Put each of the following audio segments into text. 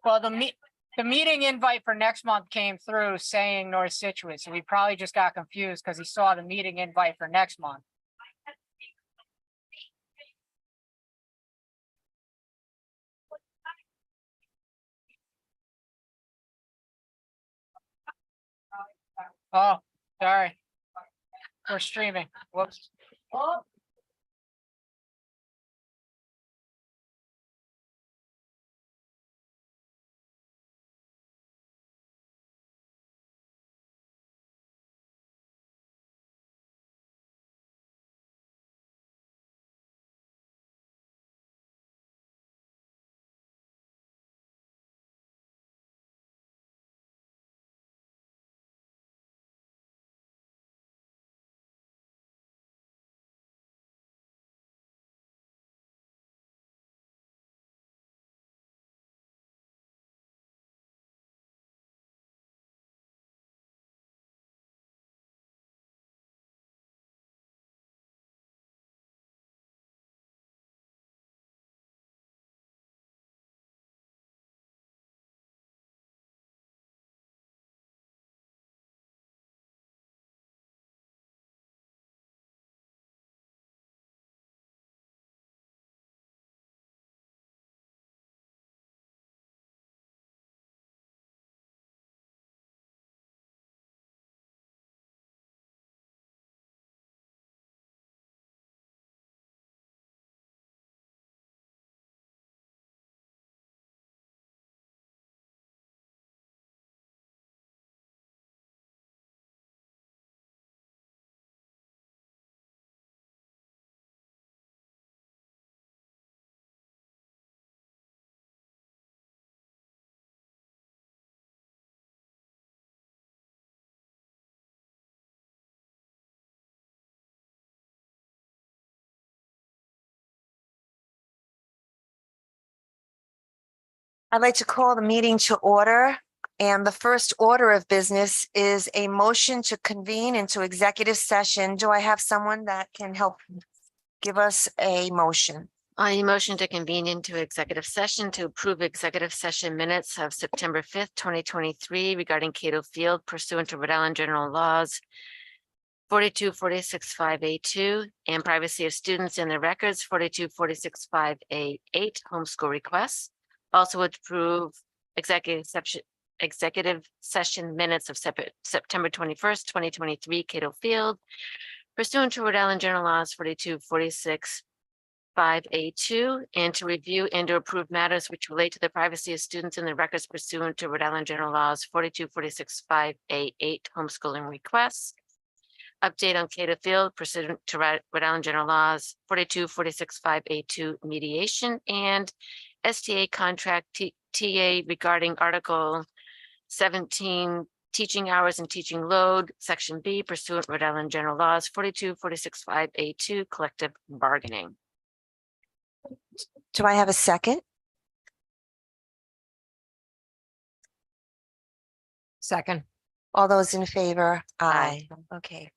Well, the meeting invite for next month came through saying North Situate, so we probably just got confused because he saw the meeting invite for next month. Oh, sorry. We're streaming. Whoops. Oh. I'd like to call the meeting to order. And the first order of business is a motion to convene into executive session. Do I have someone that can help give us a motion? I motion to convene into executive session to approve executive session minutes of September 5th, 2023 regarding Cato Field pursuant to Rhode Island General Laws 4246(5)(a)(2) and privacy of students in their records 4246(5)(a)(8) homeschool requests. Also approve executive session minutes of September 21st, 2023 Cato Field pursuant to Rhode Island General Laws 4246(5)(a)(2) and to review and to approve matters which relate to the privacy of students in the records pursuant to Rhode Island General Laws 4246(5)(a)(8) homeschooling requests. Update on Cato Field pursuant to Rhode Island General Laws 4246(5)(a)(2) mediation and STA contract TA regarding Article 17 teaching hours and teaching load, Section B pursuant Rhode Island General Laws 4246(5)(a)(2) collective bargaining. Do I have a second? Second. All those in favor? Aye. Okay.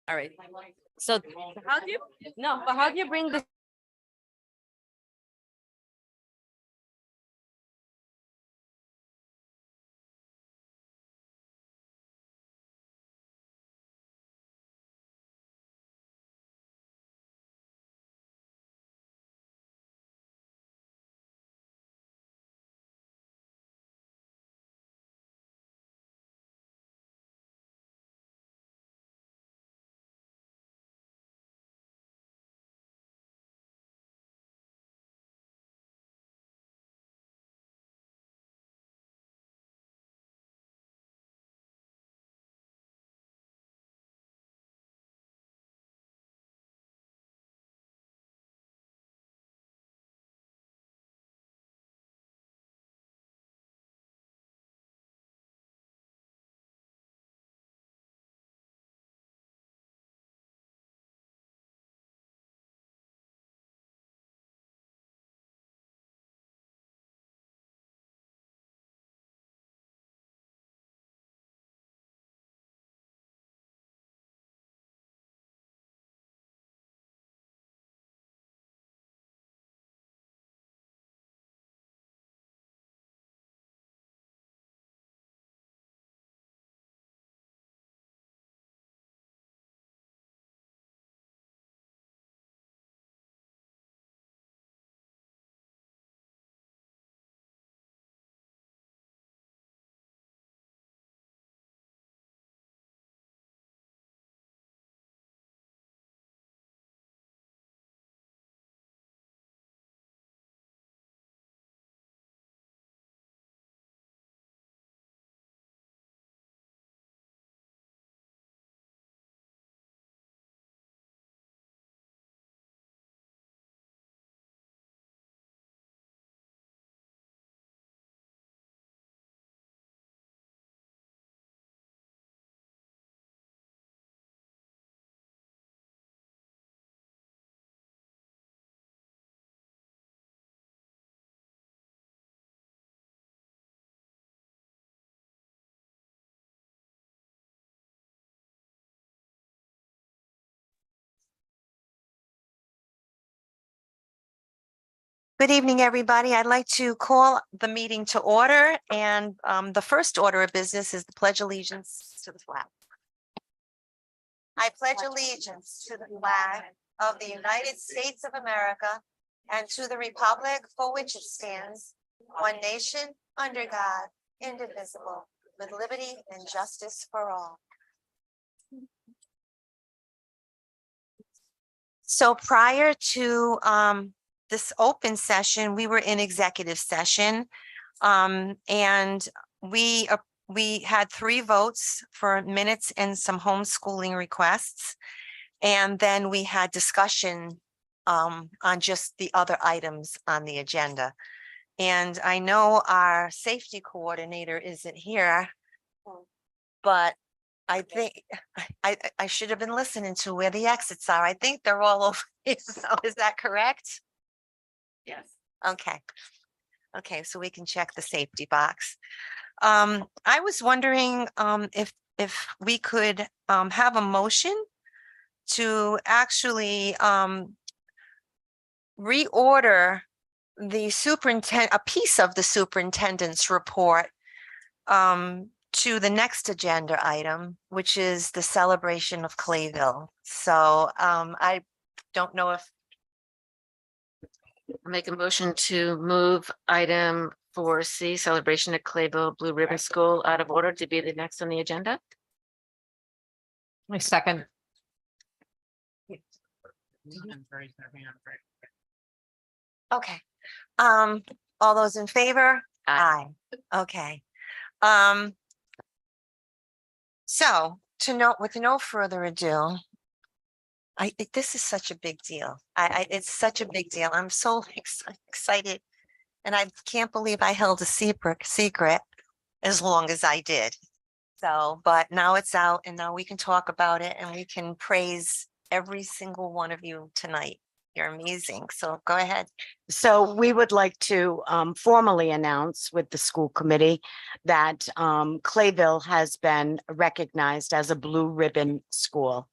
All right. So how do you, no, but how do you bring this? Good evening, everybody. I'd like to call the meeting to order, and the first order of business is the pledge allegiance to the flag. I pledge allegiance to the flag of the United States of America and to the republic for which it stands, one nation, under God, indivisible, with liberty and justice for all. So prior to this open session, we were in executive session. And we had 3 votes for minutes and some homeschooling requests. And then we had discussion on just the other items on the agenda. And I know our safety coordinator isn't here, but I think I should have been listening to where the exits are. I think they're all over. So is that correct? Yes. Okay. Okay, so we can check the safety box. I was wondering if we could have a motion to actually reorder the superintendent, a piece of the superintendent's report to the next agenda item, which is the celebration of Clayville. So I don't know if I'll make a motion to move item 4C, celebration at Clayville Blue Ribbon School, out of order to be the next on the agenda. My second. okay. All those in favor? Aye. Okay. So with no further ado, this is such a big deal. It's such a big deal. I'm so excited. And I can't believe I held a secret as long as I did. So, but now it's out and now we can talk about it and we can praise every single one of you tonight. You're amazing. So go ahead. So we would like to formally announce with the school committee that Clayville has been recognized as a blue ribbon school.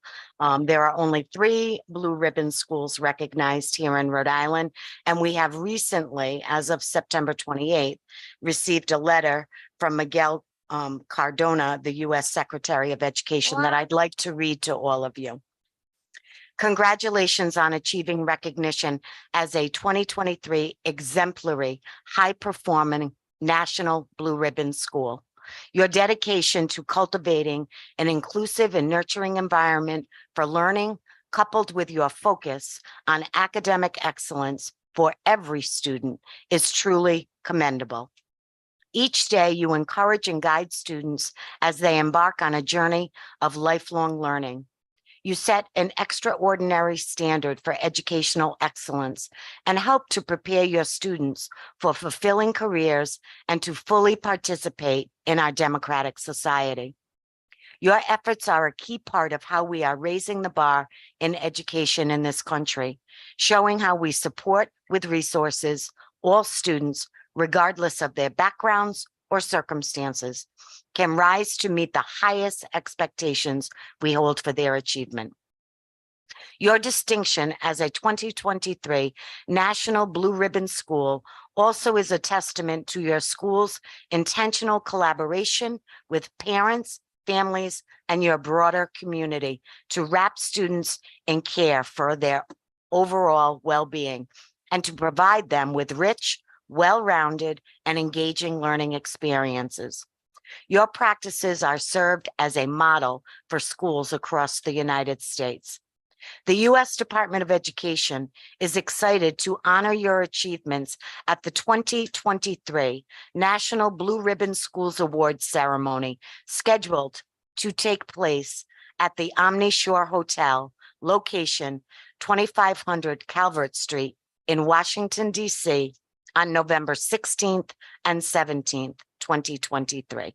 There are only 3 blue ribbon schools recognized here in Rhode Island. And we have recently, as of September 28th, received a letter from Miguel Cardona, the U.S. Secretary of Education, that I'd like to read to all of you. Congratulations on achieving recognition as a 2023 exemplary, high-performing national blue ribbon school. Your dedication to cultivating an inclusive and nurturing environment for learning, coupled with your focus on academic excellence for every student, is truly commendable. Each day, you encourage and guide students as they embark on a journey of lifelong learning. You set an extraordinary standard for educational excellence and help to prepare your students for fulfilling careers and to fully participate in our democratic society. Your efforts are a key part of how we are raising the bar in education in this country, showing how we support with resources all students, regardless of their backgrounds or circumstances, can rise to meet the highest expectations we hold for their achievement. Your distinction as a 2023 National Blue Ribbon School also is a testament to your school's intentional collaboration with parents, families, and your broader community to wrap students in care for their overall well-being and to provide them with rich, well-rounded, and engaging learning experiences. Your practices are served as a model for schools across the United States. The U.S. Department of Education is excited to honor your achievements at the 2023 National Blue Ribbon Schools Awards ceremony, scheduled to take place at the Omni Shore Hotel, location 2500 Calvert Street in Washington, D.C., on November 16th and 17th, 2023.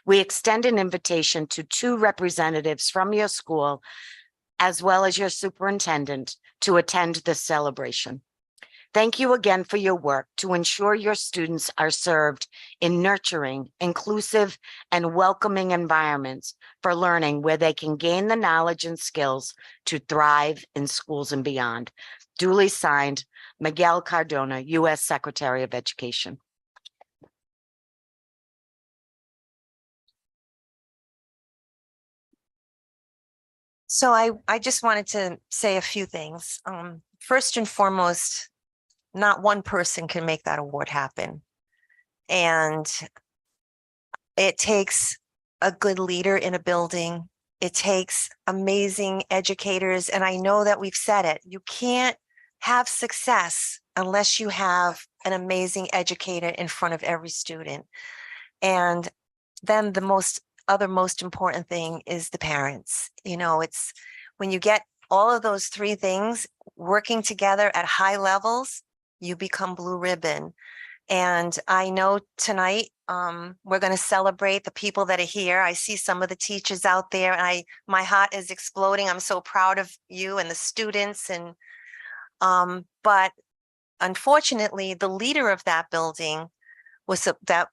We extend an invitation to 2 representatives from your school, as well as your superintendent, to attend the celebration. Thank you again for your work to ensure your students are served in nurturing, inclusive, and welcoming environments for learning where they can gain the knowledge and skills to thrive in schools and beyond. Duly signed, Miguel Cardona, U.S. Secretary of Education. So I just wanted to say a few things. First and foremost, not one person can make that award happen. And it takes a good leader in a building. It takes amazing educators. And I know that we've said it, you can't have success unless you have an amazing educator in front of every student. And then the most important thing is the parents. You know, it's when you get all of those 3 things working together at high levels, you become blue ribbon. And I know tonight we're going to celebrate the people that are here. I see some of the teachers out there, and my heart is exploding. I'm so proud of you and the students. And but unfortunately, the leader of that building was that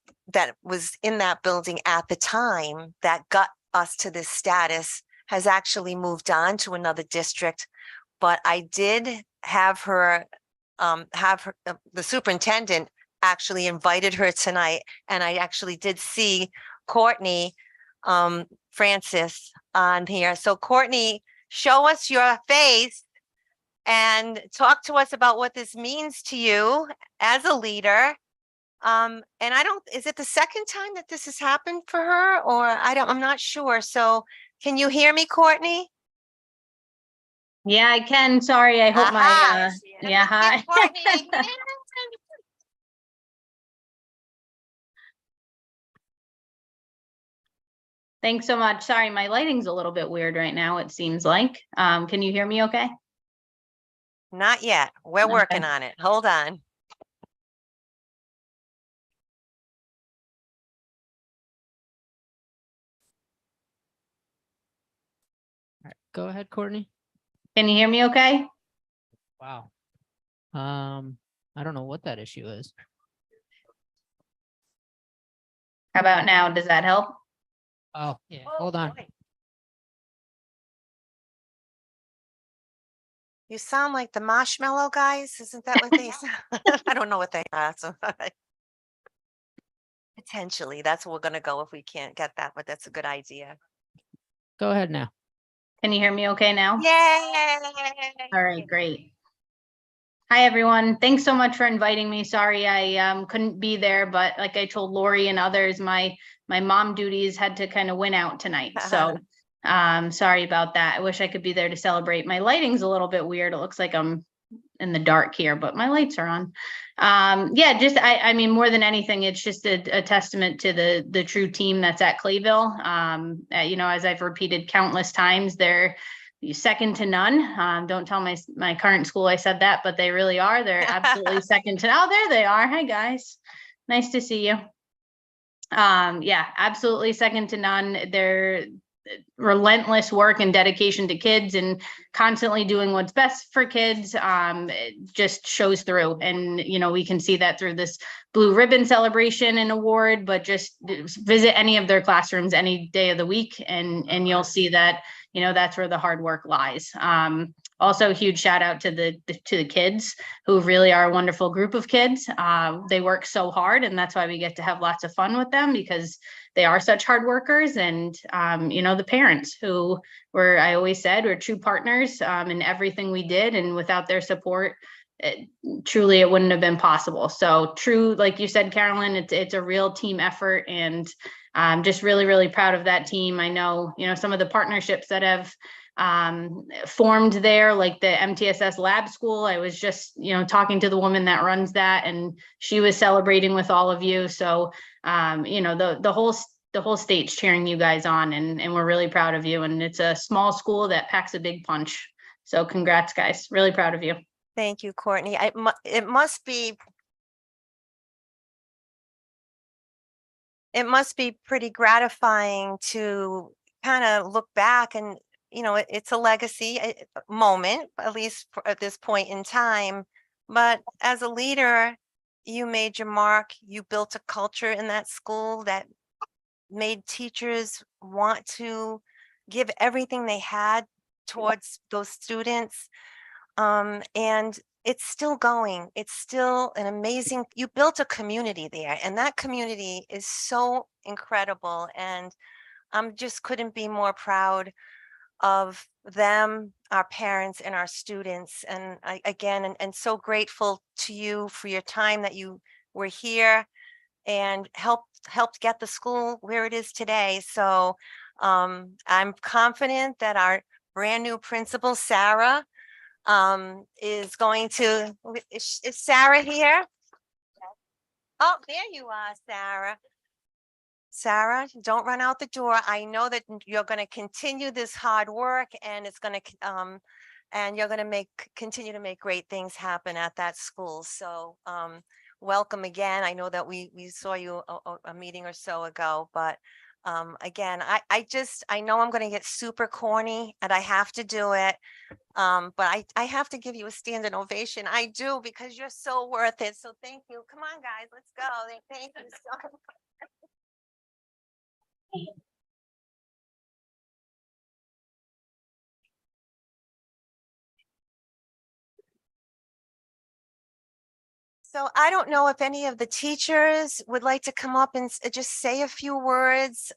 was in that building at the time that got us to this status has actually moved on to another district. But I did have her, the superintendent actually invited her tonight, and I actually did see Courtney Francis on here. So Courtney, show us your face and talk to us about what this means to you as a leader. And is it the second time that this has happened for her, or I'm not sure. So can you hear me, Courtney? Yeah, I can. Sorry, I hope Aha. yeah, hi. Courtney. Thanks so much. Sorry, my lighting's a little bit weird right now, it seems like. Can you hear me okay? Not yet. We're Okay. working on it. Hold on. Go ahead, Courtney. Can you hear me okay? Wow. I don't know what that issue is. How about now? Does that help? Oh, yeah, hold on. boy. You sound like the Marshmallow Guys, isn't that what they sound? I don't know what they are, so. Potentially, that's where we're gonna go if we can't get that, but that's a good idea. Go ahead now. Can you hear me okay now? Yay! All right, great. Hi, everyone. Thanks so much for inviting me. Sorry I couldn't be there, but like I told Lori and others, my mom duties had to kind of win out tonight. So sorry about that. I wish I could be there to celebrate. My lighting's a little bit weird. It looks like I'm in the dark here, but my lights are on. Yeah, just I mean, more than anything, it's just a testament to the true team that's at Clayville. You know, as I've repeated countless times, they're second to none. Don't tell my current school I said that, but they really are. They're absolutely second to. Oh, there they are. Hi guys, nice to see you. Yeah, absolutely second to none. They're relentless work and dedication to kids and constantly doing what's best for kids it just shows through. And you know, we can see that through this blue ribbon celebration and award, but just visit any of their classrooms any day of the week and you'll see that, you know, that's where the hard work lies. Also, huge shout out to the kids who really are a wonderful group of kids. They work so hard, and that's why we get to have lots of fun with them, because they are such hard workers. And you know, the parents who were, I always said, were true partners in everything we did, and without their support, truly it wouldn't have been possible. So true, like you said, Carolyn, it's a real team effort, and I'm just really, really proud of that team. I know, you know, some of the partnerships that have formed there, like the MTSS lab school. I was just, you know, talking to the woman that runs that, and she was celebrating with all of you. So, you know, the whole state's cheering you guys on, and we're really proud of you. And it's a small school that packs a big punch. So congrats, guys. Really proud of you. Thank you, Courtney. It must be pretty gratifying to kind of look back and, you know, it's a legacy moment, at least at this point in time. But as a leader, you made your mark. You built a culture in that school that made teachers want to give everything they had towards those students. And it's still going. It's still an amazing, you built a community there, and that community is so incredible. And I'm just couldn't be more proud of them, our parents and our students. And again, and so grateful to you for your time that you were here and helped get the school where it is today. So I'm confident that our brand new principal, Sarah, is going to, is Sarah here? Oh, there you are, Sarah. Sarah, don't run out the door. I know that you're going to continue this hard work, and it's going to, and you're going to continue to make great things happen at that school. So, welcome again. I know that we saw you a meeting or so ago, but again, I know I'm going to get super corny, and I have to do it. But I have to give you a standing ovation. I do, because you're so worth it. So thank you. Come on, guys, let's go. Thank you so much. So I don't know if any of the teachers would like to come up and just say a few words,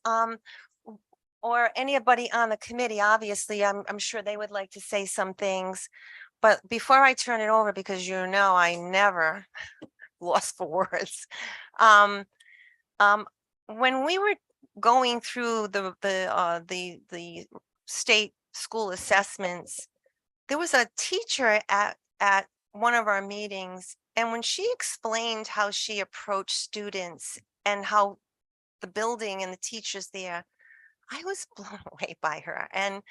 or anybody on the committee. Obviously, I'm sure they would like to say some things. But before I turn it over, because you know I never lost for words. When we were going through the state school assessments, there was a teacher at one of our meetings, and when she explained how she approached students and how the building and the teachers there, I was blown away by her. And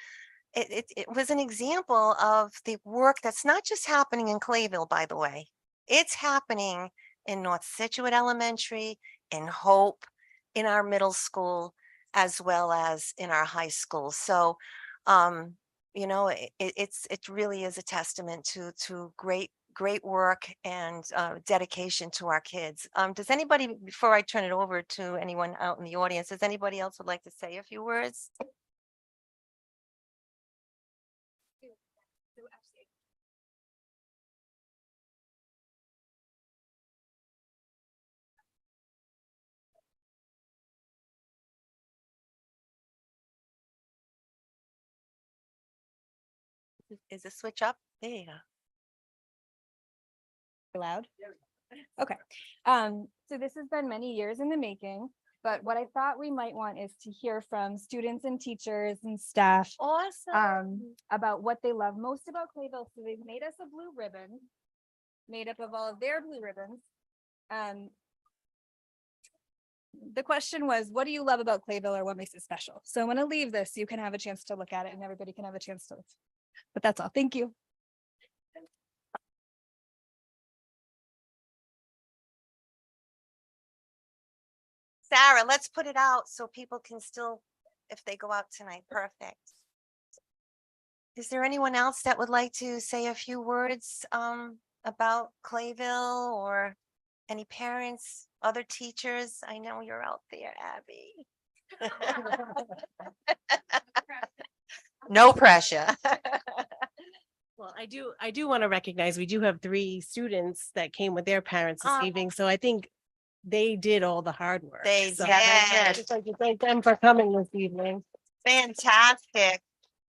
it was an example of the work that's not just happening in Clayville, by the way. It's happening in North Situate Elementary, in Hope, in our middle school, as well as in our high school. So you know, it really is a testament to great work and dedication to our kids. Does anybody, before I turn it over to anyone out in the audience, does anybody else would like to say a few words? Is the switch up? There you go. Loud? Okay. So this has been many years in the making, but what I thought we might want is to hear from students and teachers and staff Awesome. about what they love most about Clayville. So they've made us a blue ribbon made up of all of their blue ribbons. The question was, what do you love about Clayville, or what makes it special? So I'm going to leave this. You can have a chance to look at it and everybody can have a chance to, but that's all. Thank you. Sarah, let's put it out so people can still, if they go out tonight, perfect. Is there anyone else that would like to say a few words about Clayville, or any parents, other teachers? I know you're out there, Abby. No pressure. Well, I do want to recognize, we do have 3 students that came with their parents this Oh. evening, so I think they did all the hard work. They So did. I'd just like to thank them for coming this evening. Fantastic.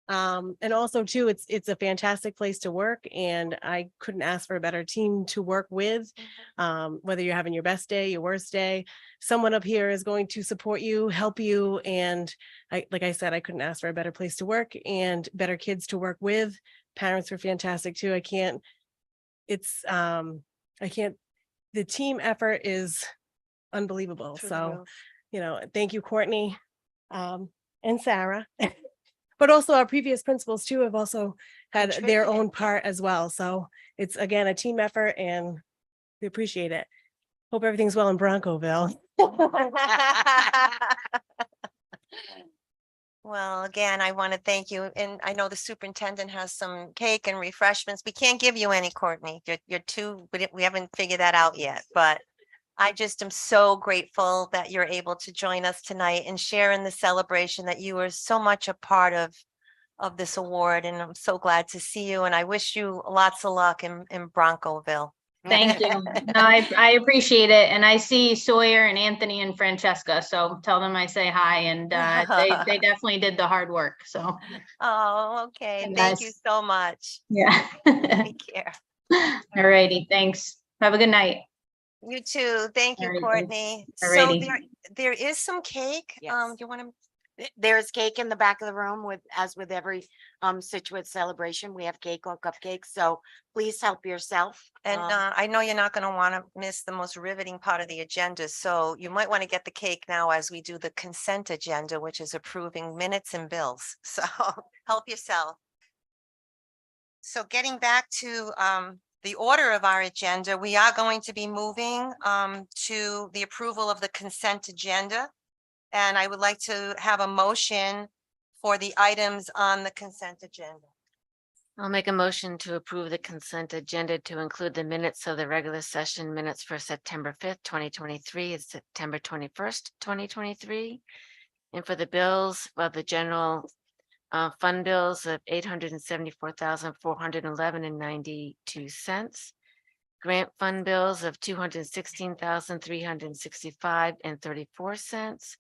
And also too, it's a fantastic place to work, and I couldn't ask for a better team to work with. Whether you're having your best day, your worst day, someone up here is going to support you, help you. And like I said, I couldn't ask for a better place to work and better kids to work with. Parents were fantastic too. The team effort is unbelievable. Through the So, roof. you know, thank you, Courtney, and Sarah. But also our previous principals too have also had their Contributed. own part as well. So it's again a team effort, and we appreciate it. Hope everything's well in Broncoville. Well, again, I want to thank you, and I know the superintendent has some cake and refreshments. We can't give you any, Courtney. You're too, we haven't figured that out yet, but I just am so grateful that you're able to join us tonight and share in the celebration, that you were so much a part of this award, and I'm so glad to see you, and I wish you lots of luck in Broncoville. Thank you. No, I appreciate it. And I see Sawyer and Anthony and Francesca, so tell them I say hi, and they definitely did the hard work. So, Oh, okay. And Thank you that's- so much. yeah. Take care. All righty. Thanks. Have a good night. You too. Thank you, Alrighty. Courtney. So Alrighty. there is some cake. Yes. Do you want to? There's cake in the back of the room as with every Situate celebration, we have cake or cupcakes. So please help yourself. And I know you're not going to want to miss the most riveting part of the agenda. So you might want to get the cake now as we do the consent agenda, which is approving minutes and bills. So help yourself. So getting back to the order of our agenda, we are going to be moving to the approval of the consent agenda. And I would like to have a motion for the items on the consent agenda. I'll make a motion to approve the consent agenda to include the minutes of the regular session minutes for September 5th, 2023 and September 21st, 2023. And for the bills, well, the general fund bills of $874,411.92. Grant fund bills of $216,365.34.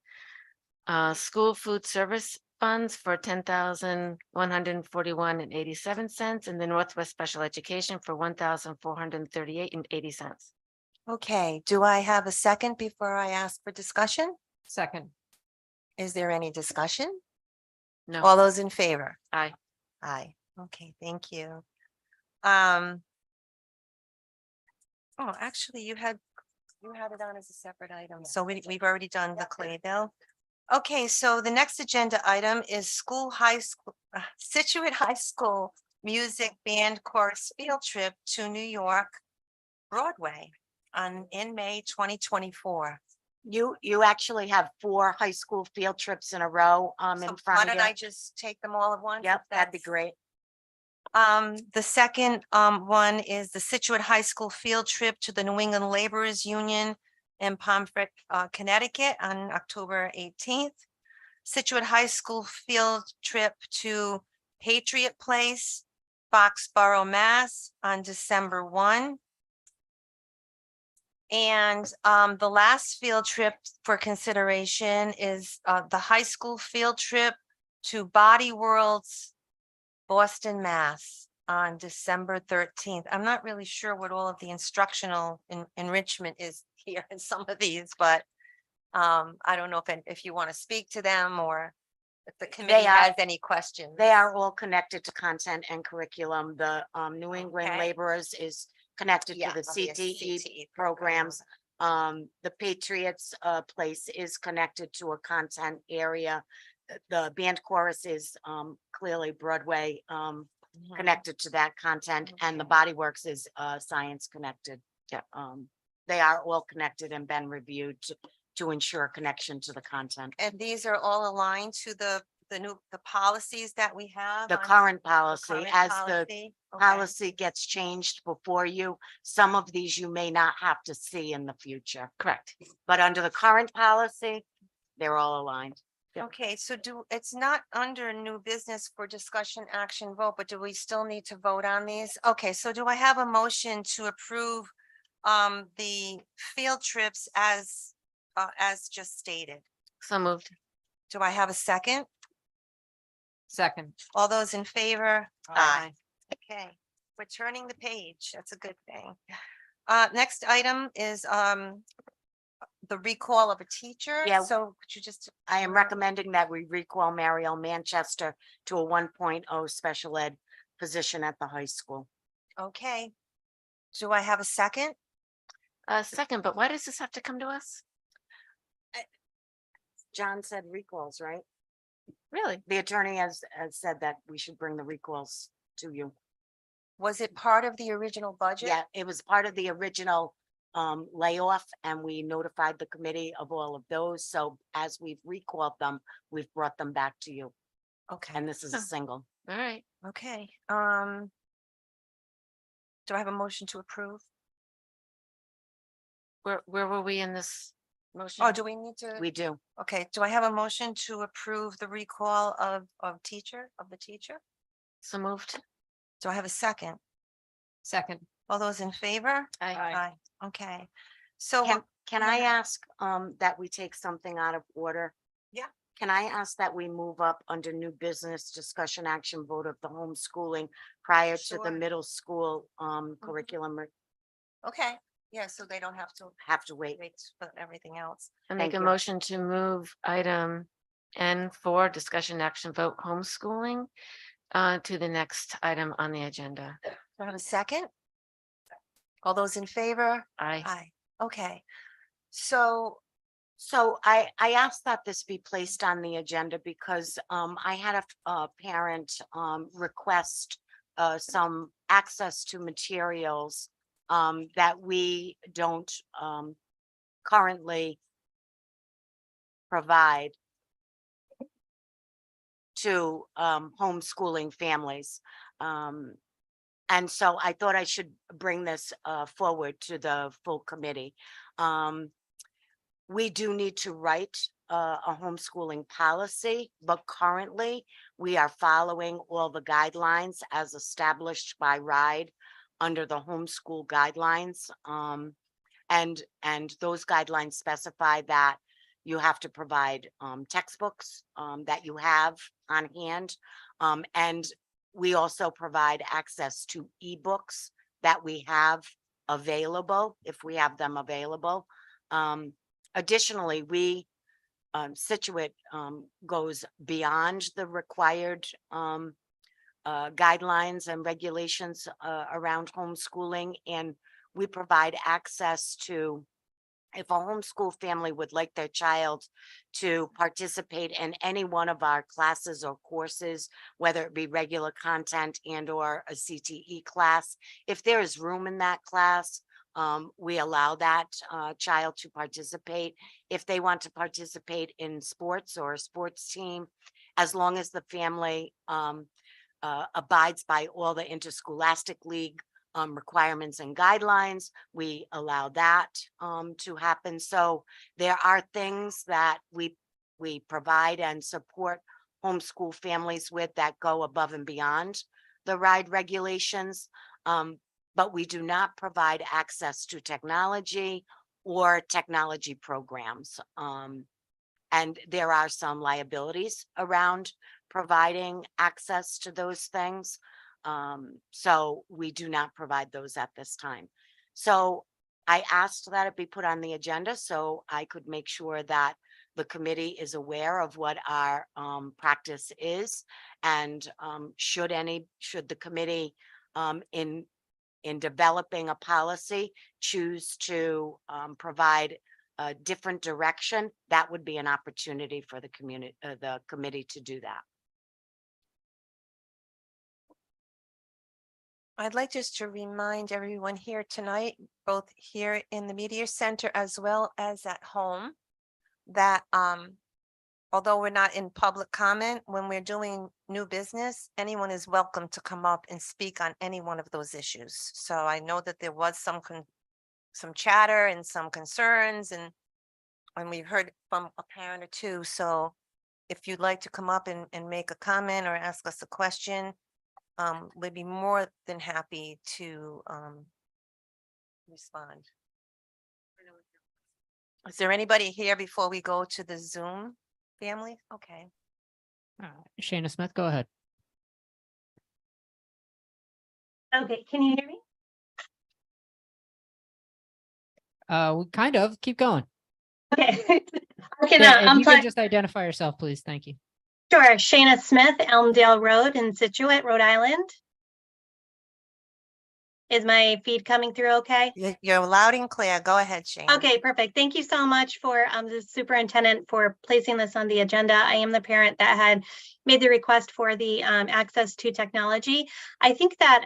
School food service funds for $10,141.87, and the Northwest Special Education for $1,438.80. Okay, do I have a second before I ask for discussion? Second. Is there any discussion? No, All those in favor? aye. Aye. Okay, thank you. Oh, actually, you had it on as a separate item. So we've already done the Clayville. Okay, so the next agenda item is Situate High School Music Band Chorus Field Trip to New York Broadway in May 2024. You actually have 4 high school field trips in a row, in So why front of don't you. I just take them all at once? if Yep, that'd be that's- great. The second one is the Situate High School field trip to the New England Laborers Union in Pomfret, Connecticut on October 18th. Situate High School field trip to Patriot Place, Foxborough, Mass on December 1. And the last field trip for consideration is the high school field trip to Body Worlds, Boston, Mass on December 13th. I'm not really sure what all of the instructional enrichment is here in some of these, but I don't know if you want to speak to them or if the committee are- has any questions. They are all connected to content and curriculum. The New England Okay. Laborers is connected Yeah, to the there'll be a CTE CTE programs. The Patriots place is connected to a content area. The band chorus is clearly Broadway Mhm. connected to that content, and the Okay. Body Works is science connected. Yeah. They are all connected and been reviewed to ensure connection to the content. And these are all aligned to the policies that we have. The on current the policy, current as the policy? Okay. policy gets changed before you, some of these you may not have to see in the future. Correct. But under the current policy, they're all aligned. Okay, so it's not under new business for discussion, action, vote, but do we still need to vote on these? Okay, so do I have a motion to approve the field trips as just stated? So moved. Do I have a second? Second. All those in favor? Aye. Okay, we're turning the page. That's a good thing. Next item is the recall of a teacher. Yeah. So could you just? I am recommending that we recall Mariel Manchester to a 1.0 special ed position at the high school. Okay. Do I have a second? Second, but why does this have to come to us? John said recalls, right? Really? The attorney has said that we should bring the recalls to you. Was it part of the original budget? Yeah, it was part of the original layoff, and we notified the committee of all of those. So as we've recalled them, we've brought them back to you. Okay, And this is a Huh. single. All right. okay. Do I have a motion to approve? Where were we in this motion? Oh, do we need to? We do. Okay, do I have a motion to approve the recall of the teacher? So moved. Do I have a second? Second. All those in favor? Aye. Okay, so Can I ask that we take something out of order? Yeah. Can I ask that we move up under new business discussion action vote of the homeschooling prior to the Sure. middle school curriculum okay, yeah, so they don't have to have to wait? wait for everything else. I make Thank a you. motion to move item N4, discussion action vote homeschooling, to the next item on the agenda. Do I have a second? All those in favor? Aye. Aye. Okay, so So I asked that this be placed on the agenda because I had a parent request some access to materials that we don't currently provide to homeschooling families. And so I thought I should bring this forward to the full committee. We do need to write a homeschooling policy, but currently we are following all the guidelines as established by RIDE under the homeschool guidelines. And those guidelines specify that you have to provide textbooks that you have on hand. And we also provide access to ebooks that we have available, if we have them available. Additionally, we, Situate goes beyond the required guidelines and regulations around homeschooling, and we provide access to, if a homeschool family would like their child to participate in any one of our classes or courses, whether it be regular content and or a CTE class, if there is room in that class, we allow that child to participate. If they want to participate in sports or a sports team, as long as the family abides by all the interscholastic league requirements and guidelines, we allow that to happen. So there are things that we provide and support homeschool families with that go above and beyond the RIDE regulations. But we do not provide access to technology or technology programs. And there are some liabilities around providing access to those things. So we do not provide those at this time. So I asked that it be put on the agenda so I could make sure that the committee is aware of what our practice is. And should the committee in developing a policy choose to provide a different direction, that would be an opportunity for the committee to do that. I'd like just to remind everyone here tonight, both here in the media center as well as at home, that although we're not in public comment, when we're doing new business, anyone is welcome to come up and speak on any one of those issues. So I know that there was some chatter and some concerns, and we've heard from a parent or two. So if you'd like to come up and make a comment or ask us a question, we'd be more than happy to respond. Is there anybody here before we go to the Zoom family? Okay. Shayna Smith, go ahead. Okay, can you hear me? We kind of keep going. Okay. I can, Yeah, if I'm you can fine. just identify yourself, please. Thank you. Sure. Shayna Smith, Elmdale Road in Situate, Rhode Island. Is my feed coming through okay? You're loud and clear. Go ahead, Shane. Okay, perfect. Thank you so much for the superintendent for placing this on the agenda. I am the parent that had made the request for the access to technology. I think that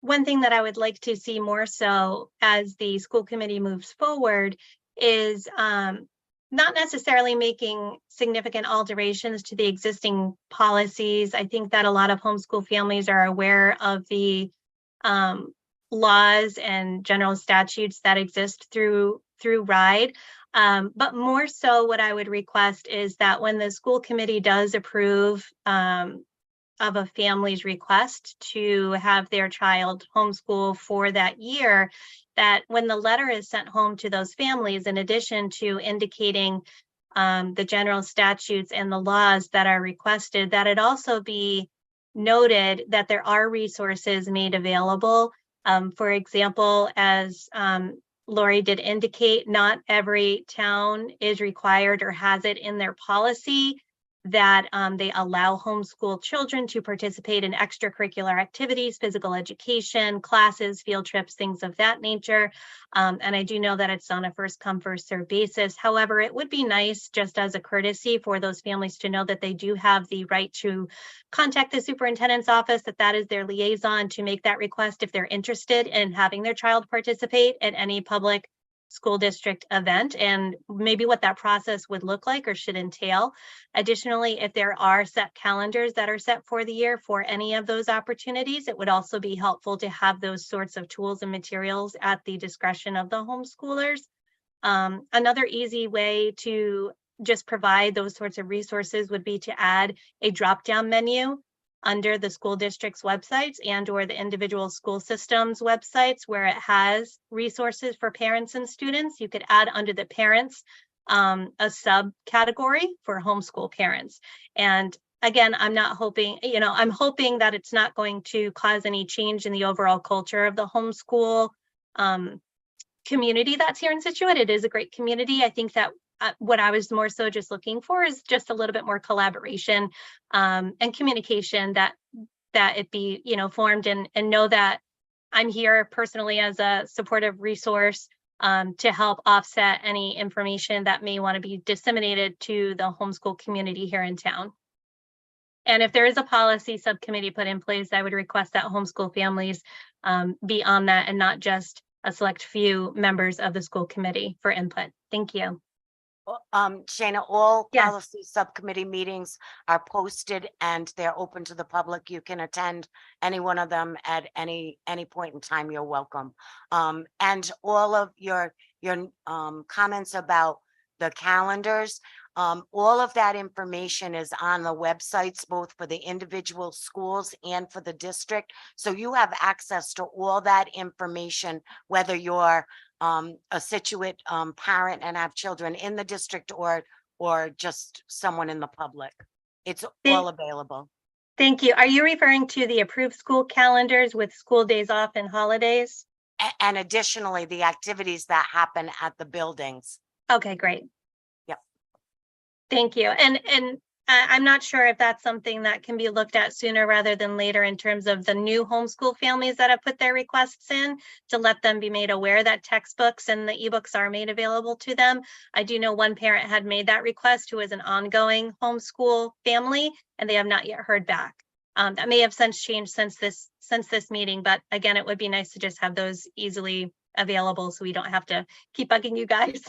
one thing that I would like to see more so as the school committee moves forward is not necessarily making significant alterations to the existing policies. I think that a lot of homeschool families are aware of the laws and general statutes that exist through RIDE. But more so what I would request is that when the school committee does approve of a family's request to have their child homeschool for that year, that when the letter is sent home to those families, in addition to indicating the general statutes and the laws that are requested, that it also be noted that there are resources made available. For example, as Lori did indicate, not every town is required or has it in their policy that they allow homeschool children to participate in extracurricular activities, physical education, classes, field trips, things of that nature. And I do know that it's on a first come, first served basis. However, it would be nice just as a courtesy for those families to know that they do have the right to contact the superintendent's office, that is their liaison to make that request if they're interested in having their child participate at any public school district event, and maybe what that process would look like or should entail. Additionally, if there are set calendars that are set for the year for any of those opportunities, it would also be helpful to have those sorts of tools and materials at the discretion of the homeschoolers. Another easy way to just provide those sorts of resources would be to add a drop-down menu under the school district's websites and or the individual school systems websites where it has resources for parents and students. You could add under the parents a subcategory for homeschool parents. And again, I'm hoping that it's not going to cause any change in the overall culture of the homeschool community that's here in Situate. It is a great community. I think that what I was more so just looking for is just a little bit more collaboration and communication that it be, formed and know that I'm here personally as a supportive resource to help offset any information that may want to be disseminated to the homeschool community here in town. And if there is a policy subcommittee put in place, I would request that homeschool families be on that and not just a select few members of the school committee for input. Thank you. Shayna, all Yes. policy subcommittee meetings are posted and they're open to the public. You can attend any one of them at any point in time. You're welcome. And all of your comments about the calendars, all of that information is on the websites, both for the individual schools and for the district. So you have access to all that information, whether you're a Situate parent and have children in the district or just someone in the public. It's all available. Thank you. Are you referring to the approved school calendars with school days off and holidays? And additionally, the activities that happen at the buildings. Okay, great. Yep. Thank you. And I'm not sure if that's something that can be looked at sooner rather than later in terms of the new homeschool families that have put their requests in, to let them be made aware that textbooks and the ebooks are made available to them. I do know one parent had made that request who is an ongoing homeschool family, and they have not yet heard back. That may have since changed since this meeting, but again, it would be nice to just have those easily available so we don't have to keep bugging you guys.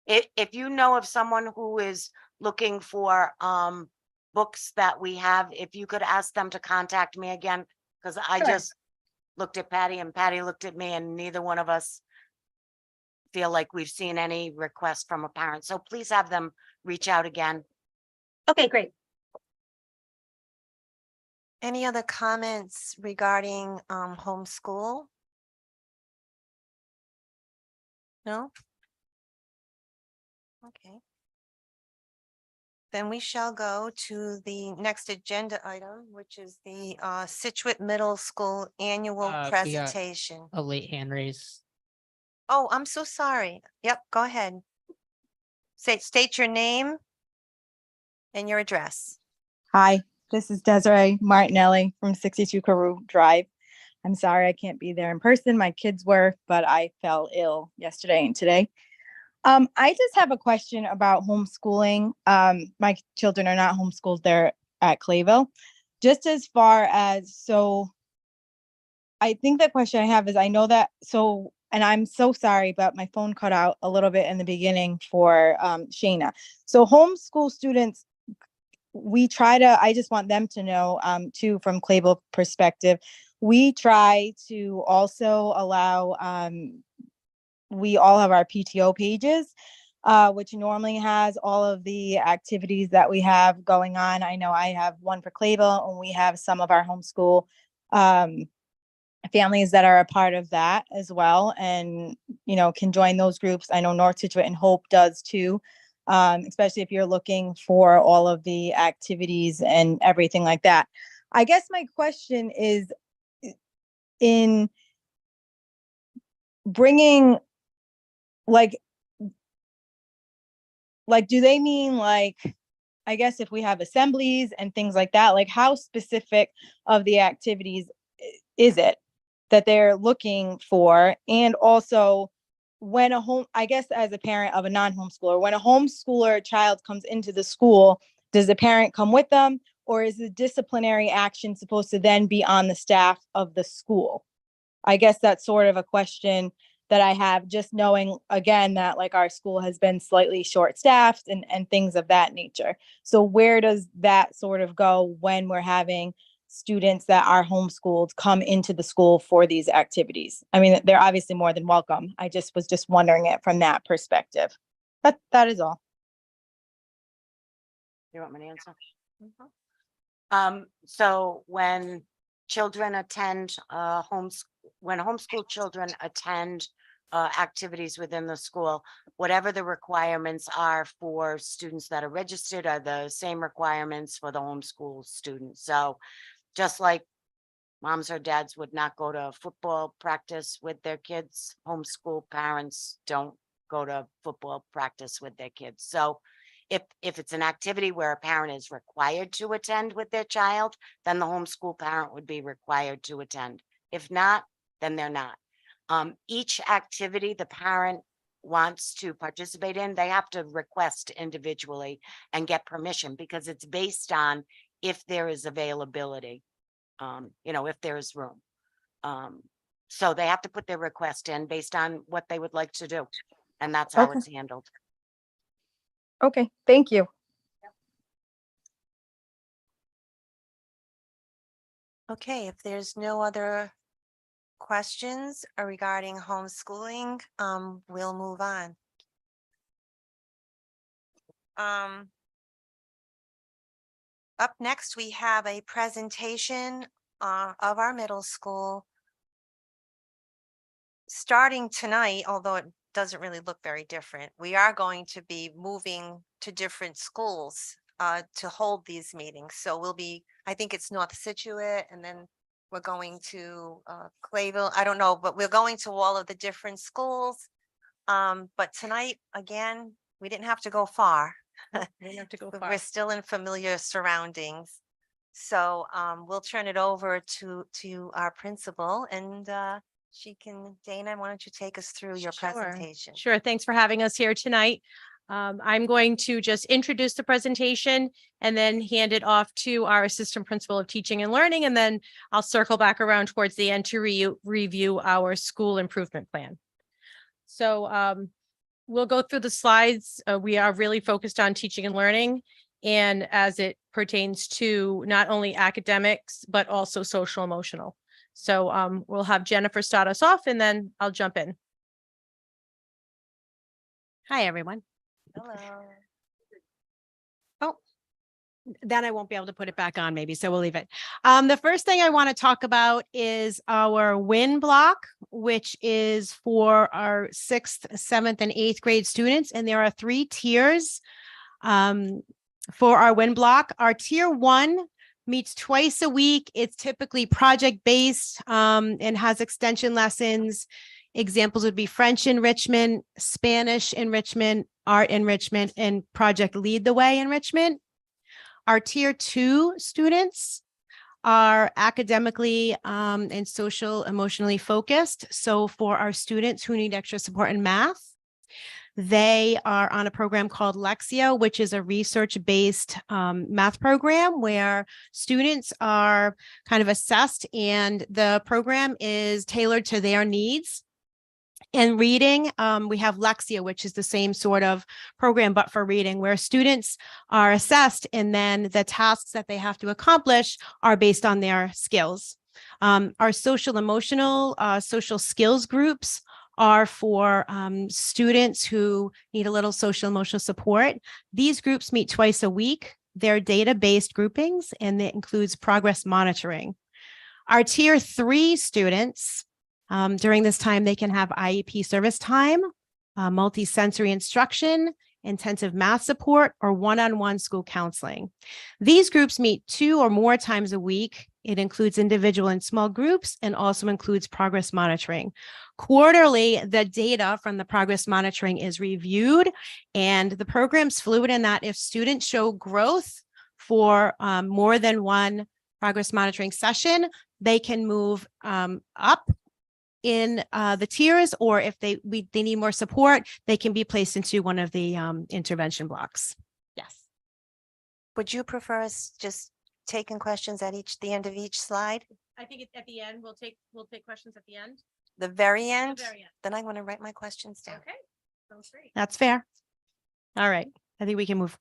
If you know of someone who is looking for books that we have, if you could ask them to contact me again, because I Sure. just looked at Patty and Patty looked at me, and neither one of us feel like we've seen any request from a parent. So please have them reach out again. Okay, great. Any other comments regarding homeschool? No? Okay. Then we shall go to the next agenda item, which is the Situate Middle School Annual We got Presentation. A late hand raise. Oh, I'm so sorry. Yep, go ahead. State your name and your address. Hi, this is Desiree Martinelli from 62 Carew Drive. I'm sorry I can't be there in person. My kids were, but I fell ill yesterday and today. I just have a question about homeschooling. My children are not homeschooled. They're at Clayville. Just as far as, so I think the question I have is, I know that, so, and I'm so sorry, but my phone cut out a little bit in the beginning for Shayna. So homeschool students, we try to, I just want them to know too, from Clayville perspective, we try to also allow, we all have our PTO pages, which normally has all of the activities that we have going on. I know I have one for Clayville, and we have some of our homeschool families that are a part of that as well, and, you know, can join those groups. I know North Situate and Hope does too, especially if you're looking for all of the activities and everything like that. I guess my question is, in bringing, like, do they mean, like, I guess if we have assemblies and things like that, like how specific of the activities is it that they're looking for? And also, when I guess as a parent of a non-homeschooler, when a homeschooler child comes into the school, does the parent come with them, or is the disciplinary action supposed to then be on the staff of the school? I guess that's sort of a question that I have, just knowing again that like our school has been slightly short-staffed and things of that nature. So where does that sort of go when we're having students that are homeschooled come into the school for these activities? I mean, they're obviously more than welcome. I was just wondering it from that perspective. That is all. You want me to answer? So when children attend when homeschool children attend activities within the school, whatever the requirements are for students that are registered are the same requirements for the homeschool students. So just like moms or dads would not go to football practice with their kids, homeschool parents don't go to football practice with their kids. So if it's an activity where a parent is required to attend with their child, then the homeschool parent would be required to attend. If not, then they're not. Each activity the parent wants to participate in, they have to request individually and get permission, because it's based on if there is availability, you know, if there is room. So they have to put their request in based on what they would like to do. And that's how Okay. it's handled. Okay, thank you. Okay, if there's no other questions regarding homeschooling, we'll move on. Up next, we have a presentation of our middle school. Starting tonight, although it doesn't really look very different, we are going to be moving to different schools to hold these meetings. So we'll be, I think it's North Situate, and then we're going to Clayville. I don't know, but we're going to all of the different schools. But tonight, again, we didn't have to go far. We didn't have to go We're far. still in familiar surroundings. So we'll turn it over to our principal, and she can, Dana, why don't you take us through your Sure. presentation? Sure. Thanks for having us here tonight. I'm going to just introduce the presentation and then hand it off to our Assistant Principal of Teaching and Learning, and then I'll circle back around towards the end to review our school improvement plan. So we'll go through the slides. We are really focused on teaching and learning, and as it pertains to not only academics, but also social emotional. So we'll have Jennifer start us off, and then I'll jump in. Hi, everyone. Hello. Oh, then I won't be able to put it back on maybe, so we'll leave it. The first thing I want to talk about is our WIN block, which is for our 6th, 7th, and 8th grade students. And there are 3 tiers for our WIN block. Our tier 1 meets twice a week. It's typically project-based and has extension lessons. Examples would be French enrichment, Spanish enrichment, art enrichment, and Project Lead the Way enrichment. Our tier 2 students are academically and social emotionally focused. So for our students who need extra support in math, they are on a program called Lexio, which is a research-based math program where students are kind of assessed, and the program is tailored to their needs. In reading, we have Lexia, which is the same sort of program, but for reading, where students are assessed, and then the tasks that they have to accomplish are based on their skills. Our social emotional, social skills groups are for students who need a little social emotional support. These groups meet twice a week. They're data-based groupings, and that includes progress monitoring. Our tier 3 students, during this time, they can have IEP service time, multi-sensory instruction, intensive math support, or one-on-one school counseling. These groups meet 2 or more times a week. It includes individual and small groups, and also includes progress monitoring. Quarterly, the data from the progress monitoring is reviewed, and the program's fluid in that if students show growth for more than one progress monitoring session, they can move up in the tiers, or if they need more support, they can be placed into one of the intervention blocks. Yes. Would you prefer us just taking questions at the end of each slide? I think at the end, we'll take questions at the end. The very end? very end. Then I'm going to write my questions down. Okay, sounds great. That's fair. All right, I think we can move.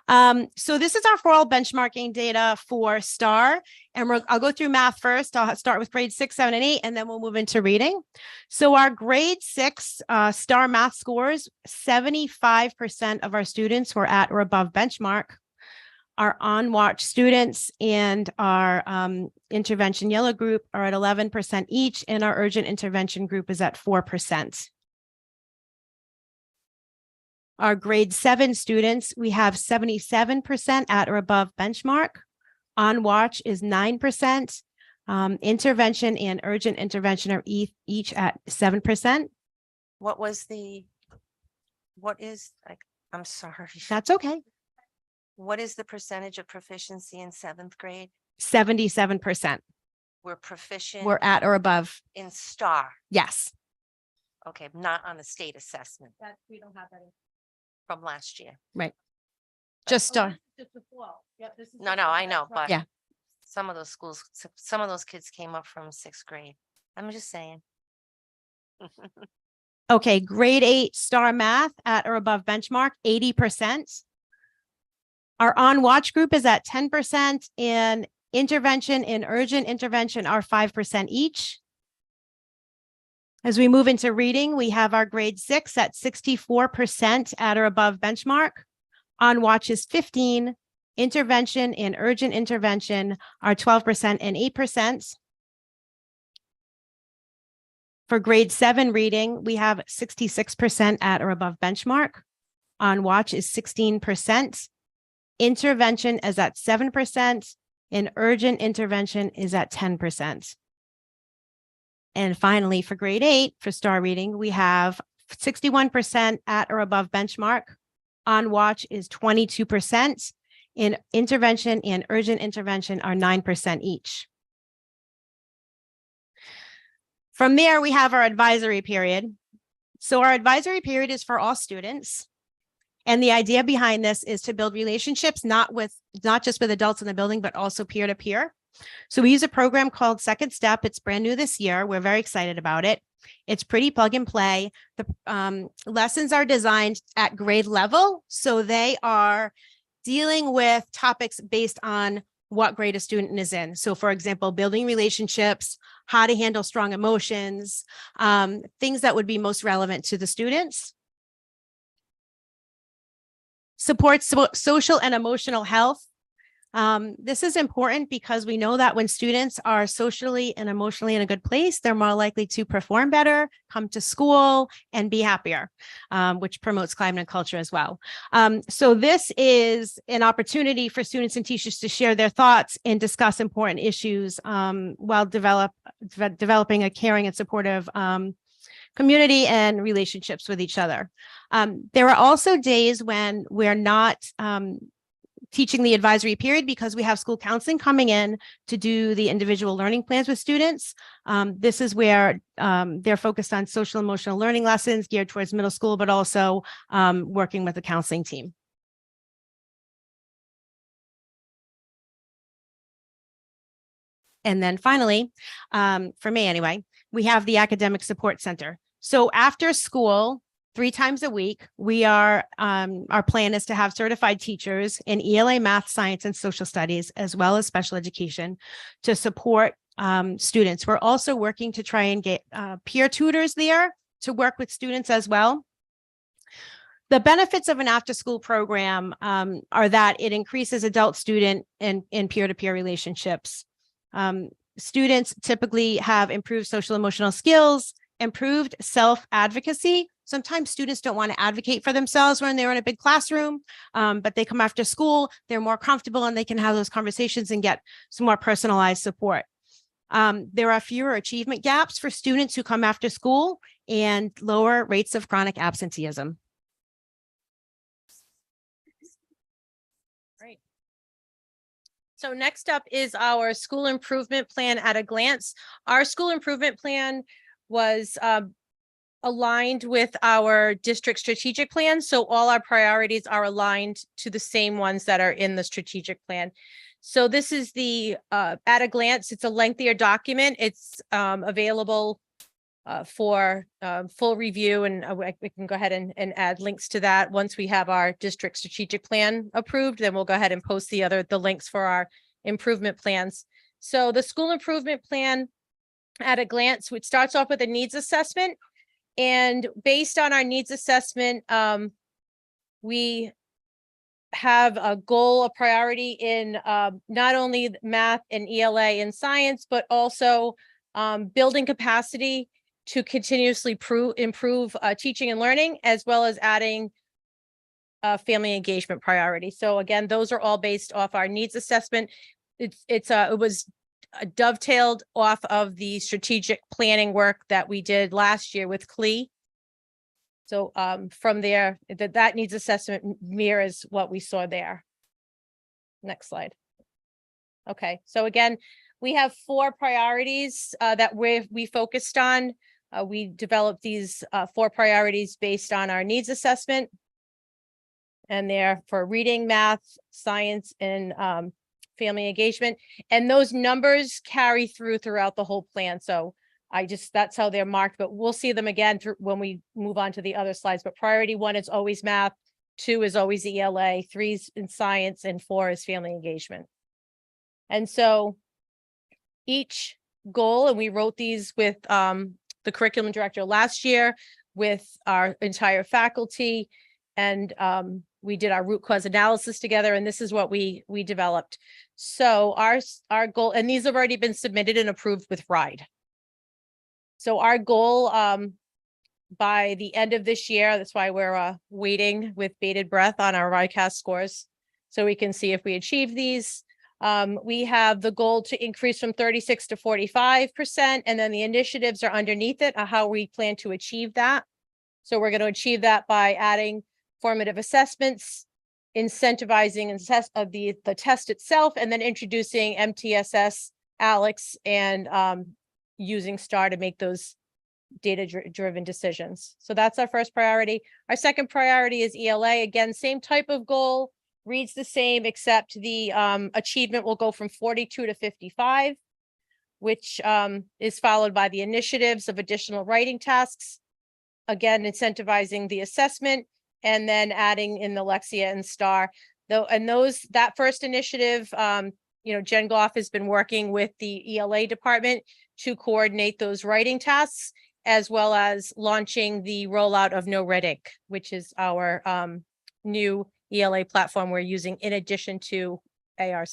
So this is our fall benchmarking data for STAR, and I'll go through math first. I'll start with grade 6, 7, and 8, and then we'll move into reading. So our grade 6 STAR math scores, 75% of our students were at or above benchmark. Our on-watch students and our intervention yellow group are at 11% each, and our urgent intervention group is at 4%. Our grade 7 students, we have 77% at or above benchmark. On watch is 9%. Intervention and urgent intervention are each at 7%. I'm sorry. That's okay. What is the percentage of proficiency in 7th grade? 77%. We're proficient. We're at or above. In STAR. Yes. Okay, not on the state assessment That we don't have that. from last year. Right. Just STAR. No, I know, but Yeah. some of those schools, some of those kids came up from 6th grade. I'm just saying. Okay, grade 8 star math at or above benchmark, 80%. Our on watch group is at 10% and intervention and urgent intervention are 5% each. As we move into reading, we have our grade 6 at 64% at or above benchmark. On watch is 15. Intervention and urgent intervention are 12% and 8%. For grade 7 reading, we have 66% at or above benchmark. On watch is 16%. Intervention is at 7% and urgent intervention is at 10%. And finally, for grade 8, for star reading, we have 61% at or above benchmark. On watch is 22%. In intervention and urgent intervention are 9% each. From there, we have our advisory period. So our advisory period is for all students. And the idea behind this is to build relationships, not just with adults in the building, but also peer to peer. So we use a program called Second Step. It's brand new this year. We're very excited about it. It's pretty plug and play. The lessons are designed at grade level. So they are dealing with topics based on what grade a student is in. So for example, building relationships, how to handle strong emotions, things that would be most relevant to the students. Supports social and emotional health. This is important because we know that when students are socially and emotionally in a good place, they're more likely to perform better, come to school, and be happier, which promotes climate and culture as well. So this is an opportunity for students and teachers to share their thoughts and discuss important issues while developing a caring and supportive community and relationships with each other. There are also days when we're not teaching the advisory period because we have school counseling coming in to do the individual learning plans with students. This is where they're focused on social emotional learning lessons geared towards middle school, but also working with the counseling team. And then finally, for me anyway, we have the Academic Support Center. So after school, 3 times a week, we are, our plan is to have certified teachers in ELA, math, science, and social studies, as well as special education to support students. We're also working to try and get peer tutors there to work with students as well. The benefits of an after-school program are that it increases adult-student and peer-to-peer relationships. Students typically have improved social emotional skills, improved self-advocacy. Sometimes students don't want to advocate for themselves when they're in a big classroom, but they come after school, they're more comfortable and they can have those conversations and get some more personalized support. There are fewer achievement gaps for students who come after school and lower rates of chronic absenteeism. Great. So next up is our school improvement plan at a glance. Our school improvement plan was aligned with our district strategic plan. So all our priorities are aligned to the same ones that are in the strategic plan. So this is the at a glance, it's a lengthier document. It's available for full review, and we can go ahead and add links to that once we have our district strategic plan approved. Then we'll go ahead and post the links for our improvement plans. So the school improvement plan at a glance, which starts off with a needs assessment. And based on our needs assessment, we have a goal, a priority in not only math and ELA and science, but also building capacity to continuously improve teaching and learning, as well as adding family engagement priority. So again, those are all based off our needs assessment. It was dovetailed off of the strategic planning work that we did last year with CLE. So from there, that needs assessment mirrors what we saw there. Next slide. Okay, so again, we have 4 priorities that we focused on. We developed these 4 priorities based on our needs assessment. And they're for reading, math, science, and family engagement. And those numbers carry throughout the whole plan. So that's how they're marked, but we'll see them again through when we move on to the other slides. But priority 1 is always math, 2 is always ELA, 3 is in science, and 4 is family engagement. And so each goal, and we wrote these with the curriculum director last year with our entire faculty, and we did our root cause analysis together, and this is what we developed. So our goal, and these have already been submitted and approved with RIDE. So our goal by the end of this year, that's why we're waiting with bated breath on our RICAS scores, so we can see if we achieve these. We have the goal to increase from 36 to 45%, and then the initiatives are underneath it, how we plan to achieve that. So we're going to achieve that by adding formative assessments, incentivizing the test itself, and then introducing MTSS, ALEX, and using STAR to make those data-driven decisions. So that's our first priority. Our second priority is ELA. Again, same type of goal, reads the same, except the achievement will go from 42 to 55, which is followed by the initiatives of additional writing tasks. Again, incentivizing the assessment, and then adding in the Lexia and STAR. That first initiative, Jen Goff has been working with the ELA department to coordinate those writing tasks, as well as launching the rollout of No Red Ink, which is our new ELA platform we're using in addition to ARC.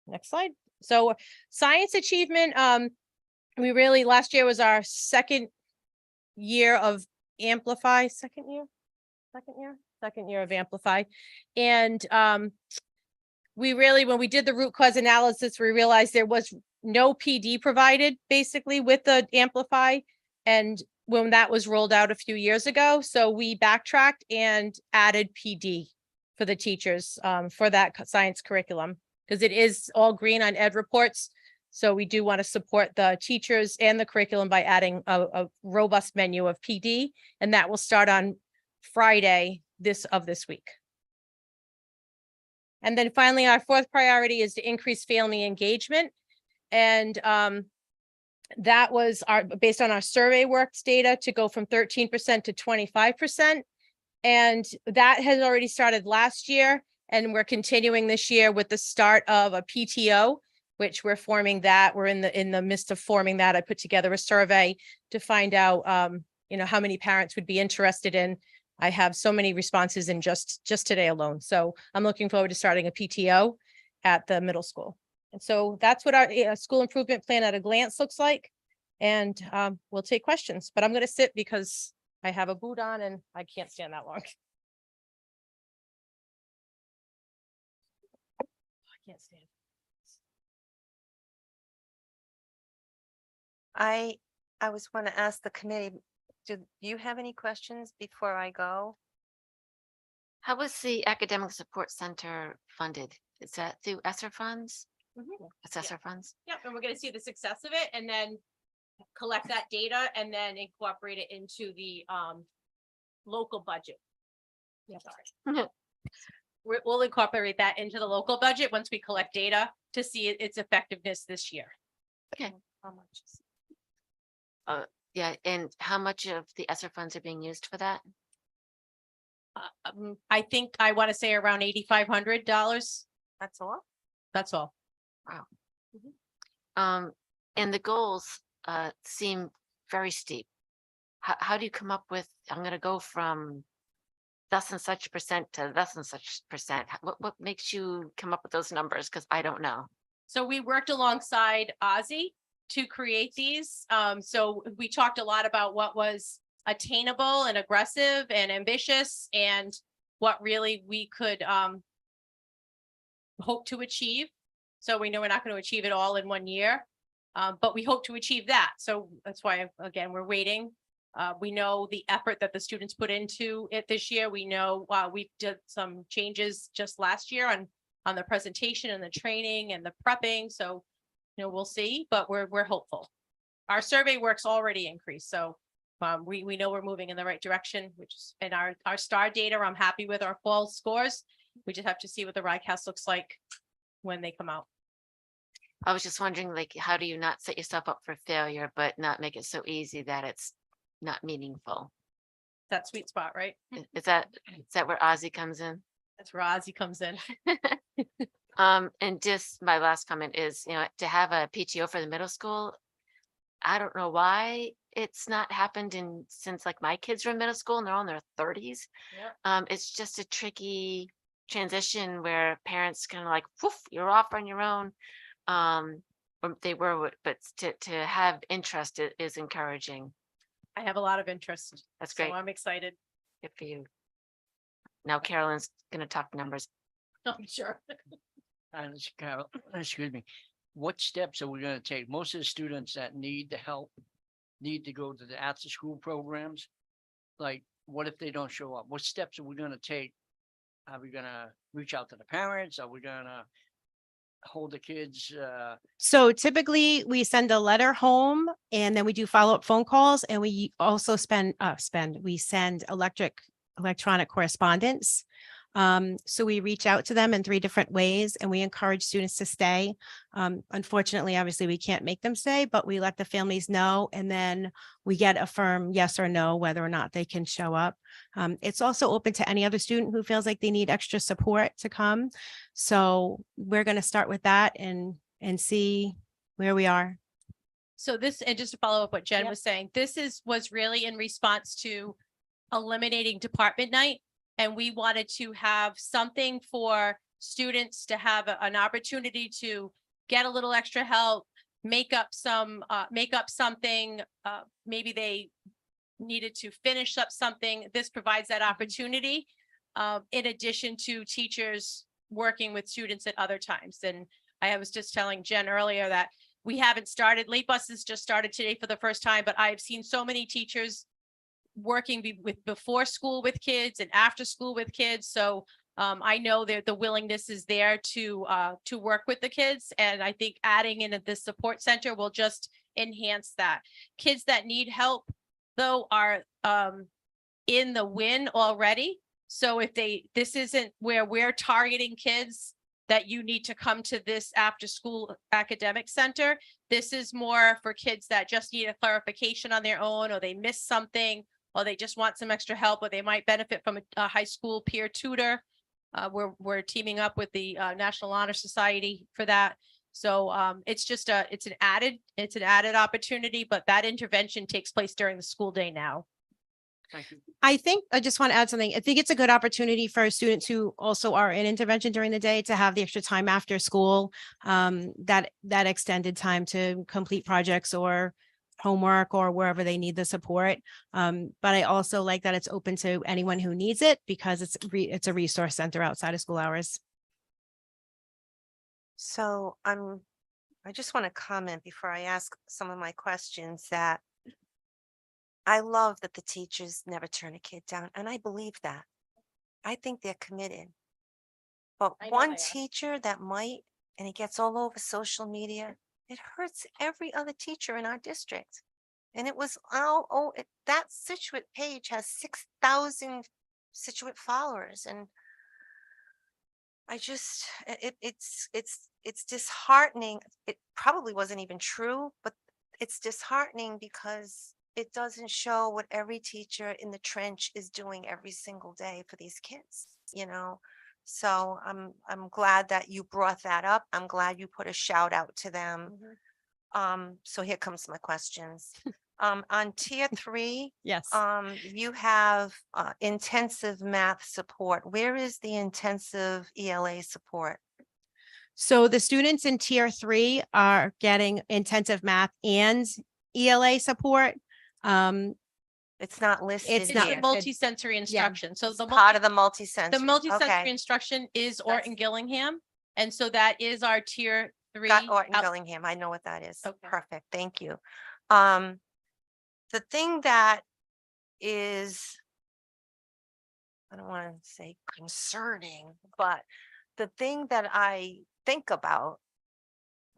Next slide. So science achievement, last year was our second year of Amplify, second year of Amplify. And when we did the root cause analysis, we realized there was no PD provided basically with the Amplify. And when that was rolled out a few years ago, so we backtracked and added PD for the teachers for that science curriculum, because it is all green on ed reports. So we do want to support the teachers and the curriculum by adding a robust menu of PD, and that will start on Friday of this week. And then finally, our fourth priority is to increase family engagement. And that was based on our survey works data to go from 13% to 25%. And that has already started last year. And we're continuing this year with the start of a PTO, which we're forming that. We're in the midst of forming that. I put together a survey to find out, how many parents would be interested in. I have so many responses in just today alone. So I'm looking forward to starting a PTO at the middle school. And so that's what our school improvement plan at a glance looks like. And we'll take questions, but I'm going to sit because I have a boot on and I can't stand that long. I can't stand. I was want to ask the committee, do you have any questions before I go? How was the Academic Support Center funded? Is that through ESSER funds? Assessor funds? Yep, and we're going to see the success of it and then collect that data and then incorporate it into the local budget. Yeah, sorry. We'll incorporate that into the local budget once we collect data to see its effectiveness this year. Okay. How much? Yeah, and how much of the ESSER funds are being used for that? I think I want to say around $8,500. That's all? That's all. Wow. And the goals seem very steep. How do you come up with, I'm going to go from thus and such percent to thus and such percent? What makes you come up with those numbers? Because I don't know. So we worked alongside Ozzy to create these. So we talked a lot about what was attainable and aggressive and ambitious and what really we could hope to achieve. So we know we're not going to achieve it all in 1 year, but we hope to achieve that. So that's why, again, we're waiting. We know the effort that the students put into it this year. We know we did some changes just last year on the presentation and the training and the prepping. So, we'll see, but we're hopeful. Our survey work's already increased. So we know we're moving in the right direction, and our STAR data, I'm happy with our fall scores. We just have to see what the RICAS looks like when they come out. I was just wondering, like, how do you not set yourself up for failure, but not make it so easy that it's not meaningful? That sweet spot, right? Is that where Ozzy comes in? That's where Ozzy comes in. And just my last comment is, to have a PTO for the middle school, I don't know why it's not happened since like my kids were in middle school and they're all in their 30s. It's just a tricky transition where parents kind of like, woof, you're off on your own. Or they were, but to have interest is encouraging. I have a lot of interest. That's So great. I'm excited. Good for you. Now Carolyn's gonna talk numbers. I'm sure. Carol, excuse me. What steps are we gonna take? Most of the students that need the help need to go to the after-school programs. Like, what if they don't show up? What steps are we gonna take? Are we gonna reach out to the parents? Are we gonna hold the kids? So typically we send a letter home and then we do follow-up phone calls and we also we send electronic correspondence. So we reach out to them in 3 different ways and we encourage students to stay. Unfortunately, obviously we can't make them stay, but we let the families know and then we get a firm yes or no, whether or not they can show up. It's also open to any other student who feels like they need extra support to come. So we're going to start with that and see where we are. So this, and just to follow up what Jen was saying, this was really in response to eliminating department night. And we wanted to have something for students to have an opportunity to get a little extra help, make up something, maybe they needed to finish up something. This provides that opportunity, in addition to teachers working with students at other times. And I was just telling Jen earlier that we haven't started, late buses just started today for the first time, but I've seen so many teachers working with before school with kids and after school with kids. So I know that the willingness is there to work with the kids. And I think adding in this support center will just enhance that. Kids that need help though are in the win already. So if this isn't where we're targeting kids that you need to come to this after school academic center. This is more for kids that just need a clarification on their own, or they missed something, or they just want some extra help, or they might benefit from a high school peer tutor. We're teaming up with the National Honor Society for that. So it's just it's an added opportunity, but that intervention takes place during the school day now. Thank you. I think I just want to add something. I think it's a good opportunity for students who also are in intervention during the day to have the extra time after school, that extended time to complete projects or homework or wherever they need the support. But I also like that it's open to anyone who needs it because it's a resource center outside of school hours. So I just want to comment before I ask some of my questions that I love that the teachers never turn a kid down, and I believe that. I think they're committed. But I know one they are. teacher that might, and it gets all over social media, it hurts every other teacher in our district. And it was, that Situate page has 6,000 Situate followers, and I just, it's disheartening. It probably wasn't even true, but it's disheartening because it doesn't show what every teacher in the trench is doing every single day for these kids, So I'm glad that you brought that up. I'm glad you put a shout out to them. So here comes my questions. On tier 3, Yes. you have intensive math support. Where is the intensive ELA support? So the students in tier 3 are getting intensive math and ELA support. It's not listed It's It's not- here. a multi-sensory instruction. So the Part of the multi-sensory. the multi-sensory Okay. instruction is That's- Orton Gillingham. And so that is our tier 3. Got Orton out- Gillingham. I know what that is. Okay. Perfect. Thank you. The thing that is, I don't want to say concerning, but the thing that I think about,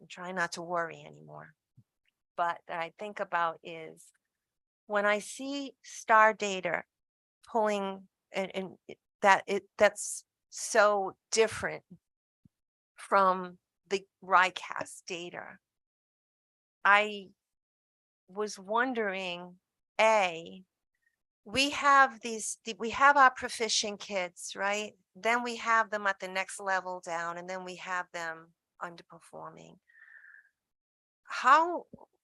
I'm trying not to worry anymore, but that I think about is when I see Star Data pulling that's so different from the RICAS data. I was wondering, we have we have our proficient kids, right? Then we have them at the next level down, and then we have them underperforming.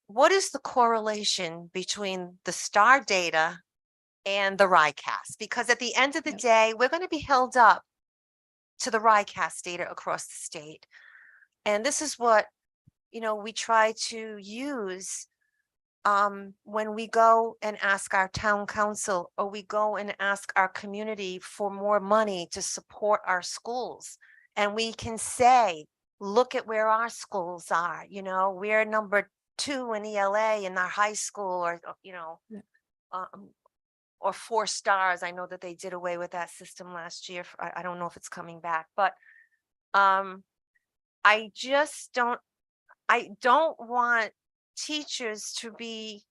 What is the correlation between the STAR data and the RICAS? Because at the end of the day, we're going to be held up to the RICAS data across the state. And this is what, we try to use when we go and ask our town council, or we go and ask our community for more money to support our schools. And we can say, look at where our schools are, we're number 2 in ELA in our high school, or, or 4 stars. I know that they did away with that system last year. I don't know if it's coming back, but I don't want teachers to be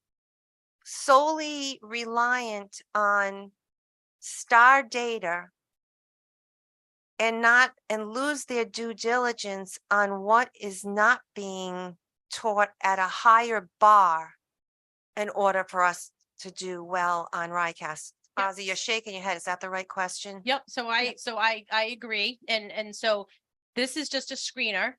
solely reliant on STAR data and lose their due diligence on what is not being taught at a higher bar in order for us to do well on RICAS. Yep. Ozzy, you're shaking your head. Is that the right question? Yep, so I agree, and so this is just a screener.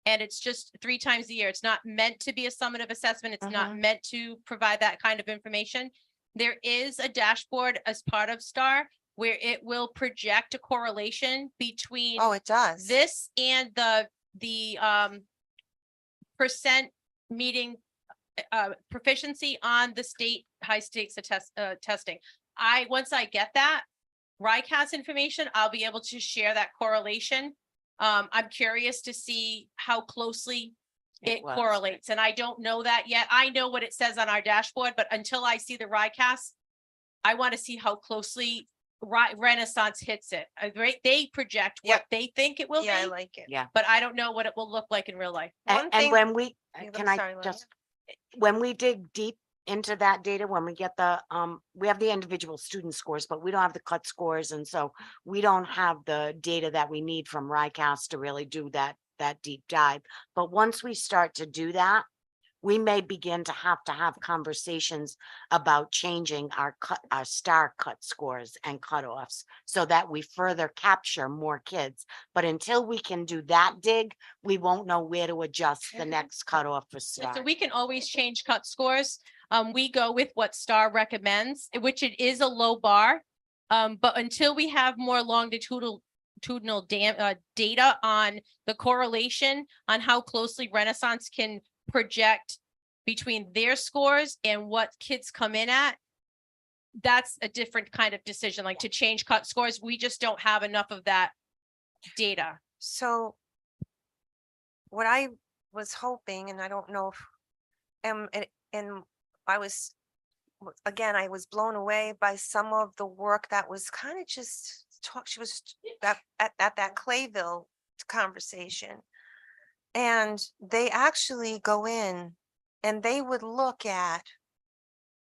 And it's just 3 times a year. It's not meant to be a summative assessment. It's not meant to provide that kind of information. There is a dashboard as part of STAR where it will project a correlation between Oh, it does. this and the percent meeting proficiency on the state high stakes testing. Once I get that RICAS information, I'll be able to share that correlation. I'm curious to see how closely it was. correlates, and I don't know that yet. I know what it says on our dashboard, but until I see the RICAS, I want to see how closely Renaissance hits it. They project what they think it will Yeah, I be, like it. Yeah. but I don't know what it will look like in real life. One And thing- when we, I'm can sorry, I Lydia. just, when we dig deep into that data, when we get we have the individual student scores, but we don't have the cut scores. And so we don't have the data that we need from RICAS to really do that deep dive. But once we start to do that, we may begin to have conversations about changing our STAR cut scores and cutoffs so that we further capture more kids. But until we can do that dig, we won't know where to adjust the next cutoff for STAR. So we can always change cut scores. We go with what STAR recommends, which it is a low bar. But until we have more longitudinal data on the correlation on how closely Renaissance can project between their scores and what kids come in at, that's a different kind of decision, like to change cut scores. We just don't have enough of that data. So what I was hoping, and I don't know if, and I was, again, I was blown away by some of the work that was kind of just she was at that Clayville conversation. And they actually go in and they would look at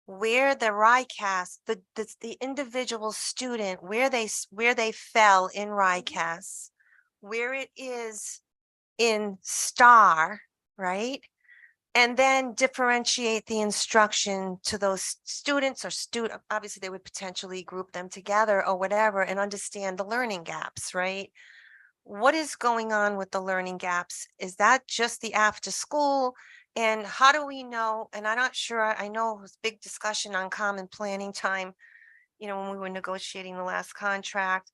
where the RICAS, the individual student, where they fell in RICAS, where it is in STAR, right? And then differentiate the instruction to those students or obviously they would potentially group them together or whatever and understand the learning gaps, right? What is going on with the learning gaps? Is that just the after school? And how do we know? And I'm not sure, I know it was big discussion on common planning time, when we were negotiating the last contract.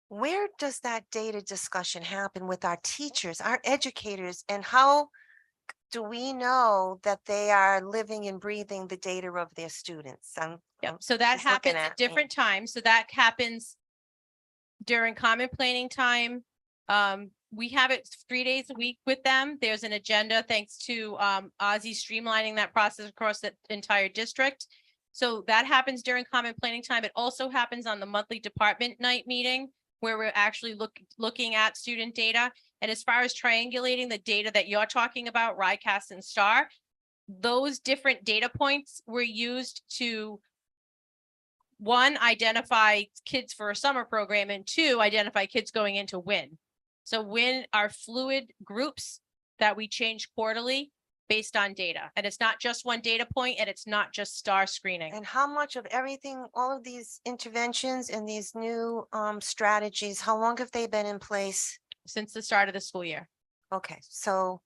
Where does that data discussion happen with our teachers, our educators, and how do we know that they are living and breathing the data of their students? So that just looking happens at at me. different times. So that happens during common planning time. We have it 3 days a week with them. There's an agenda thanks to Ozzy streamlining that process across the entire district. So that happens during common planning time. It also happens on the monthly department night meeting where we're actually looking at student data. And as far as triangulating the data that you're talking about, RICAS and STAR, those different data points were used to, 1, identify kids for a summer program, and 2, identify kids going into WIN. So when our fluid groups that we change quarterly based on data, and it's not just one data point and it's not just star screening. And how much of everything, all of these interventions and these new strategies, how long have they been in place? Since the start of the school year. Okay, so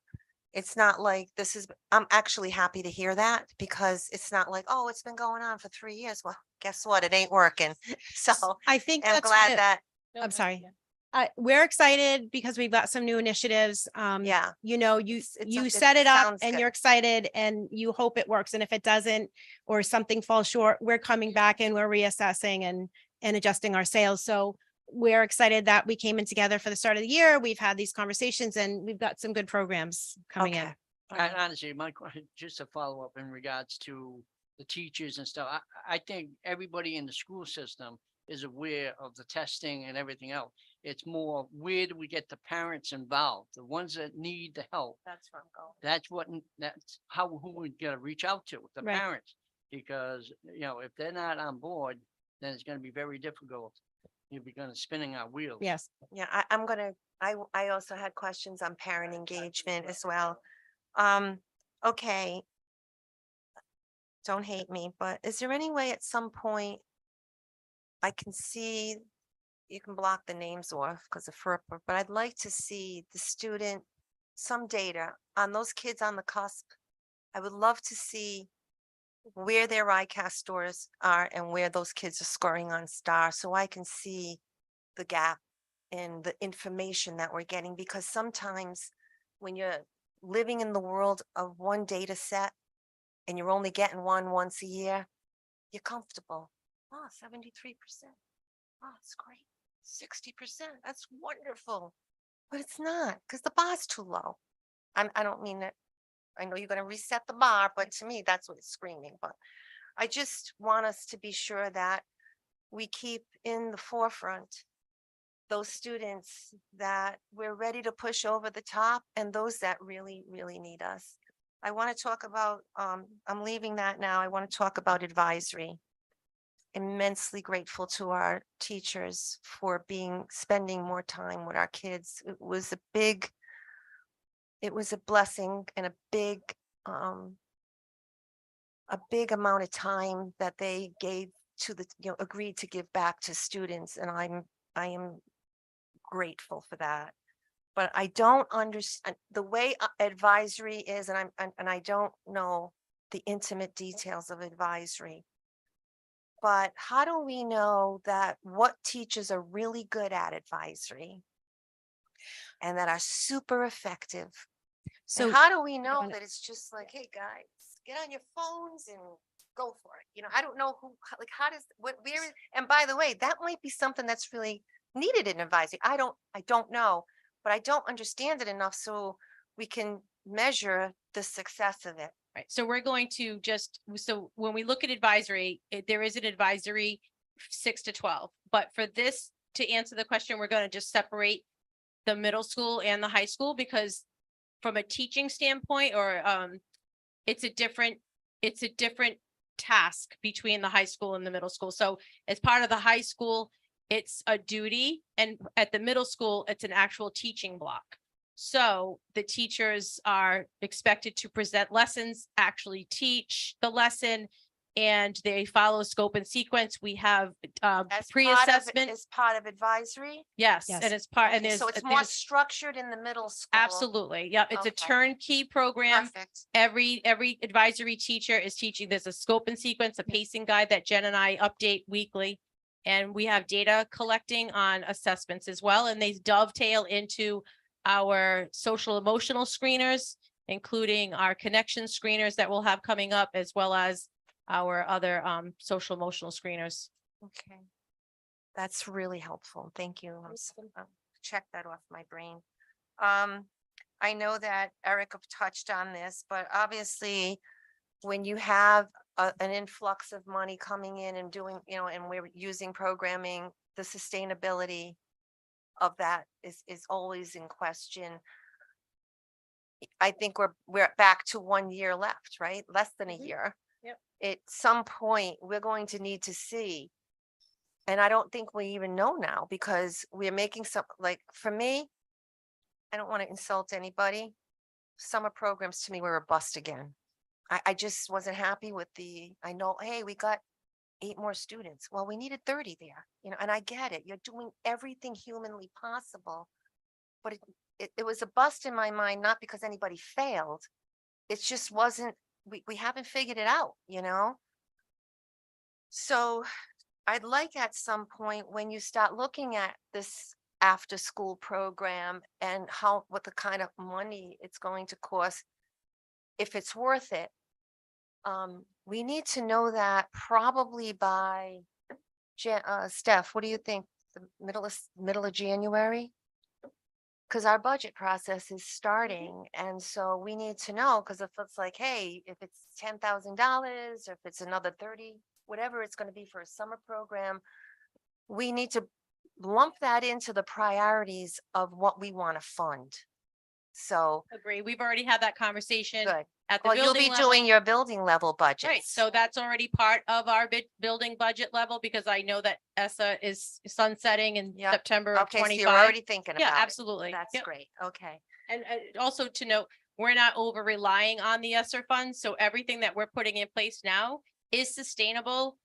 it's not like this is, I'm actually happy to hear that because it's not like, oh, it's been going on for 3 years. Well, guess what? It ain't working. So I think I'm that's glad what- that, I'm sorry. We're excited because we've got some new initiatives. yeah. You know, you it set it up sounds and good. you're excited and you hope it works. And if it doesn't, or something falls short, we're coming back and we're reassessing and adjusting our sales. So we're excited that we came in together for the start of the year. We've had these conversations and we've got some good programs coming in. Okay. And honestly, my question, just a follow up in regards to the teachers and stuff. I think everybody in the school system is aware of the testing and everything else. It's more, where do we get the parents involved? The ones that need the help. That's where I'm going. That's who we gotta reach out to, the Right. parents. Because, you know, if they're not on board, then it's gonna be very difficult. You'll be gonna spinning our wheels. Yes. Yeah, I'm gonna, I also had questions on parent engagement as well. Okay. Don't hate me, but is there any way at some point I can see, you can block the names off because of FERPA, but I'd like to see the student, some data on those kids on the cusp. I would love to see where their ICAS scores are and where those kids are scoring on STAR, so I can see the gap in the information that we're getting, because sometimes when you're living in the world of one data set and you're only getting one once a year, you're comfortable. Oh, 73%. Oh, it's great. 60%. That's wonderful. But it's not, because the bar's too low. I don't mean that, I know you're gonna reset the bar, but to me, that's what it's screaming. But I just want us to be sure that we keep in the forefront those students that we're ready to push over the top and those that really, really need us. I want to talk about, I'm leaving that now. I want to talk about advisory. Immensely grateful to our teachers for spending more time with our kids. It was a blessing and a big amount of time that they gave to agreed to give back to students. And I am grateful for that. But I don't understand the way advisory is, and I don't know the intimate details of advisory. But how do we know that what teachers are really good at advisory and that are super effective? So And how do we know wanna- that it's just like, hey, guys, get on your phones and go for it? You know, I don't know how does, where, and by the way, that might be something that's really needed in advisory. I don't know, but I don't understand it enough so we can measure the success of it. Right, so we're going to so when we look at advisory, there is an advisory 6 to 12. But for this, to answer the question, we're going to just separate the middle school and the high school, because from a teaching standpoint, or it's a different task between the high school and the middle school. So as part of the high school, it's a duty, and at the middle school, it's an actual teaching block. So the teachers are expected to present lessons, actually teach the lesson, and they follow scope and sequence. We have pre-assessment. As part of advisory. Yes, Yes. and it's part, and Okay, there's. so it's more there's- structured in the middle school. Absolutely, yep, it's a Okay. turnkey program. Perfect. Every advisory teacher is teaching, there's a scope and sequence, a pacing guide that Jen and I update weekly. And we have data collecting on assessments as well, and they dovetail into our social emotional screeners, including our connection screeners that we'll have coming up, as well as our other social emotional screeners. Okay. That's really helpful. Thank you. I'll check that off my brain. I know that Erica touched on this, but obviously when you have an influx of money coming in and doing, and we're using programming, the sustainability of that is always in question. I think we're back to 1 year left, right? Less than a year. Yep. At some point, we're going to need to see. And I don't think we even know now, because we're making some, like, for me, I don't want to insult anybody. Summer programs to me were a bust again. I just wasn't happy with I know, hey, we got 8 more students. Well, we needed 30 there, and I get it. You're doing everything humanly possible. But it was a bust in my mind, not because anybody failed. It just wasn't, we haven't figured it out, So I'd like at some point when you start looking at this after school program and what the kind of money it's going to cost, if it's worth it, we need to know that probably by Steph, what do you think? The middle of January? Because our budget process is starting, and so we need to know, because if it's like, hey, if it's $10,000 or if it's another 30, whatever it's going to be for a summer program, we need to lump that into the priorities of what we want to fund. So Agree. We've already had that conversation good. at the Well, you'll building be level. doing your building level budget. Right, so that's already part of our building budget level, because I know that ESSA is sunsetting in Yep. September of Okay, so you're 25. already thinking about Yeah, it. absolutely. That's Yep. great. Okay. And also to note, we're not over relying on the ESSER funds, so everything that we're putting in place now is sustainable.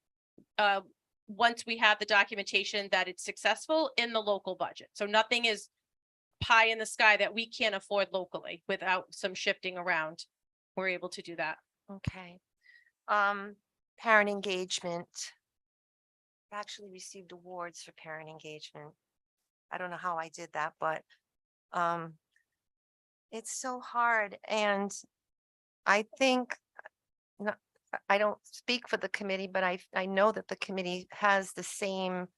Once we have the documentation that it's successful in the local budget, so nothing is pie in the sky that we can't afford locally without some shifting around. We're able to do that. Okay. Parent engagement. I actually received awards for parent engagement. I don't know how I did that, but it's so hard. And I think, I don't speak for the committee, but I know that the committee has the same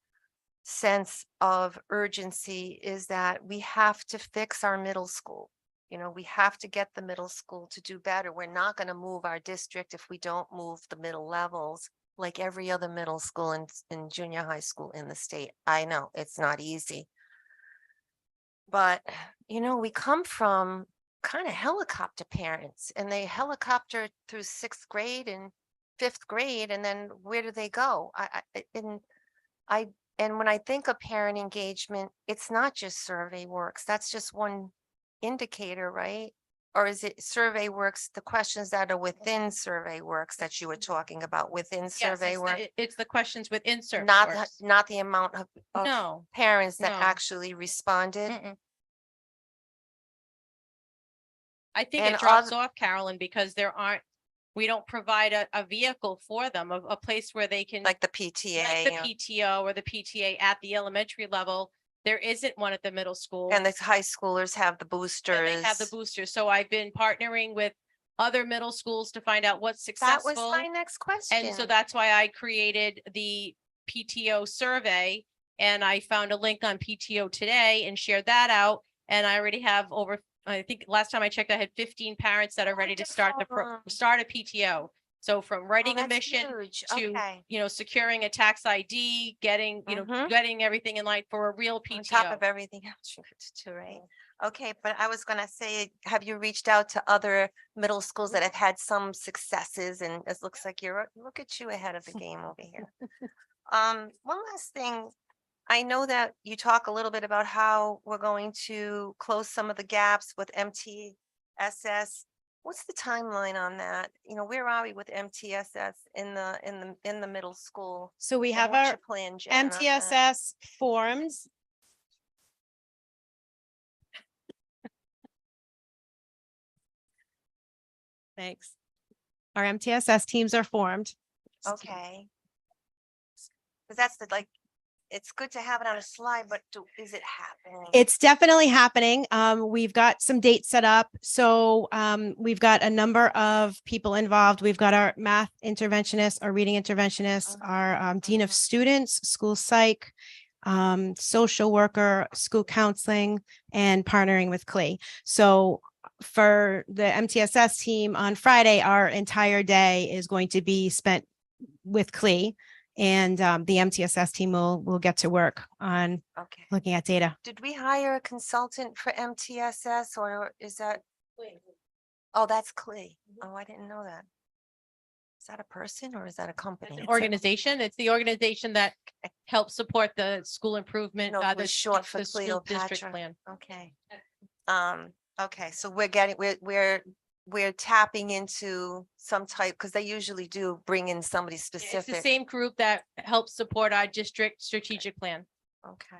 sense of urgency, is that we have to fix our middle school. We have to get the middle school to do better. We're not going to move our district if we don't move the middle levels, like every other middle school and junior high school in the state. I know it's not easy. But, we come from kind of helicopter parents, and they helicopter through 6th grade and 5th grade. And then where do they go? And when I think of parent engagement, it's not just Survey Works. That's just one indicator, right? Or is it Survey Works, the questions that are within Survey Works that you were talking about within Yes, Survey Works? it's the questions within Survey Not Works. not the amount of No. parents that no. actually responded. Mm-mm. I think And it drops off, Carolyn, because we don't provide a vehicle for them, a place where they can. Like the PTA. Like the PTO or the PTA at the elementary level. There isn't one at the middle school. And the high schoolers have the And boosters. they have the boosters. So I've been partnering with other middle schools to find out what's That successful. was my next question. And so that's why I created the PTO survey, and I found a link on PTO today and shared that out. And I already have I think last time I checked, I had 15 parents that are ready to start start a PTO. So from writing a that's mission huge. to, Okay. securing a tax ID, getting, Mhm. getting everything in line for a real On top PTO. of everything else you could do, right? Okay, but I was gonna say, have you reached out to other middle schools that have had some successes? And it looks like look at you ahead of the game over here. One last thing. I know that you talk a little bit about how we're going to close some of the gaps with MTSS. What's the timeline on that? Where are we with MTSS in the middle school? So we And have what's our your plan, Jen, on that? MTSS forms. Thanks. Our MTSS teams are formed. Okay. Because that's it's good to have it on a slide, but is it happening? It's definitely happening. We've got some dates set up. So we've got a number of people involved. We've got our math interventionist, our reading interventionist, our dean of students, school psych, social worker, school counseling, and partnering with CLE. So for the MTSS team on Friday, our entire day is going to be spent with CLE. And the MTSS team will get to work on Okay. looking at data. Did we hire a consultant for MTSS, or is that? Oh, that's CLE. Oh, I didn't know that. Is that a person or is that a company? Organization. It's the organization that helps support the school improvement, No, it the was short for the school district Cleopatra. plan. Okay. Okay, so we're tapping into some type, because they usually do bring in somebody It's the specific. same group that helps support our district strategic plan. Okay.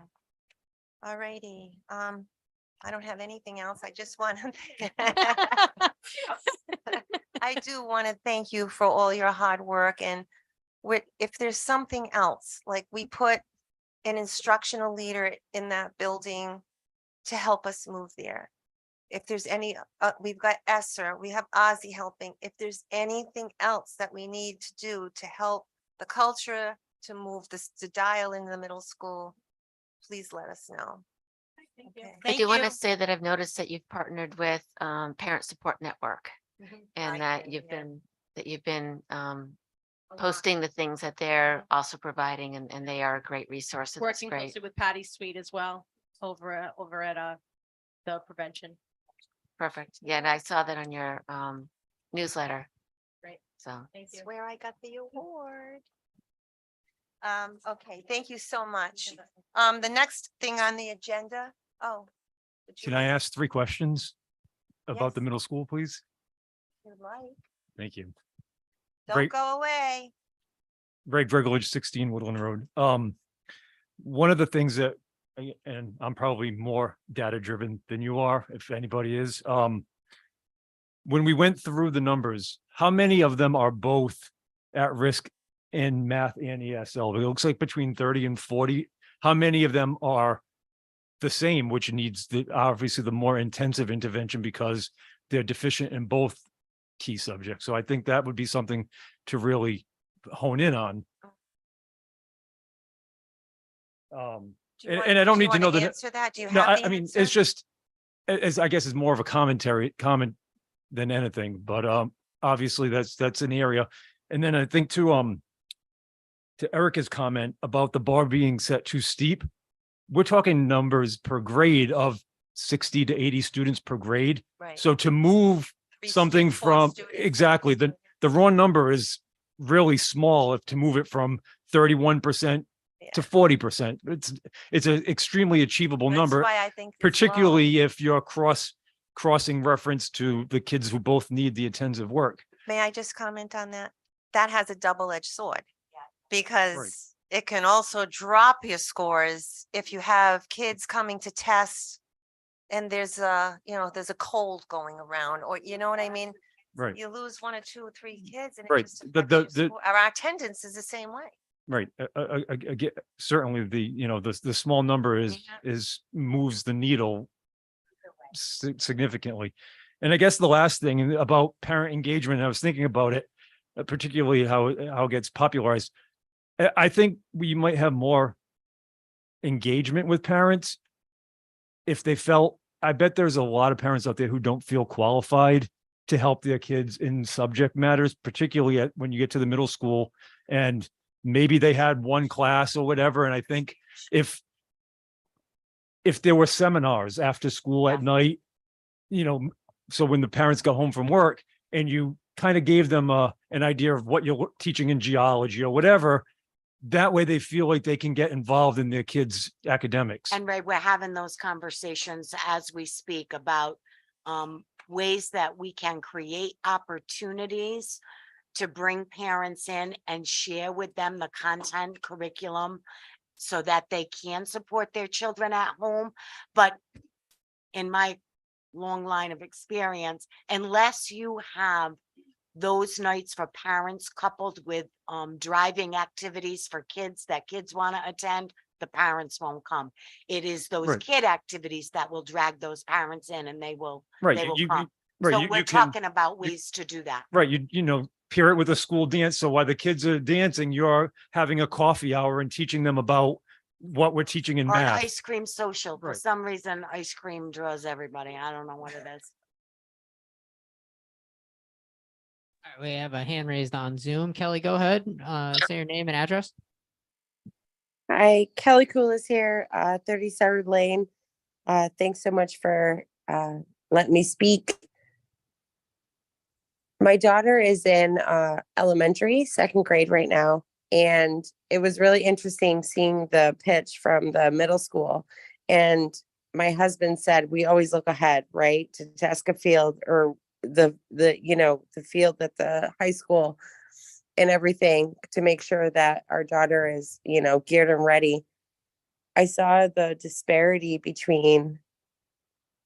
All righty. I don't have anything else. I just want to. I do want to thank you for all your hard work, and if there's something else, like we put an instructional leader in that building to help us move there. If there's any, we've got Esther, we have Ozzy helping. If there's anything else that we need to do to help the culture, to move this, to dial in the middle school, please let us know. Okay. I do want to say that I've noticed that you've partnered with Parent Support Network and that you've been posting the things that they're also providing, and they are a great resource. So that's Working great. closely with Patty Sweet as well over at the prevention. Perfect. Yeah, and I saw that on your newsletter. Great. So Thank you. That's where I got the award. Okay, thank you so much. The next thing on the agenda, would you Can I ask 3 questions about Yes. the middle school, please? if you'd like? Thank you. Don't Great. go away. Greg Vergelich, 16 Woodland Road. One of the things that, and I'm probably more data driven than you are, if anybody is, when we went through the numbers, how many of them are both at risk in math and ESL? It looks like between 30 and 40. How many of them are the same, which needs obviously the more intensive intervention because they're deficient in both key subjects? So I think that would be something to really hone in on. Do you And I don't do you need to know wanna that. Answer that? Do you No, have the I mean, answer? it's just, as I guess is more of a comment than anything, but obviously that's an area. And then I think to Erica's comment about the bar being set too steep, we're talking numbers per grade of 60 to 80 students per grade. Right. So to move 3 something four from, students. exactly, the raw number is really small. If to move it from 31% to 40%, it's an extremely achievable That's number, why I think it's low. particularly if you're crossing reference to the kids who both need the intensive work. May I just comment on that? That has a double-edged sword. Because it can also drop your scores if you have kids coming to test and there's a cold going around, or you know what I mean? Right. You lose 1 or 2 or 3 kids and it Right. just The- affects the- your score. Our attendance is the same way. Right. Again, certainly the small number moves the needle significantly. And I guess the last thing about parent engagement, I was thinking about it, particularly how it gets popularized. I think we might have more engagement with parents if they felt, I bet there's a lot of parents out there who don't feel qualified to help their kids in subject matters, particularly when you get to the middle school and maybe they had one class or whatever. And I think if there were seminars after school at night, so when the parents go home from work and you kind of gave them an idea of what you're teaching in geology or whatever, that way they feel like they can get involved in their kids' academics. And we're having those conversations as we speak about ways that we can create opportunities to bring parents in and share with them the content curriculum so that they can support their children at home. But in my long line of experience, unless you have those nights for parents coupled with driving activities for kids that kids want to attend, the parents won't come. It is those Right. kid activities that will drag those parents in and they will Right. come. Right. So you we're can- talking about ways to do that. Right. Pair it with a school dance. So while the kids are dancing, you're having a coffee hour and teaching them about what we're teaching in Or an math. ice cream social. For Right. some reason, ice cream draws everybody. I don't know what it is. All right, we have a hand raised on Zoom. Kelly, go ahead. Say your name and address. Hi, Kelly Cool is here, 37 Lane. Thanks so much for letting me speak. My daughter is in elementary, 2nd grade right now, and it was really interesting seeing the pitch from the middle school. And my husband said, we always look ahead, right? To Tasca Field or the field at the high school and everything to make sure that our daughter is, geared and ready. I saw the disparity between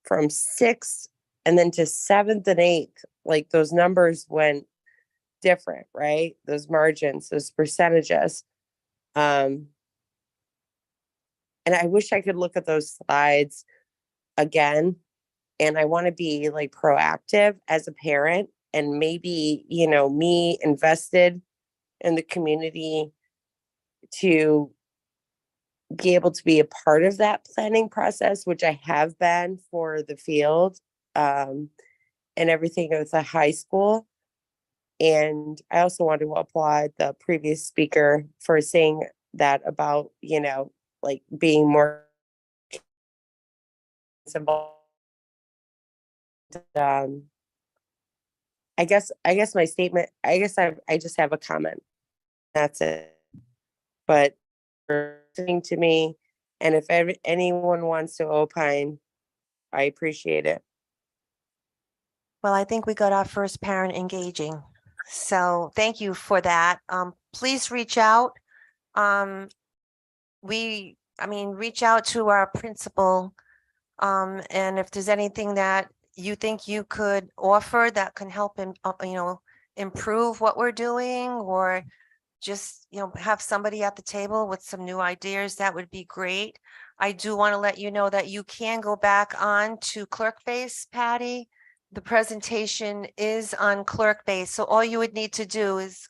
from 6th and then to 7th and 8th, like those numbers went different, right? Those margins, those percentages. And I wish I could look at those slides again. And I want to be like proactive as a parent and maybe, me invested in the community to be able to be a part of that planning process, which I have been for the field and everything with the high school. And I also want to applaud the previous speaker for saying that about, like being more involved. I guess my statement, I just have a comment. That's it. But for listening to me, and if anyone wants to opine, I appreciate it. Well, I think we got our first parent engaging. So thank you for that. Please reach out. Reach out to our principal. And if there's anything that you think you could offer that can help improve what we're doing, or just, have somebody at the table with some new ideas, that would be great. I do want to let you know that you can go back on to Clerkbase, Patty. The presentation is on Clerkbase, so all you would need to do is.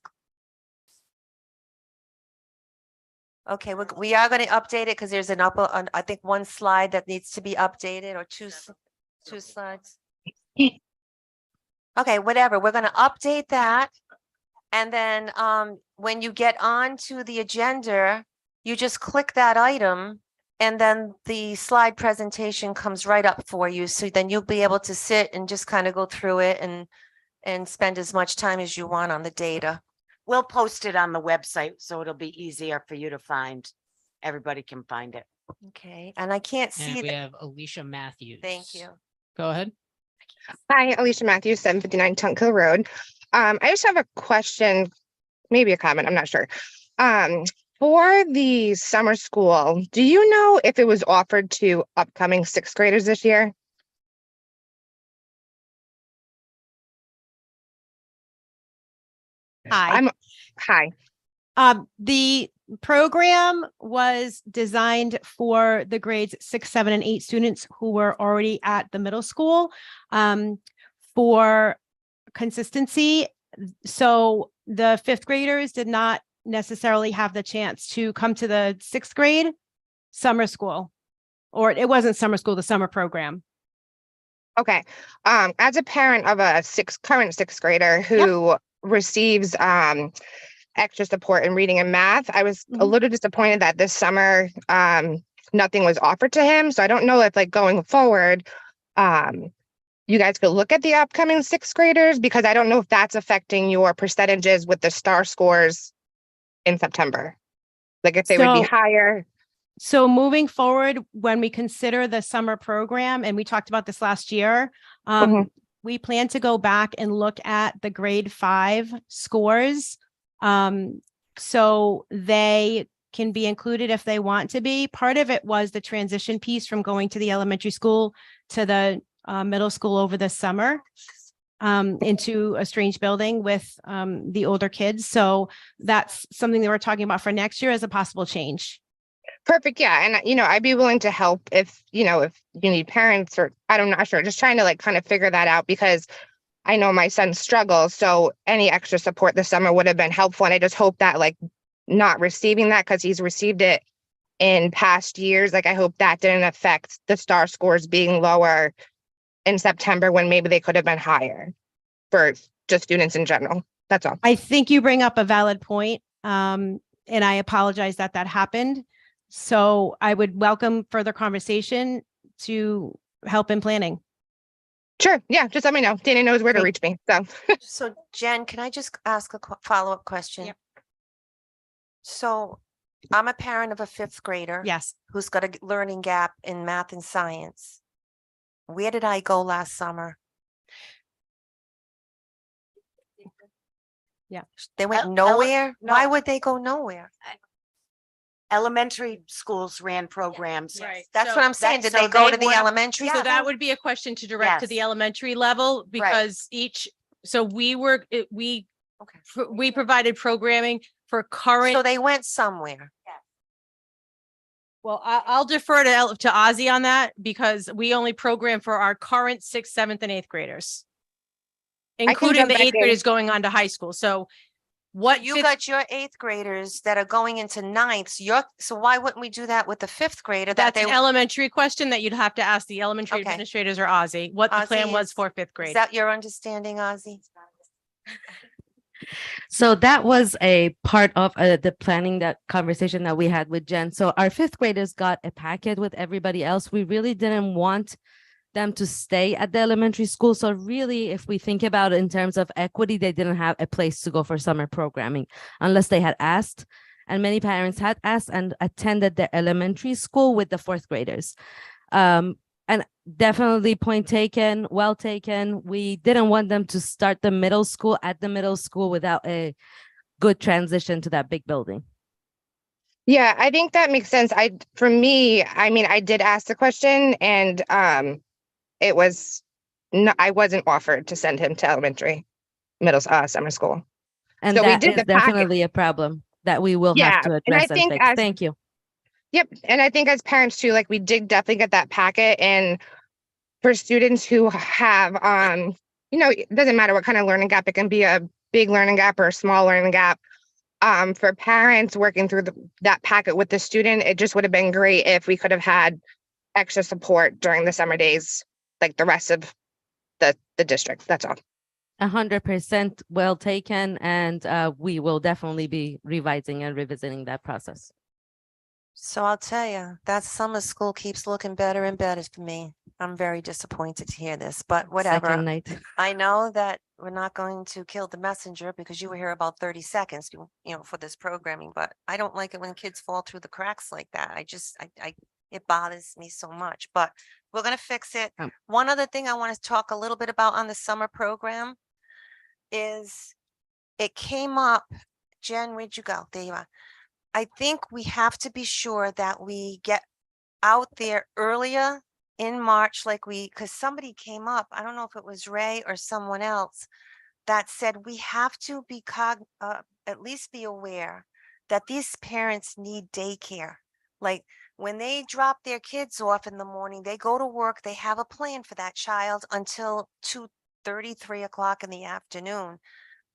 Okay, we are going to update it because there's I think one slide that needs to be updated, or two slides. Okay, whatever. We're going to update that. And then when you get on to the agenda, you just click that item and then the slide presentation comes right up for you. So then you'll be able to sit and just kind of go through it and spend as much time as you want on the data. We'll post it on the website, so it'll be easier for you to find. Everybody can find it. Okay, and I can't And see we that. have Alicia Matthews. Thank you. Go ahead. Hi, Alicia Matthews, 759 Tuntco Road. I just have a question, maybe a comment, I'm not sure. For the summer school, do you know if it was offered to upcoming 6th graders this year? Hi. Hi. The program was designed for the grades 6, 7, and 8 students who were already at the middle school for consistency. So the 5th graders did not necessarily have the chance to come to the 6th grade summer school, or it wasn't summer school, the summer program. Okay. As a parent of a current 6th grader who receives extra support in reading and math, I was a little disappointed that this summer nothing was offered to him. So I don't know if, like, going forward, you guys could look at the upcoming 6th graders, because I don't know if that's affecting your percentages with the STAR scores in September. Like if they would be higher. So moving forward, when we consider the summer program, and we talked about this last year, we plan to go back and look at the grade 5 scores. So they can be included if they want to be. Part of it was the transition piece from going to the elementary school to the middle school over the summer into a strange building with the older kids. So that's something that we're talking about for next year as a possible change. Perfect. Yeah. And, I'd be willing to help if you need parents, or I'm not sure, just trying to like kind of figure that out, because I know my son struggles. So any extra support this summer would have been helpful. And I just hope that, like, not receiving that, because he's received it in past years, like, I hope that didn't affect the STAR scores being lower in September when maybe they could have been higher for just students in general. That's all. I think you bring up a valid point. And I apologize that happened. So I would welcome further conversation to help in planning. Sure. Yeah. Just let me know. Dana knows where to reach me. So Jen, can I just ask a follow-up question? Yep. So I'm a parent of a fifth grader. Yes. Who's got a learning gap in math and science. Where did I go last summer? Yeah. They went El- nowhere? Why no. would they go nowhere? Elementary schools ran programs. Right. That's So what I'm saying. Did so they go they to the would- elementary? So school? that would be a question to direct to the Yes. elementary level because we provided programming for current. So they went somewhere. Well, I'll defer to Ozzy on that because we only program for our current sixth, seventh and eighth graders. Including jump the back eighth in. graders going on to high school. So what You fifth- got your eighth graders that are going into ninths. So why wouldn't we do that with the fifth grader? That that's an elementary question that you'd have to ask the elementary Okay. administrators or Ozzy, what the plan Ozzy was is- for fifth Is grade. that your understanding, Ozzy? So that was a part of the planning, that conversation that we had with Jen. So our fifth graders got a packet with everybody else. We really didn't want them to stay at the elementary school. So really, if we think about it in terms of equity, they didn't have a place to go for summer programming unless they had asked. And many parents had asked and attended the elementary school with the fourth graders. And definitely point taken, well taken. We didn't want them to start the middle school at the middle school without a good transition to that big building. Yeah, I think that makes sense. For me, I mean, I did ask the question and it was, no, I wasn't offered to send him to elementary, summer school. And So we that did is the packet. definitely a problem that we will Yeah, have to and I address and think fix. as- Thank you. Yep. And I think as parents too, like we did definitely get that packet, and for students who have, it doesn't matter what kind of learning gap, it can be a big learning gap or a small learning gap. For parents working through that packet with the student, it just would have been great if we could have had extra support during the summer days, like the rest of the district. That's all. 100% well taken. And we will definitely be revising and revisiting that process. So I'll tell you, that summer school keeps looking better and better for me. I'm very disappointed to hear this, but whatever. Second night. I know that we're not going to kill the messenger because you were here about 30 seconds, for this programming, but I don't like it when kids fall through the cracks like that. It bothers me so much, but we're going to fix it. One other thing I want to talk a little bit about on the summer program is it came up. Jen, where'd you go? There you are. I think we have to be sure that we get out there earlier in March, because somebody came up, I don't know if it was Ray or someone else, that said we have to be at least be aware that these parents need daycare. Like when they drop their kids off in the morning, they go to work, they have a plan for that child until 2:30, 3 o'clock in the afternoon.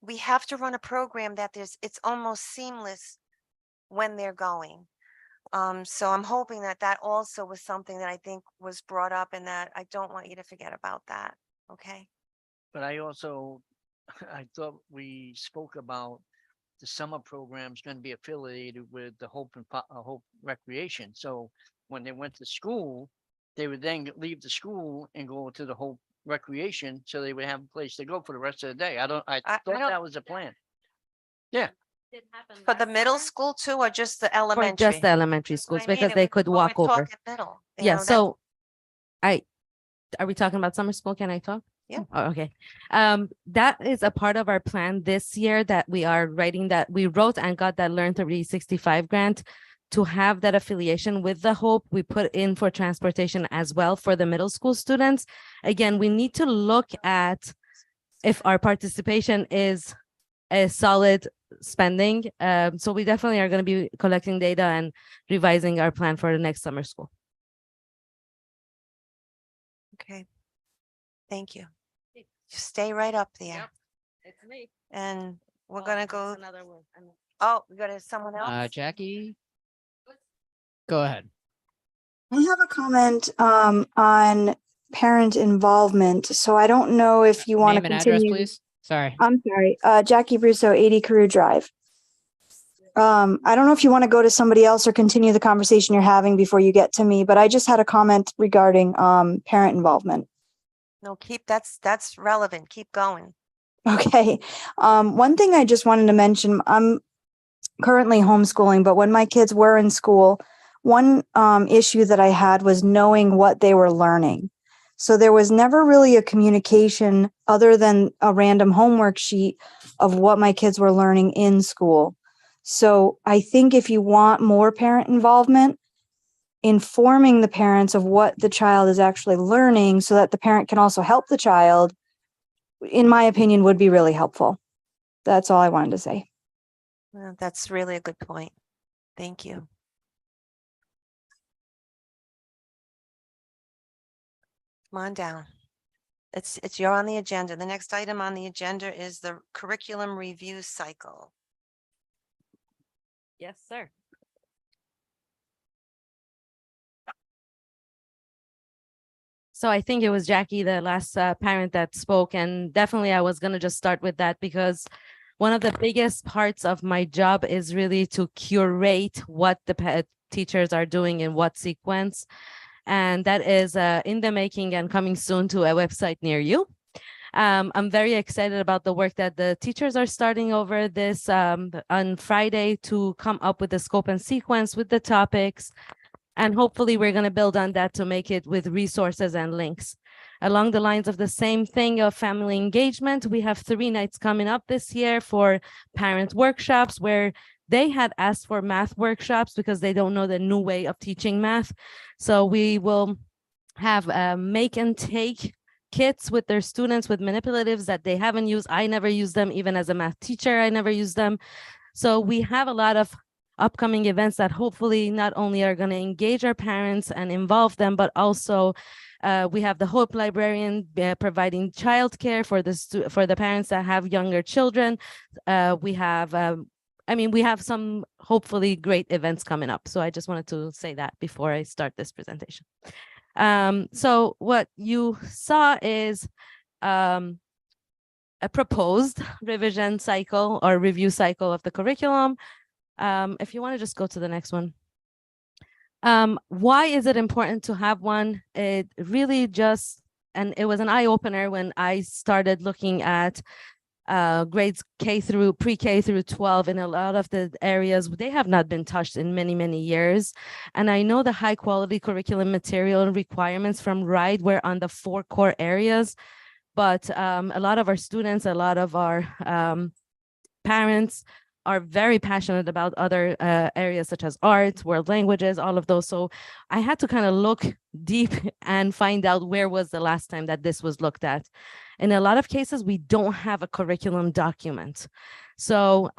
We have to run a program that it's almost seamless when they're going. So I'm hoping that also was something that I think was brought up, and that I don't want you to forget about that. Okay. But I thought we spoke about the summer program's going to be affiliated with the Hope Recreation. So when they went to school, they would then leave the school and go to the Hope Recreation, so they would have a place to go for the rest of the day. I thought that was the plan. Yeah. For the middle school too, or just the For elementary? just the elementary schools, I mean, because it they was- could but walk we're over. talking middle, Yeah, that's- so are we talking about summer school? Can I talk? Yeah. Oh, okay. That is a part of our plan this year that we are writing, that we wrote and got that Learn 365 grant to have that affiliation with the Hope. We put in for transportation as well for the middle school students. Again, we need to look at if our participation is a solid spending. So we definitely are going to be collecting data and revising our plan for the next summer school. Okay. Thank you. Just stay right up there. It's me. And we're gonna go, Another one. oh, we got someone else? Jackie. Go ahead. I have a comment on parent involvement. So I don't know if you want to Name and address, continue. please. Sorry. I'm sorry, Jackie Russo, 80 Carew Drive. I don't know if you want to go to somebody else or continue the conversation you're having before you get to me, but I just had a comment regarding parent involvement. No, that's relevant. Keep going. Okay. One thing I just wanted to mention, I'm currently homeschooling, but when my kids were in school, one issue that I had was knowing what they were learning. So there was never really a communication other than a random homework sheet of what my kids were learning in school. So I think if you want more parent involvement, informing the parents of what the child is actually learning so that the parent can also help the child, in my opinion, would be really helpful. That's all I wanted to say. Well, that's really a good point. Thank you. Come on down. You're on the agenda. The next item on the agenda is the curriculum review cycle. Yes, sir. So I think it was Jackie, the last parent that spoke, and definitely I was going to just start with that because one of the biggest parts of my job is really to curate what the teachers are doing in what sequence. And that is in the making and coming soon to a website near you. I'm very excited about the work that the teachers are starting over this on Friday to come up with the scope and sequence with the topics. And hopefully we're going to build on that to make it with resources and links. Along the lines of the same thing of family engagement, we have 3 nights coming up this year for parent workshops where they had asked for math workshops because they don't know the new way of teaching math. So we will have make and take kits with their students with manipulatives that they haven't used. I never used them. Even as a math teacher, I never used them. So we have a lot of upcoming events that hopefully not only are going to engage our parents and involve them, but also we have the Hope Librarian providing childcare for the parents that have younger children. We have we have some hopefully great events coming up. So I just wanted to say that before I start this presentation. So what you saw is a proposed revision cycle or review cycle of the curriculum. If you want to just go to the next one. Why is it important to have one? It really just, and it was an eye-opener when I started looking at grades pre-K through 12 in a lot of the areas. They have not been touched in many, many years. And I know the high quality curriculum material and requirements from RIDE were on the 4 core areas, but a lot of our students, a lot of our parents are very passionate about other areas such as art, world languages, all of those. So I had to kind of look deep and find out where was the last time that this was looked at. In a lot of cases, we don't have a curriculum document. So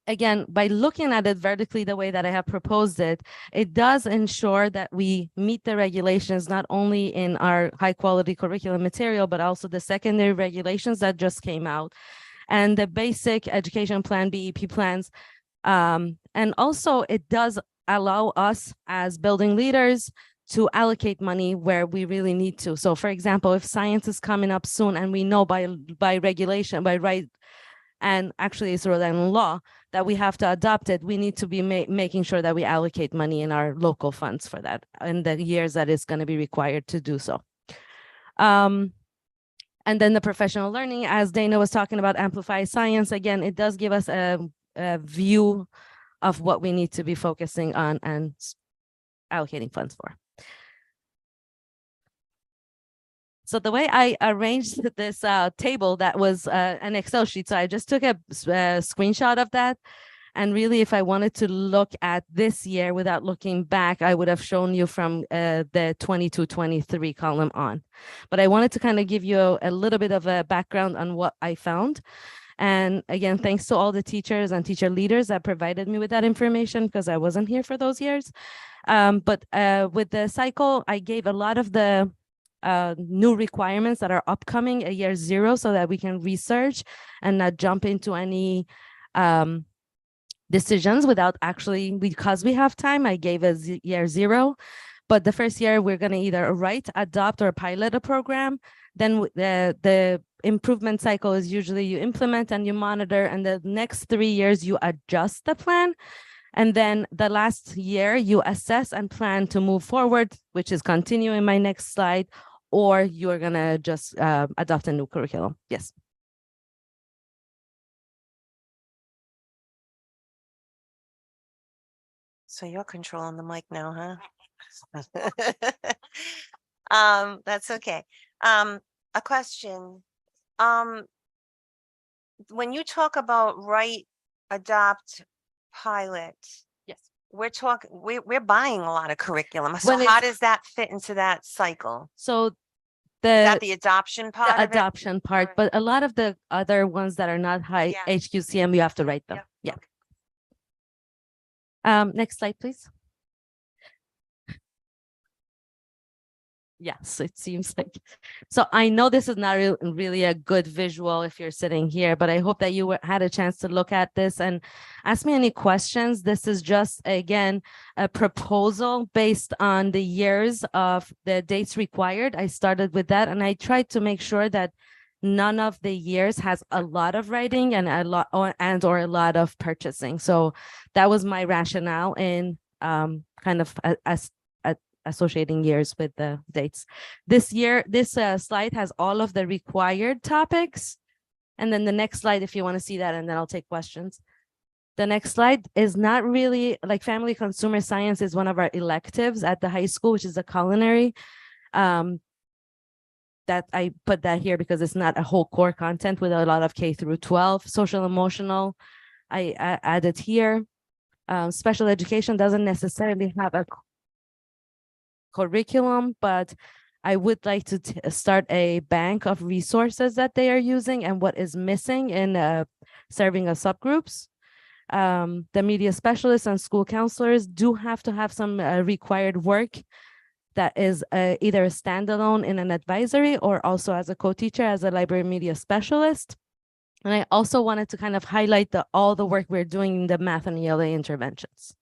again, by looking at it vertically the way that I have proposed it, it does ensure that we meet the regulations, not only in our high quality curriculum material, but also the secondary regulations that just came out. And the basic education plan, BEP plans. And also it does allow us as building leaders to allocate money where we really need to. So for example, if science is coming up soon and we know by regulation, by right, and actually it's Rhode Island law that we have to adopt it, we need to be making sure that we allocate money in our local funds for that in the years that it's going to be required to do so. And then the professional learning, as Dana was talking about, Amplify Science, again, it does give us a view of what we need to be focusing on and allocating funds for. So the way I arranged this table, that was an Excel sheet. So I just took a screenshot of that. And really, if I wanted to look at this year without looking back, I would have shown you from the 22-23 column on. But I wanted to kind of give you a little bit of a background on what I found. And again, thanks to all the teachers and teacher leaders that provided me with that information because I wasn't here for those years. But with the cycle, I gave a lot of the new requirements that are upcoming at year 0 so that we can research and not jump into any decisions without actually, because we have time. I gave a year 0, but the first year we're going to either write, adopt, or pilot a program. Then the improvement cycle is usually you implement and you monitor, and the next 3 years you adjust the plan. And then the last year you assess and plan to move forward, which is continue in my next slide, or you're going to just adopt a new curriculum. Yes. So you're controlling the mic now, huh? That's okay. A question. When you talk about write, adopt, pilot. Yes. We're buying a lot of curriculum. So When how it's- does that fit into that cycle? So Is that the the adoption part the of it? adoption part, Alright. but a lot of the other ones that are not high Yeah. HQCM, you have to write them. Yep, Yeah. Next slide, please. Yes, it seems like. So I know this is not really a good visual if you're sitting here, but I hope that you had a chance to look at this and ask me any questions. This is just, again, a proposal based on the years of the dates required. I started with that and I tried to make sure that none of the years has a lot of writing and a lot or a lot of purchasing. So that was my rationale in kind of associating years with the dates. This year, this slide has all of the required topics. And then the next slide, if you want to see that, and then I'll take questions. The next slide is not really like family consumer science is one of our electives at the high school, which is a culinary. That I put that here because it's not a whole core content with a lot of K through 12. Social emotional, I added here. Special education doesn't necessarily have a curriculum, but I would like to start a bank of resources that they are using and what is missing in serving as subgroups. The media specialists and school counselors do have to have some required work that is either a standalone in an advisory or also as a co-teacher, as a library media specialist. And I also wanted to kind of highlight all the work we're doing in the math and ELA interventions.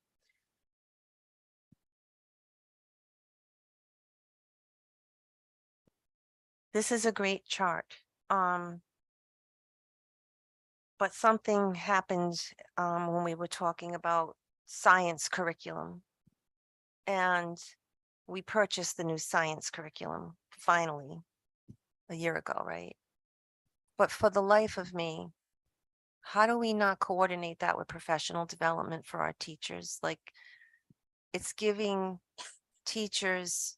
This is a great chart. But something happened when we were talking about science curriculum. And we purchased the new science curriculum finally a year ago, right? But for the life of me, how do we not coordinate that with professional development for our teachers? Like, it's giving teachers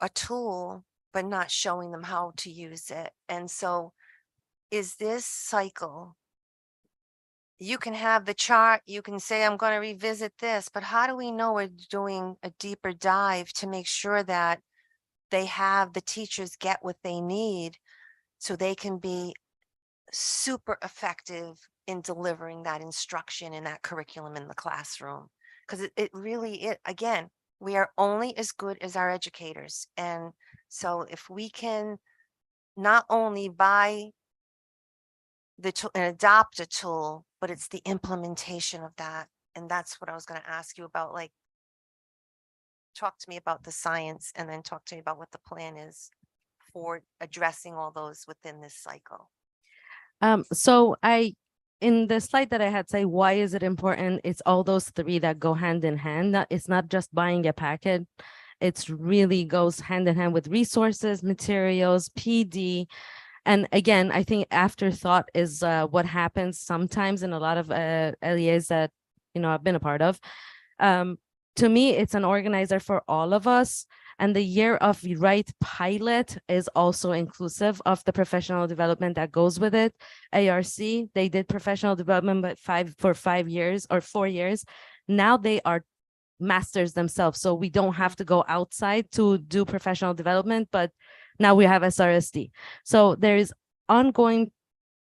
a tool, but not showing them how to use it. And so is this cycle, you can have the chart, you can say, I'm going to revisit this, but how do we know we're doing a deeper dive to make sure that the teachers get what they need so they can be super effective in delivering that instruction and that curriculum in the classroom? Because it really, again, we are only as good as our educators. And so if we can not only buy the tool and adopt a tool, but it's the implementation of that. And that's what I was going to ask you about. Like, talk to me about the science and then talk to me about what the plan is for addressing all those within this cycle. So in the slide that I had say, why is it important? It's all those three that go hand in hand. It's not just buying a packet. It's really goes hand in hand with resources, materials, PD. And again, I think afterthought is what happens sometimes in a lot of LEAs that, I've been a part of. To me, it's an organizer for all of us. And the year of Write Pilot is also inclusive of the professional development that goes with it. ARC, they did professional development for 5 years or 4 years. Now they are masters themselves. So we don't have to go outside to do professional development, but now we have SRSD. So there is ongoing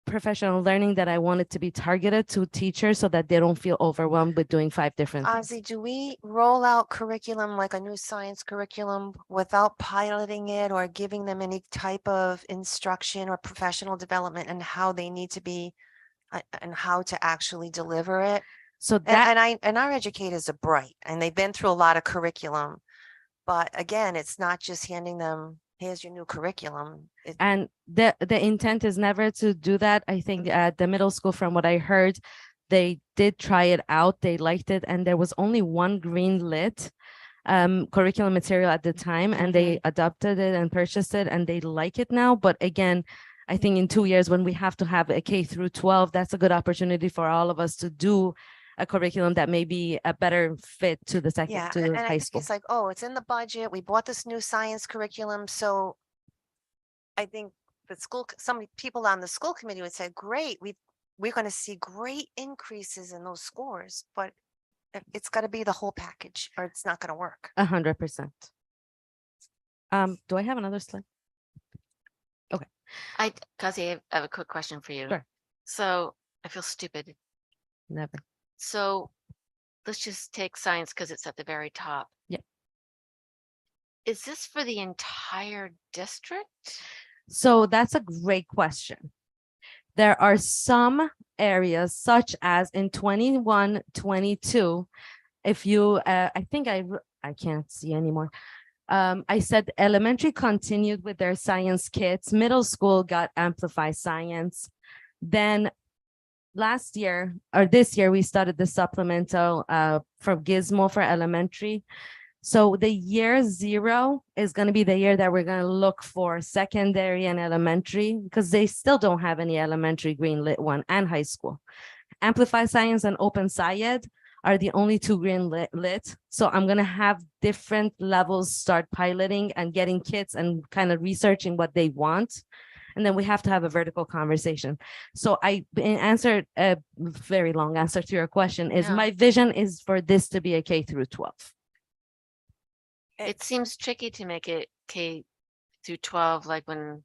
professional learning that I wanted to be targeted to teachers so that they don't feel overwhelmed with doing 5 different things. Ozzy, do we roll out curriculum like a new science curriculum without piloting it or giving them any type of instruction or professional development and how they need to be and how to actually deliver it? So that and our educators are bright and they've been through a lot of curriculum, but again, it's not just handing them, here's your new curriculum. And the intent is never to do that. I think at the middle school, from what I heard, they did try it out. They liked it. And there was only one green lit curriculum material at the time, and they adopted it and purchased it, and they like it now. But again, I think in 2 years when we have to have a K through 12, that's a good opportunity for all of us to do a curriculum that may be a better fit to the second, Yeah, to and I high think school. it's like, oh, it's in the budget. We bought this new science curriculum, so I think the school, some people on the school committee would say, great, we're going to see great increases in those scores, but it's got to be the whole package or it's not going to work. 100%. Do I have another slide? Kazi, I have a quick question for you. Sure. So I feel stupid. Never. So let's just take science because it's at the very top. Yep. Is this for the entire district? So that's a great question. There are some areas such as in 21, 22, if you, I think I can't see anymore. I said elementary continued with their science kits, middle school got Amplify Science. Then last year or this year, we started the supplemental from Gizmo for elementary. So the year 0 is going to be the year that we're going to look for secondary and elementary because they still don't have any elementary green lit one and high school. Amplify Science and Open Syed are the only 2 green lit. So I'm going to have different levels start piloting and getting kits and kind of researching what they want. And then we have to have a vertical conversation. So I answered a very long answer to your question is Yeah. my vision is for this to be a K through 12. It seems tricky to make it K through 12, like when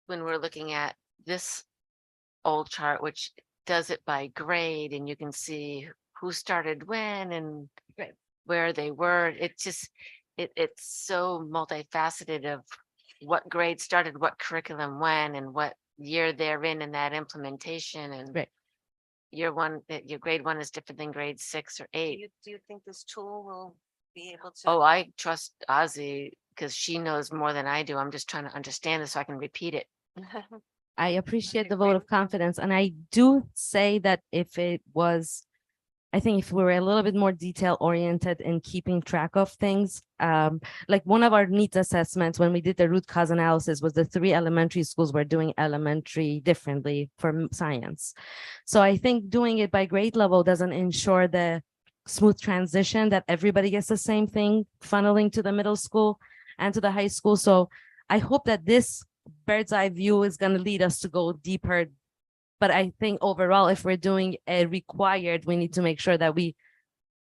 we're looking at this old chart, which does it by grade, and you can see who started when and where they were. It just, it's so multifaceted of what grade started what curriculum when and what year they're in that implementation. And year 1, your grade 1 is different than grade 6 or 8. Do you think this tool will be able to? Oh, I trust Ozzy because she knows more than I do. I'm just trying to understand this so I can repeat it. I appreciate the vote of confidence. And I do say that if it was, I think if we were a little bit more detail oriented in keeping track of things, like one of our needs assessments when we did the root cause analysis was the 3 elementary schools were doing elementary differently for science. So I think doing it by grade level doesn't ensure the smooth transition that everybody gets the same thing funneling to the middle school and to the high school. So I hope that this bird's eye view is going to lead us to go deeper. But I think overall, if we're doing a required, we need to make sure that we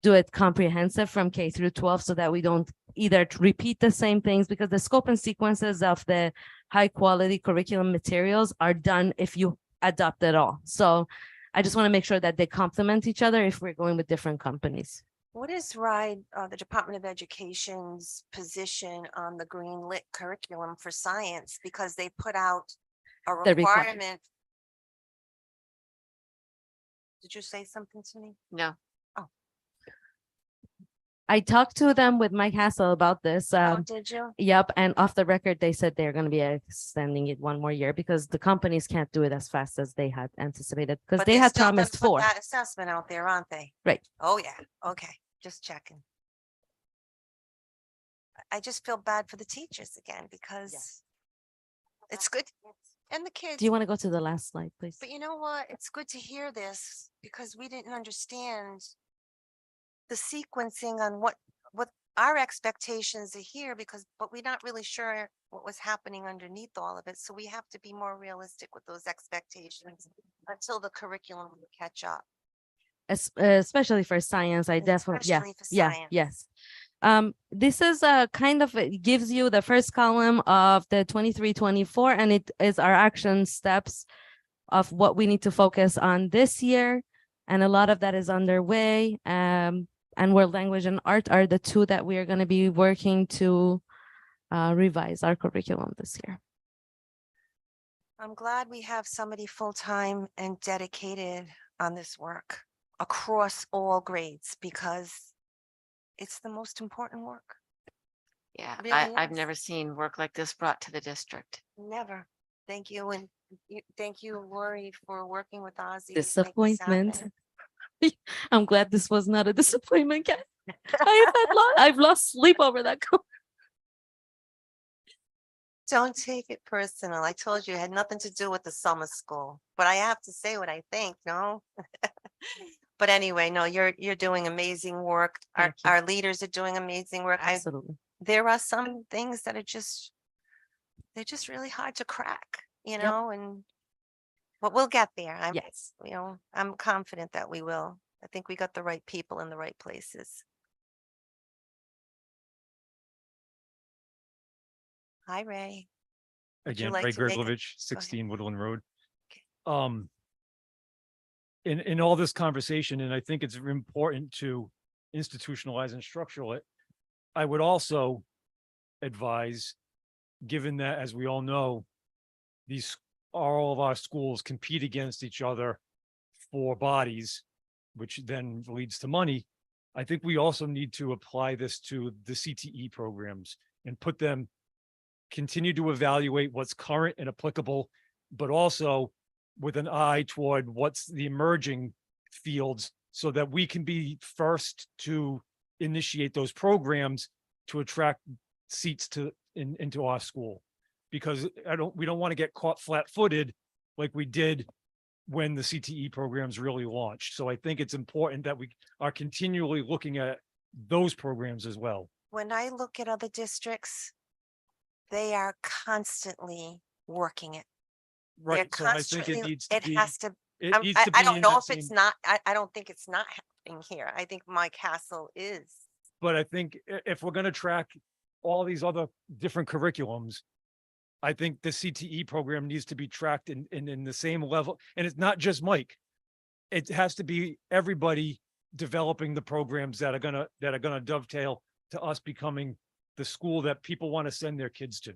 do it comprehensive from K through 12 so that we don't either repeat the same things because the scope and sequences of the high quality curriculum materials are done if you adopt it all. So I just want to make sure that they complement each other if we're going with different companies. What is RIDE, the Department of Education's position on the green lit curriculum for science? Because they put out a The requirement. requirement. Did you say something to me? No. I talked to them with Mike Hassel about this. Oh, did you? Yep. And off the record, they said they're going to be extending it 1 more year because the companies can't do it as fast as they had anticipated because But they they're had still gonna promised put 4. that assessment out there, aren't they? Right. Oh, yeah. Okay. Just checking. I just feel bad for the teachers again because it's good. And the kids. Do you want to go to the last slide, please? But you know what? It's good to hear this because we didn't understand the sequencing on what our expectations are here but we're not really sure what was happening underneath all of it. So we have to be more realistic with those expectations until the curriculum will catch up. Especially for science, I definitely, Especially for yes. This is a kind of, it gives you the first column of the 23-24, and it is our action steps of what we need to focus on this year. And a lot of that is underway. And world language and art are the 2 that we are going to be working to revise our curriculum this year. I'm glad we have somebody full-time and dedicated on this work across all grades because it's the most important work. Yeah, Really I've is. never seen work like this brought to the district. Never. Thank you. And thank you, Lori, for working with Ozzy. to make this happen. Disappointment. I'm glad this was not a disappointment, Kat. I've lost sleep over that. Don't take it personal. I told you it had nothing to do with the summer school, but I have to say what I think, no? But anyway, no, you're doing amazing work. Our, Thank you. our leaders are doing amazing work. Absolutely. There are some things that are just, they're just really hard to crack, you Yep. know, and but we'll get there. Yes. You know, I'm confident that we will. I think we got the right people in the right places. Hi, Ray. Would you Again, like Ray to make a- Grislovich, 16 Woodland Road. In all this conversation, and I think it's important to institutionalize and structural it, I would also advise, given that, as we all know, these, all of our schools compete against each other for bodies, which then leads to money. I think we also need to apply this to the CTE programs and put them, continue to evaluate what's current and applicable, but also with an eye toward what's the emerging fields, so that we can be first to initiate those programs to attract seats into our school. Because we don't want to get caught flat-footed like we did when the CTE programs really launched. So I think it's important that we are continually looking at those programs as well. When I look at other districts, they are constantly working it. They're Right, so I think it constantly, needs to it be, has to, it needs to I be don't in know that if it's same- not, I don't think it's not happening here. I think Mike Castle is. But I think if we're gonna track all these other different curriculums, I think the CTE program needs to be tracked in the same level. And it's not just Mike. It has to be everybody developing the programs that are gonna dovetail to us becoming the school that people want to send their kids to.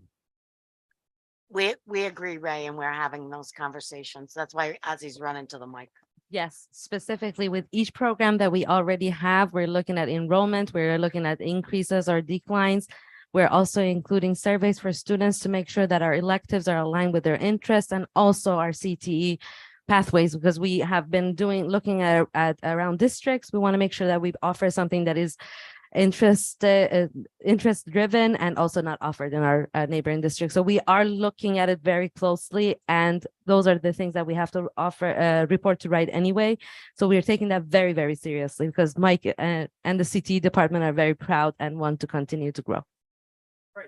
We agree, Ray, and we're having those conversations. That's why Ozzy's running to the mic. Yes, specifically with each program that we already have, we're looking at enrollment, we're looking at increases or declines. We're also including surveys for students to make sure that our electives are aligned with their interests, and also our CTE pathways, because we have been looking at around districts. We want to make sure that we offer something that is interest driven and also not offered in our neighboring districts. So we are looking at it very closely, and those are the things that we have to offer report to Wright anyway. So we are taking that very, very seriously, because Mike and the CTE department are very proud and want to continue to grow. Right.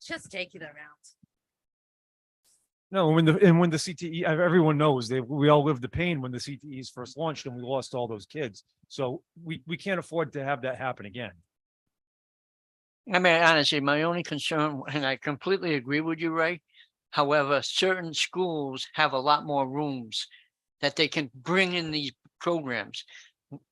Just take it around. No, when the CTE, everyone knows we all lived the pain when the CTEs first launched and we lost all those kids. So we can't afford to have that happen again. I mean, honestly, my only concern, and I completely agree with you, Ray. However, certain schools have a lot more rooms that they can bring in these programs.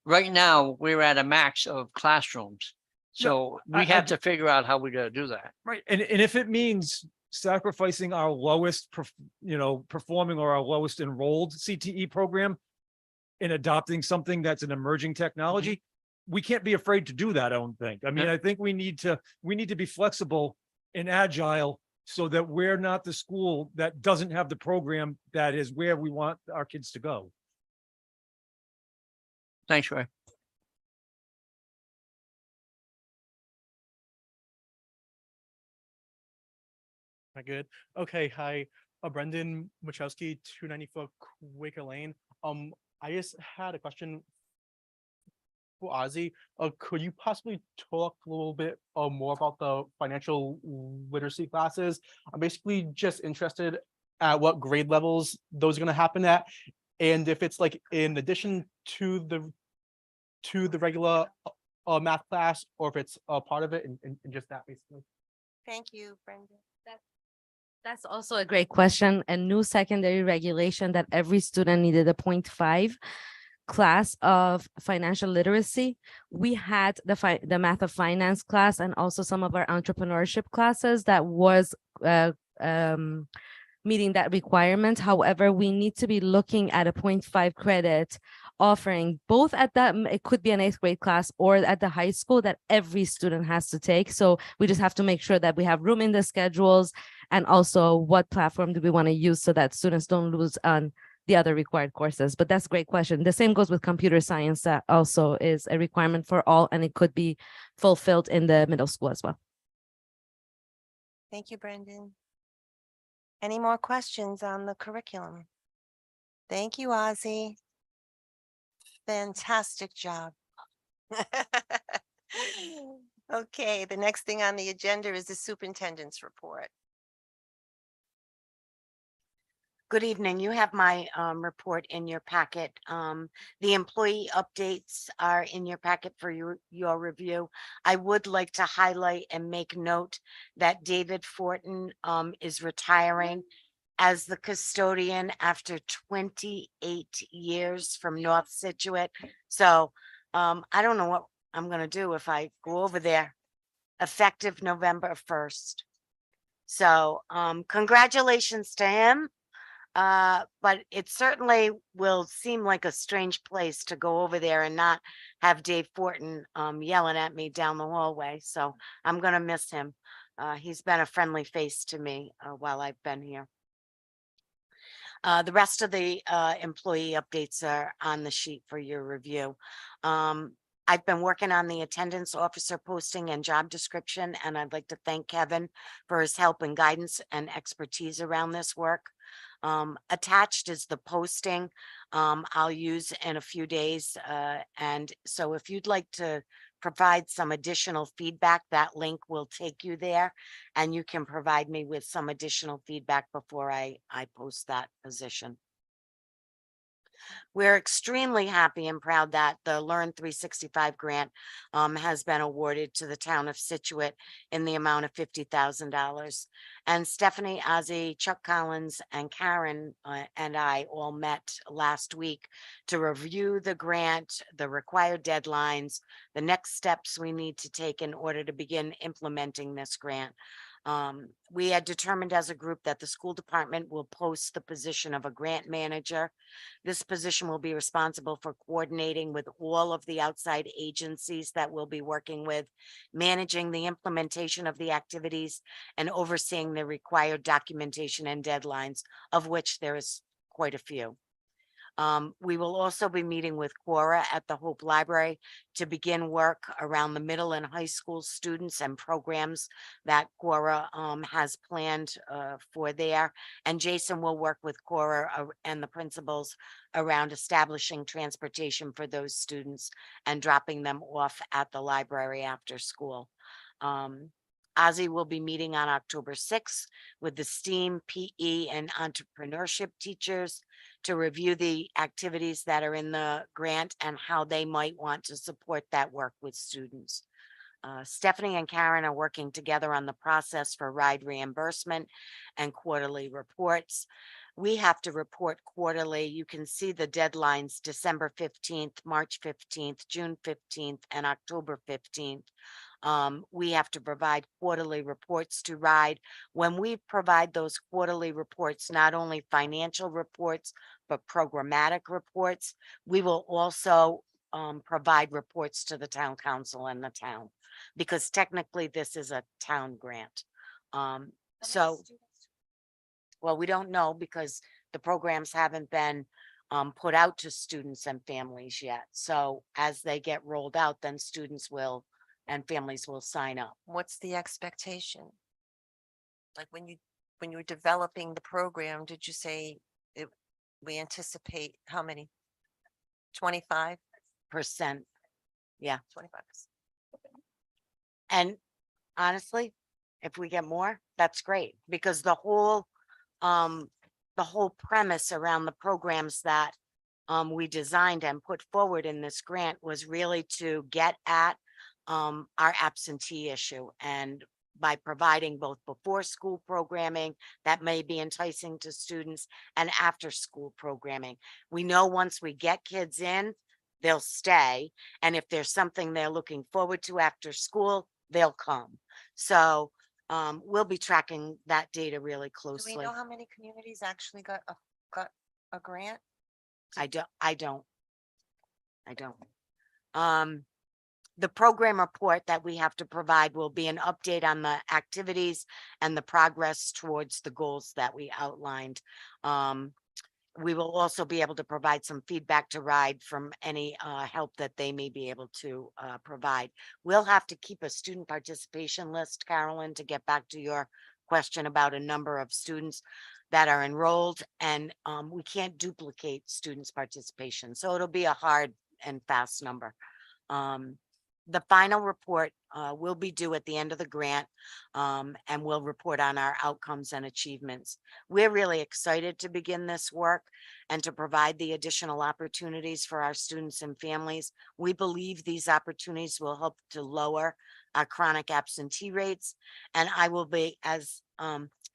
Right now, we're at a max of classrooms. So we have to figure out how we're gonna do that. Right. And if it means sacrificing our lowest, performing or our lowest enrolled CTE program in adopting something that's an emerging technology, we can't be afraid to do that, I don't think. I mean, I think we need to be flexible and agile so that we're not the school that doesn't have the program that is where we want our kids to go. Thanks, Ray. Am I good? Okay, hi, Brendan Wachowski, 294 Quaker Lane. I just had a question for Ozzy. Could you possibly talk a little bit more about the financial literacy classes? I'm basically just interested at what grade levels those are going to happen at, and if it's like in addition to the regular math class, or if it's a part of it, and just that basically. Thank you, Brendan. That's also a great question. A new secondary regulation that every student needed a 0.5 class of financial literacy. We had the math of finance class and also some of our entrepreneurship classes that was meeting that requirement. However, we need to be looking at a 0.5 credit offering both at that, it could be an 8th grade class, or at the high school that every student has to take. So we just have to make sure that we have room in the schedules, and also what platform do we want to use so that students don't lose on the other required courses. But that's a great question. The same goes with computer science. That also is a requirement for all, and it could be fulfilled in the middle school as well. Thank you, Brendan. Any more questions on the curriculum? Thank you, Ozzy. Fantastic job. Okay, the next thing on the agenda is the superintendent's report. Good evening. You have my report in your packet. The employee updates are in your packet for your review. I would like to highlight and make note that David Fortin is retiring as the custodian after 28 years from North Situate. So I don't know what I'm gonna do if I go over there, effective November 1st. So congratulations to him. But it certainly will seem like a strange place to go over there and not have Dave Fortin yelling at me down the hallway. So I'm gonna miss him. He's been a friendly face to me while I've been here. The rest of the employee updates are on the sheet for your review. I've been working on the attendance officer posting and job description, and I'd like to thank Kevin for his help and guidance and expertise around this work. Attached is the posting I'll use in a few days. And so if you'd like to provide some additional feedback, that link will take you there and you can provide me with some additional feedback before I post that position. We're extremely happy and proud that the Learn 365 grant has been awarded to the town of Situate in the amount of $50,000. And Stephanie, Ozzy, Chuck Collins, and Karen and I all met last week to review the grant, the required deadlines, the next steps we need to take in order to begin implementing this grant. We had determined as a group that the school department will post the position of a grant manager. This position will be responsible for coordinating with all of the outside agencies that we'll be working with, managing the implementation of the activities, and overseeing the required documentation and deadlines, of which there is quite a few. We will also be meeting with Quora at the Hope Library to begin work around the middle and high school students and programs that Quora has planned for there. And Jason will work with Quora and the principals around establishing transportation for those students and dropping them off at the library after school. Ozzy will be meeting on October 6th with the STEAM, PE, and entrepreneurship teachers to review the activities that are in the grant and how they might want to support that work with students. Stephanie and Karen are working together on the process for ride reimbursement and quarterly reports. We have to report quarterly. You can see the deadlines: December 15th, March 15th, June 15th, and October 15th. We have to provide quarterly reports to RIDE. When we provide those quarterly reports, not only financial reports, but programmatic reports, we will also provide reports to the town council and the town, because technically this is a town grant. Well, we don't know because the programs haven't been put out to students and families yet. So as they get rolled out, then students will and families will sign up. What's the expectation? Like when you were developing the program, did you say we anticipate how many? 25%? Yeah. 25%. And honestly, if we get more, that's great, because the whole premise around the programs that we designed and put forward in this grant was really to get at our absentee issue, and by providing both before school programming that may be enticing to students and after school programming. We know once we get kids in, they'll stay, and if there's something they're looking forward to after school, they'll come. So we'll be tracking that data really Do closely. we know how many communities actually got a grant? I don't. The program report that we have to provide will be an update on the activities and the progress towards the goals that we outlined. We will also be able to provide some feedback to RIDE from any help that they may be able to provide. We'll have to keep a student participation list, Carolyn, to get back to your question about a number of students. that are enrolled, and we can't duplicate students' participation. So it'll be a hard and fast number. The final report will be due at the end of the grant, and we'll report on our outcomes and achievements. We're really excited to begin this work and to provide the additional opportunities for our students and families. We believe these opportunities will help to lower our chronic absentee rates. And I will be, as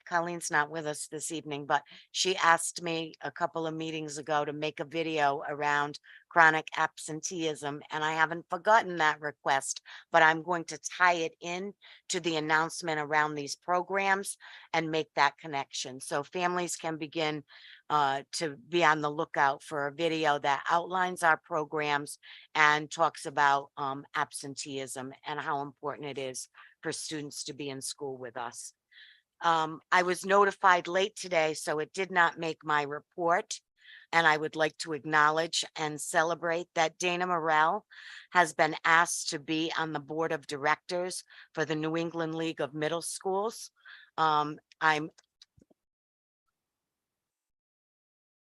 Colleen's not with us this evening, but she asked me a couple of meetings ago to make a video around chronic absenteeism, and I haven't forgotten that request, but I'm going to tie it in to the announcement around these programs and make that connection. So families can begin to be on the lookout for a video that outlines our programs and talks about absenteeism and how important it is for students to be in school with us. I was notified late today, so it did not make my report. And I would like to acknowledge and celebrate that Dana Morrell has been asked to be on the board of directors for the New England League of Middle Schools.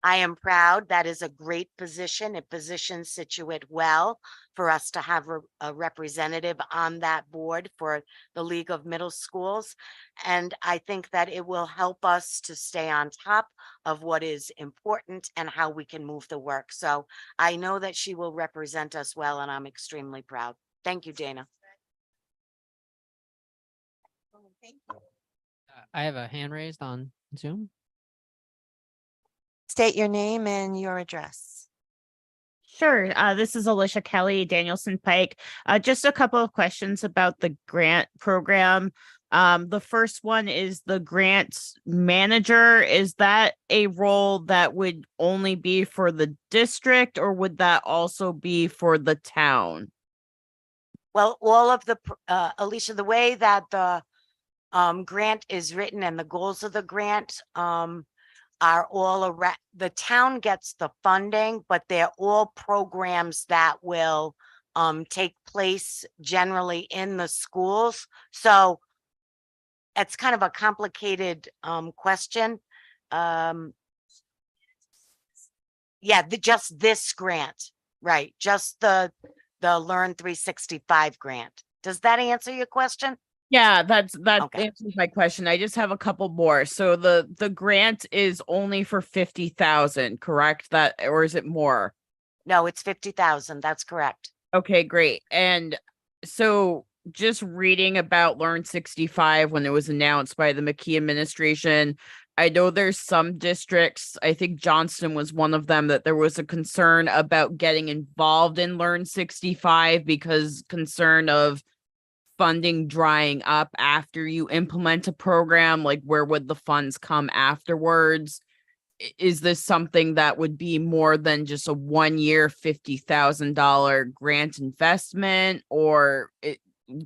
I am proud. That is a great position. It positions Situate well for us to have a representative on that board for the League of Middle Schools. And I think that it will help us to stay on top of what is important and how we can move the work. So I know that she will represent us well, and I'm extremely proud. Thank you, Dana. I have a hand raised on Zoom. State your name and your address. Sure. This is Alicia Kelly, Danielson Pike. Just a couple of questions about the grant program. The first one is the grant manager. Is that a role that would only be for the district, or would that also be for the town? Well, all of the, Alicia, the way that the grant is written and the goals of the grant are all around, the town gets the funding, but they're all programs that will take place generally in the schools. So it's kind of a complicated question. Yeah, just this grant, right? Just the Learn 365 grant. Does that answer your question? Yeah, that Okay. answers my question. I just have a couple more. So the grant is only for 50,000, correct? That, or is it more? No, it's 50,000. That's correct. Okay, great. And so just reading about Learn 65 when it was announced by the McKee administration, I know there's some districts, I think Johnston was one of them, that there was a concern about getting involved in Learn 65 because concern of funding drying up after you implement a program. Like, where would the funds come afterwards? Is this something that would be more than just a 1 year $50,000 grant investment, or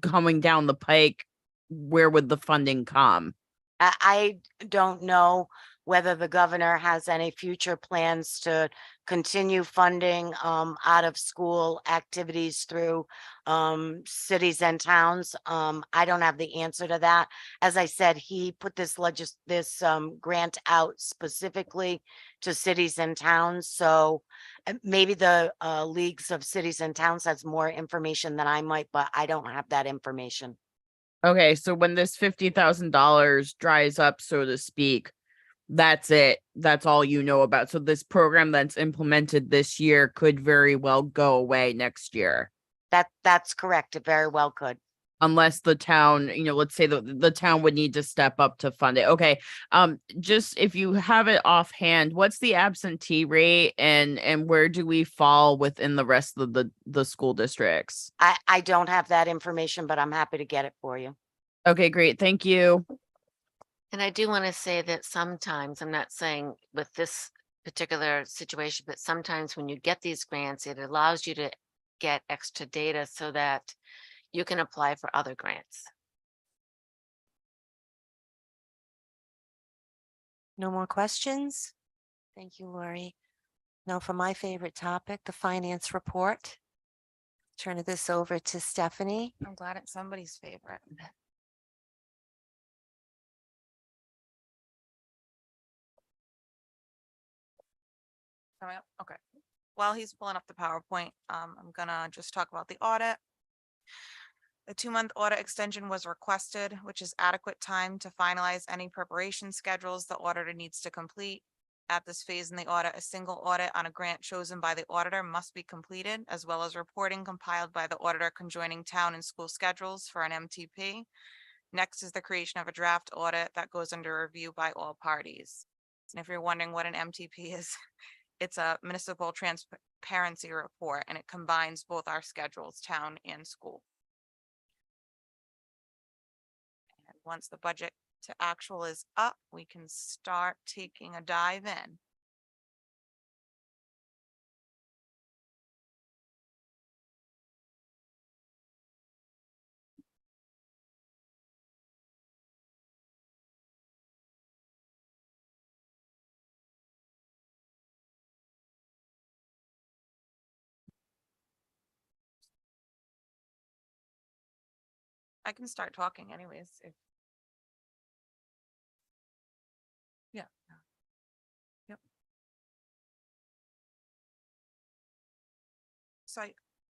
coming down the pike, where would the funding come? I don't know whether the governor has any future plans to continue funding out of school activities through cities and towns. I don't have the answer to that. As I said, he put this grant out specifically to cities and towns. So maybe the leagues of cities and towns has more information than I might, but I don't have that information. Okay, so when this $50,000 dries up, so to speak, that's it. That's all you know about. So this program that's implemented this year could very well go away next year. That's correct. It very well could. Unless the town, let's say the town would need to step up to fund it. Okay. Just if you have it offhand, what's the absentee rate, and where do we fall within the rest of the school districts? I don't have that information, but I'm happy to get it for you. Okay, great. Thank you. And I do want to say that sometimes, I'm not saying with this particular situation, but sometimes when you get these grants, it allows you to get extra data so that you can apply for other grants. No more questions? Thank you, Lori. Now for my favorite topic, the finance report. Turn this over to Stephanie. I'm glad it's somebody's favorite. Coming up, okay. While he's pulling up the PowerPoint, I'm gonna just talk about the audit. A 2-month audit extension was requested, which is adequate time to finalize any preparation schedules the auditor needs to complete. At this phase in the audit, a single audit on a grant chosen by the auditor must be completed, as well as reporting compiled by the auditor conjoining town and school schedules for an MTP. Next is the creation of a draft audit that goes under review by all parties. And if you're wondering what an MTP is, it's a municipal transparency report, and it combines both our schedules, town and school. And once the budget to actual is up, we can start taking a dive in. I can start talking anyways, if. Yeah. Yep. So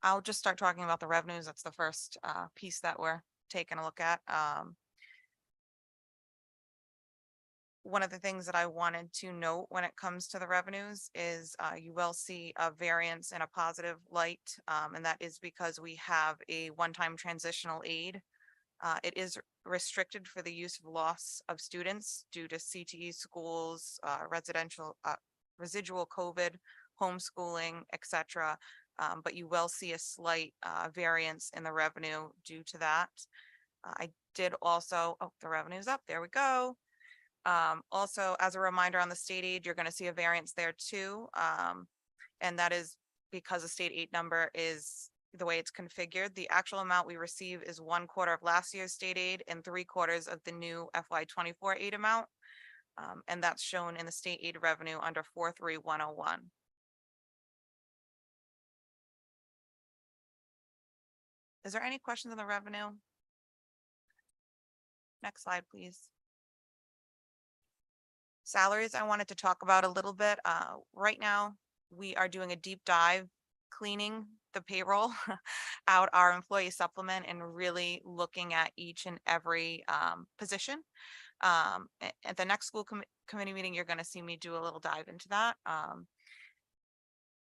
I'll just start talking about the revenues. That's the first piece that we're taking a look at. One of the things that I wanted to note when it comes to the revenues is you will see a variance in a positive light, and that is because we have a one-time transitional aid. It is restricted for the use of loss of students due to CTE schools, residual COVID, homeschooling, etc. But you will see a slight variance in the revenue due to that. I did also, the revenue's up, there we go. Also, as a reminder on the state aid, you're going to see a variance there too. And that is because the state aid number is the way it's configured. The actual amount we receive is 1/4 of last year's state aid and 3/4 of the new FY24 aid amount. And that's shown in the state aid revenue under 43101. Is there any questions on the revenue? Next slide, please. Salaries, I wanted to talk about a little bit. Right now, we are doing a deep dive, cleaning the payroll out our employee supplement and really looking at each and every position. At the next school committee meeting, you're going to see me do a little dive into that.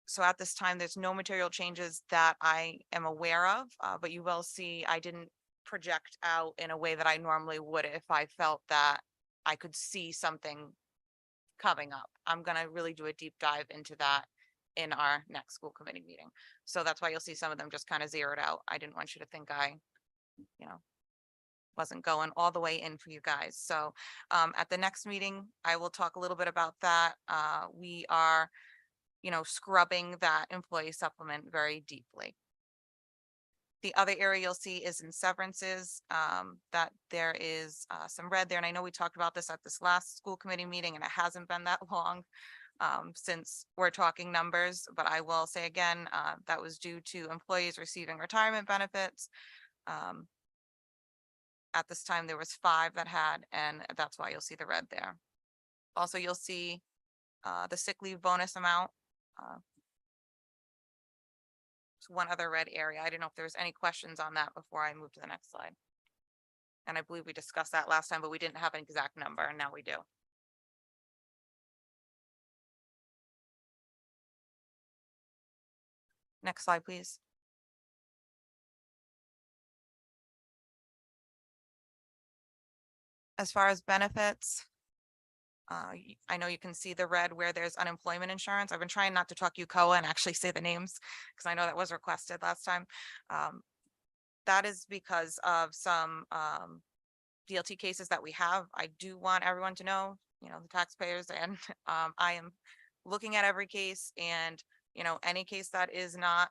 So at this time, there's no material changes that I am aware of, but you will see I didn't project out in a way that I normally would if I felt that I could see something coming up. I'm going to really do a deep dive into that in our next school committee meeting. So that's why you'll see some of them just kind of zeroed out. I didn't want you to think I, wasn't going all the way in for you guys. So at the next meeting, I will talk a little bit about that. We are, scrubbing that employee supplement very deeply. The other area you'll see is in severances, that there is some red there. And I know we talked about this at this last school committee meeting, and it hasn't been that long since we're talking numbers, but I will say again, that was due to employees receiving retirement benefits. At this time, there was 5 that had, and that's why you'll see the red there. Also, you'll see the sick leave bonus amount. One other red area. I didn't know if there was any questions on that before I move to the next slide. And I believe we discussed that last time, but we didn't have an exact number, and now we do. Next slide, please. As far as benefits, I know you can see the red where there's unemployment insurance. I've been trying not to talk UCOA and actually say the names because I know that was requested last time. That is because of some DLT cases that we have. I do want everyone to know, the taxpayers, and I am looking at every case, and any case that is not,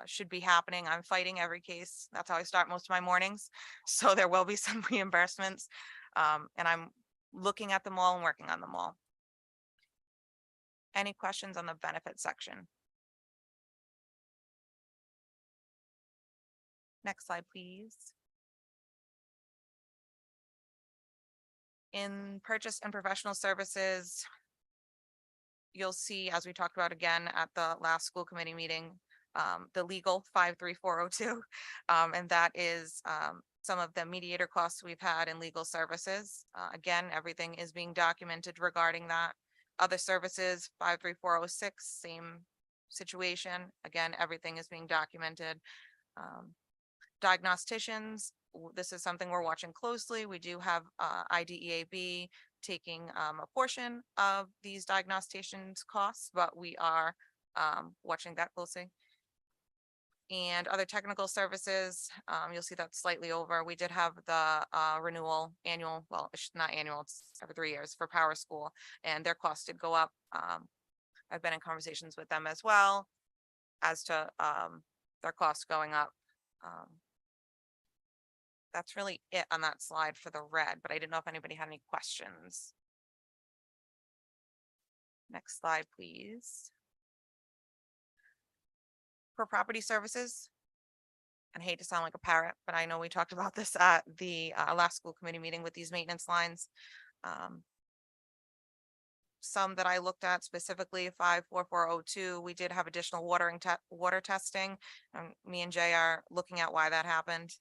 should be happening. I'm fighting every case. That's how I start most of my mornings. So there will be some reimbursements, and I'm looking at them all and working on them all. Any questions on the benefit section? Next slide, please. In purchase and professional services, you'll see, as we talked about again at the last school committee meeting, the legal 53402. And that is some of the mediator costs we've had in legal services. Again, everything is being documented regarding that. Other services, 53406, same situation. Again, everything is being documented. Diagnosticians, this is something we're watching closely. We do have IDEAB taking a portion of these diagnosticians costs, but we are watching that closely. And other technical services, you'll see that slightly over. We did have the renewal annual, well, it's not annual, it's every 3 years for Power School, and their costs did go up. I've been in conversations with them as well as to their costs going up. That's really it on that slide for the red, but I didn't know if anybody had any questions. Next slide, please. For property services, and I hate to sound like a parrot, but I know we talked about this at the last school committee meeting with these maintenance lines. Some that I looked at specifically 54402, we did have additional water testing. Me and Jay are looking at why that happened.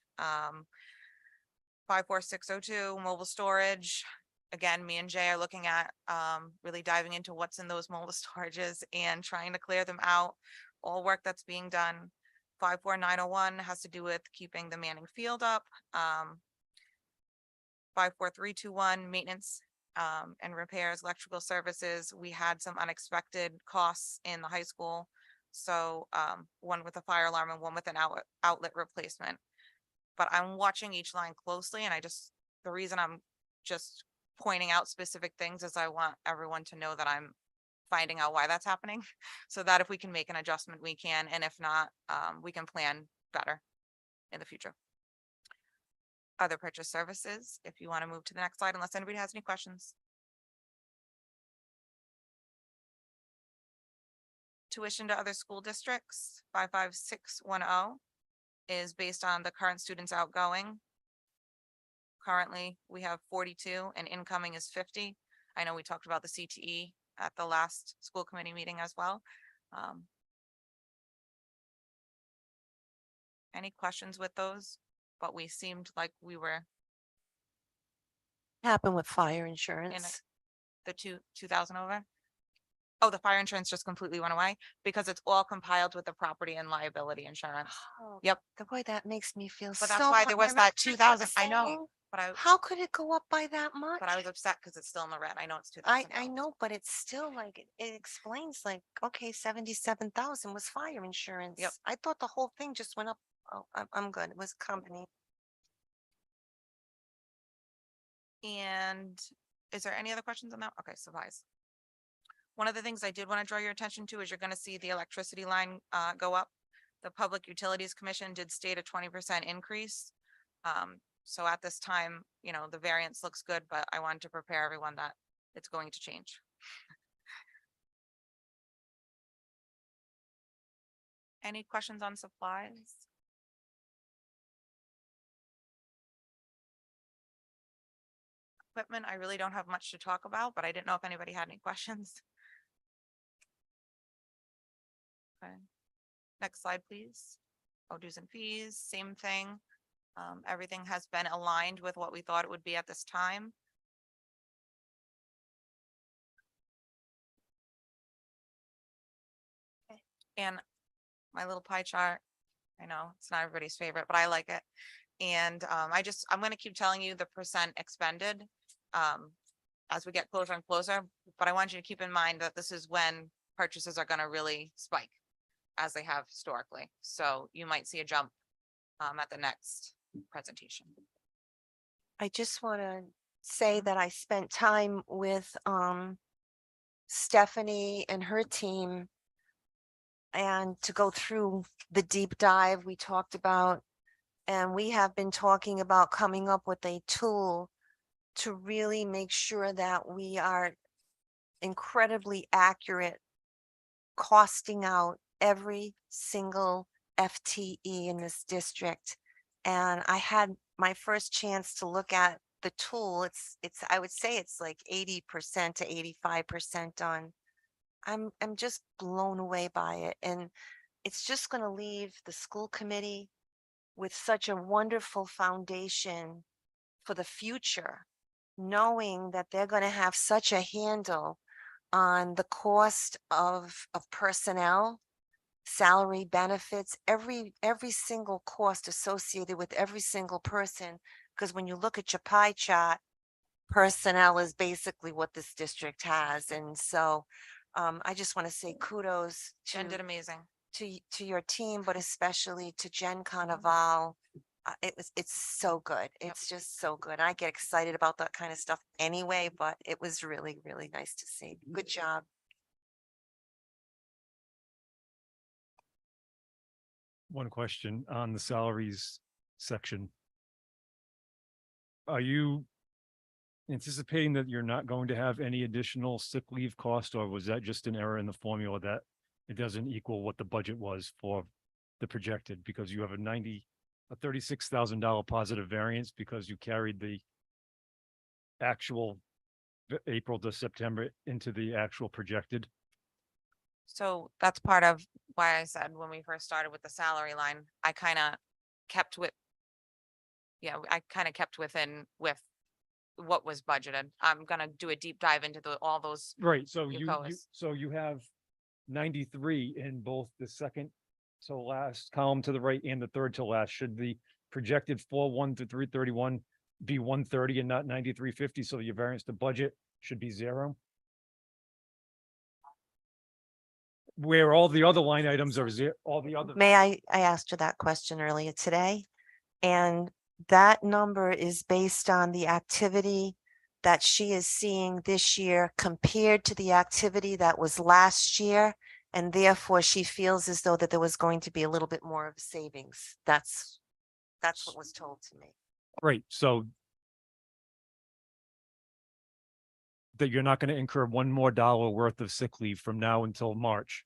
54602, mobile storage. Again, me and Jay are looking at really diving into what's in those mobile storages and trying to clear them out. All work that's being done. 54901 has to do with keeping the Manning Field up. 54321, maintenance and repairs, electrical services. We had some unexpected costs in the high school. So one with a fire alarm and one with an outlet replacement. But I'm watching each line closely, and the reason I'm just pointing out specific things is I want everyone to know that I'm finding out why that's happening, so that if we can make an adjustment, we can, and if not, we can plan better in the future. Other purchase services, if you want to move to the next slide, unless anybody has any questions. Tuition to other school districts, 55610. Is based on the current students outgoing. Currently, we have 42 and incoming is 50. I know we talked about the CTE at the last school committee meeting as well. Any questions with those? But we seemed like we were Happened with fire in insurance. the 2000 over. Oh, the fire insurance just completely went away because it's all compiled with the property and liability insurance. Oh, Yep. the boy, that makes me feel so. But that's why there was that 2000. I know, upset. but How could it go up by that much? I was upset because it's still in the red. I know it's 2000. I know, but it's still like, it explains like, okay, 77,000 was fire insurance. Yep. I thought the whole thing just went up. Oh, I'm good. It was company. And is there any other questions on that? Okay, supplies. One of the things I did want to draw your attention to is you're going to see the electricity line go up. The Public Utilities Commission did state a 20% increase. So at this time, the variance looks good, but I wanted to prepare everyone that it's going to change. Any questions on supplies? Equipment, I really don't have much to talk about, but I didn't know if anybody had any questions. Okay. Next slide, please. Oh, dues and fees, same thing. Everything has been aligned with what we thought it would be at this time. Okay. And my little pie chart, I know it's not everybody's favorite, but I like it. And I'm going to keep telling you the percent expended as we get closer and closer, but I want you to keep in mind that this is when purchases are going to really spike as they have historically. So you might see a jump at the next presentation. I just want to say that I spent time with Stephanie and her team and to go through the deep dive we talked about. And we have been talking about coming up with a tool to really make sure that we are incredibly accurate, costing out every single FTE in this district. And I had my first chance to look at the tool. I would say it's like 80% to 85% done. I'm just blown away by it. And it's just going to leave the school committee with such a wonderful foundation for the future, knowing that they're going to have such a handle on the cost of personnel, salary, benefits, every single cost associated with every single person. Because when you look at your pie chart, personnel is basically what this district has. And so I just want to say kudos Jen did to amazing. to your team, but especially to Jen Carnaval. It's so good. It's just so good. I get excited about that kind of stuff anyway, but it was really, really nice to see. Good job. One question on the salaries section. Are you anticipating that you're not going to have any additional sick leave cost, or was that just an error in the formula that it doesn't equal what the budget was for the projected? Because you have a $36,000 positive variance because you carried the actual April to September into the actual projected. So that's part of why I said when we first started with the salary line, I kind of kept with. Yeah, I kind of kept with what was budgeted. I'm gonna do a deep dive into all those. Right, so UCOs. so you have 93 in both the second to last column to the right and the third to last. Should the projected 4.1 to 331 be 130 and not 93.50? So your variance to budget should be 0. Where all the other line items are all the other. May I asked you that question earlier today, and that number is based on the activity that she is seeing this year compared to the activity that was last year. And therefore she feels as though that there was going to be a little bit more of savings. That's what was told to me. Right, so that you're not going to incur $1 more worth of sick leave from now until March.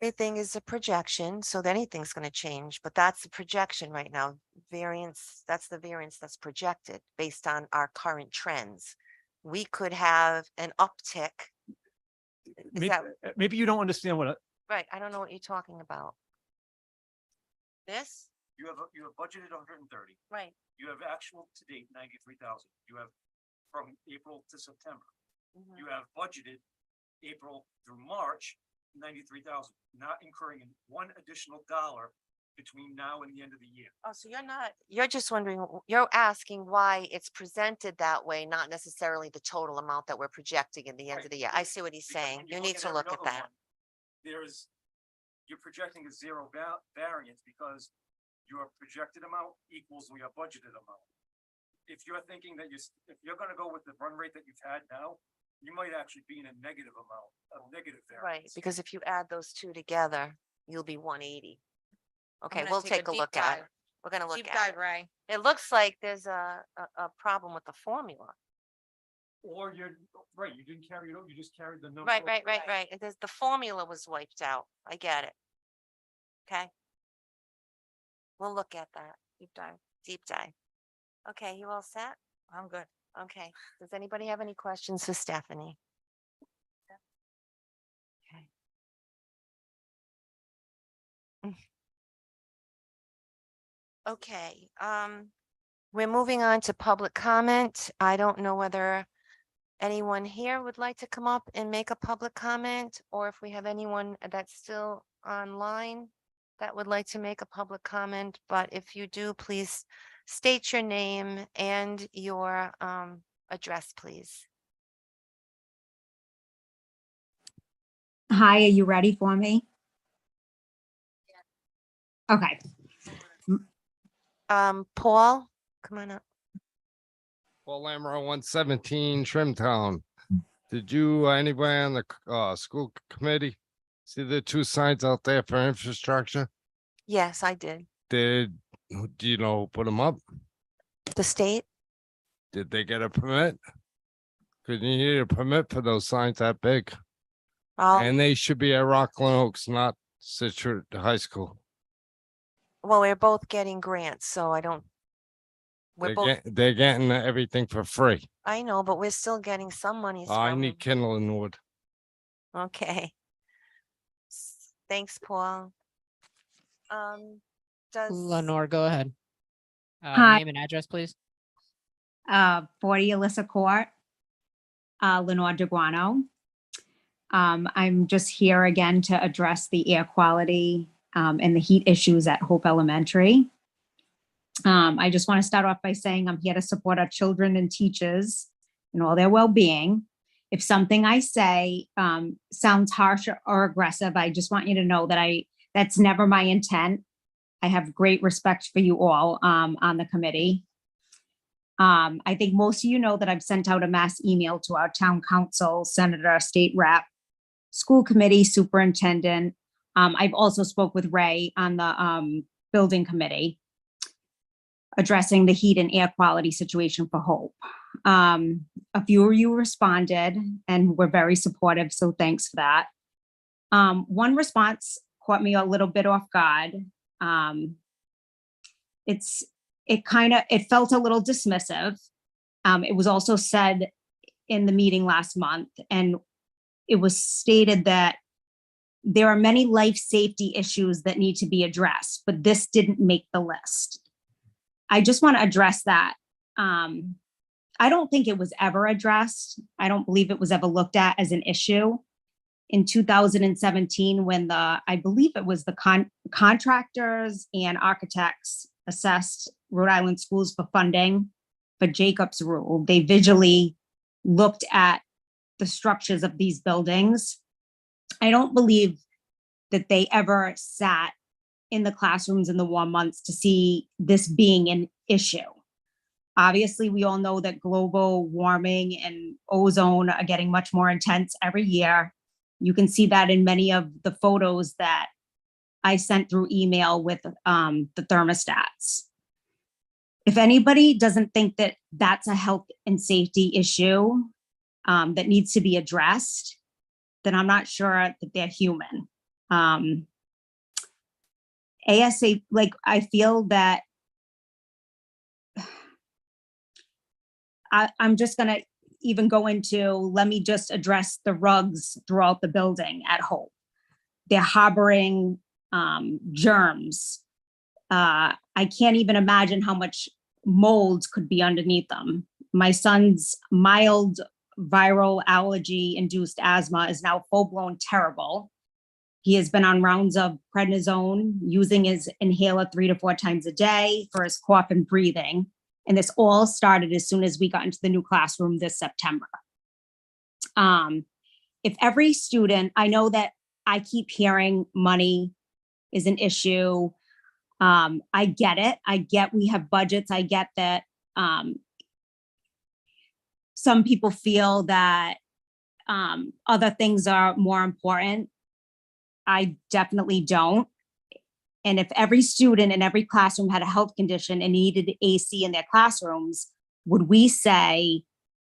Everything is a projection, so anything's going to change, but that's the projection right now. Variance, that's the variance that's projected based on our current trends. We could have an uptick. Is Maybe, that maybe you don't understand what right? I don't know what you're talking about. This? you have budgeted 130. Right. You have actual to date 93,000. You have from April to September. Mhm. You have budgeted April through March 93,000, not incurring one additional dollar between now and the end of the year. Oh, so you're just wondering, you're asking why it's presented that way, not necessarily the total amount that we're projecting in the end of the year. I see what he's Because saying. when You need to every look at other that. one, you're projecting a 0 variance because your projected amount equals your budgeted amount. If you're thinking that if you're gonna go with the run rate that you've had now, you might actually be in a negative amount, a negative variance. Right, because if you add those two together, you'll be 180. Okay, gonna we'll take a take a deep look at it. dive. We're gonna look Deep at dive, it. Ray. It looks like there's a problem with the formula. Or you're, right, you didn't carry it over, you just carried the number. Right. It is, the formula was wiped out. I get it. Okay. We'll look at that. Deep dive. Okay, you all set? I'm good. Okay. Does anybody have any questions for Stephanie? Okay. Okay, we're moving on to public comment. I don't know whether anyone here would like to come up and make a public comment, or if we have anyone that's still online that would like to make a public comment, but if you do, please state your name and your address, please. Hi, are you ready for me? Okay. Paul, come on up. Paul Lamro, 117 Trimtown. Did you, anybody on the school committee see the 2 signs out there for infrastructure? Yes, I did. Do you know, who put them up? The state? Did they get a permit? Cause you need a permit for those signs that big. And they should be at Rockland Oaks, not Situate High School. Well, we're both getting grants, so I don't. They're getting everything for free. I know, but we're still getting some monies I from need kindling wood. Okay. Thanks, Paul. Does, Lenore, go ahead. Hi. Name and address, please. 40 Alyssa Court, Lenore DeGuano. I'm just here again to address the air quality and the heat issues at Hope Elementary. I just want to start off by saying I'm here to support our children and teachers and all their well-being. If something I say sounds harsh or aggressive, I just want you to know that that's never my intent. I have great respect for you all on the committee. I think most of you know that I've sent out a mass email to our town council, senator, state rep, school committee, superintendent. I've also spoke with Ray on the building committee addressing the heat and air quality situation for Hope. A few of you responded and were very supportive, so thanks for that. One response caught me a little bit off guard. It felt a little dismissive. It was also said in the meeting last month, and it was stated that there are many life safety issues that need to be addressed, but this didn't make the list. I just want to address that. I don't think it was ever addressed. I don't believe it was ever looked at as an issue. In 2017, when I believe it was the contractors and architects assessed Rhode Island schools for funding for Jacobs rule, they visually looked at the structures of these buildings. I don't believe that they ever sat in the classrooms in the warm months to see this being an issue. Obviously, we all know that global warming and ozone are getting much more intense every year. You can see that in many of the photos that I sent through email with the thermostats. If anybody doesn't think that that's a health and safety issue that needs to be addressed, then I'm not sure that they're human. ASA, like, I feel that I'm just gonna even go into, let me just address the rugs throughout the building at Hope. They're harboring germs. I can't even imagine how much mold could be underneath them. My son's mild viral allergy-induced asthma is now full-blown terrible. He has been on rounds of prednisone, using his inhaler 3 to 4 times a day for his cough and breathing. And this all started as soon as we got into the new classroom this September. If every student, I know that I keep hearing money is an issue. I get it. I get we have budgets. I get that some people feel that other things are more important. I definitely don't. And if every student in every classroom had a health condition and needed AC in their classrooms, would we say,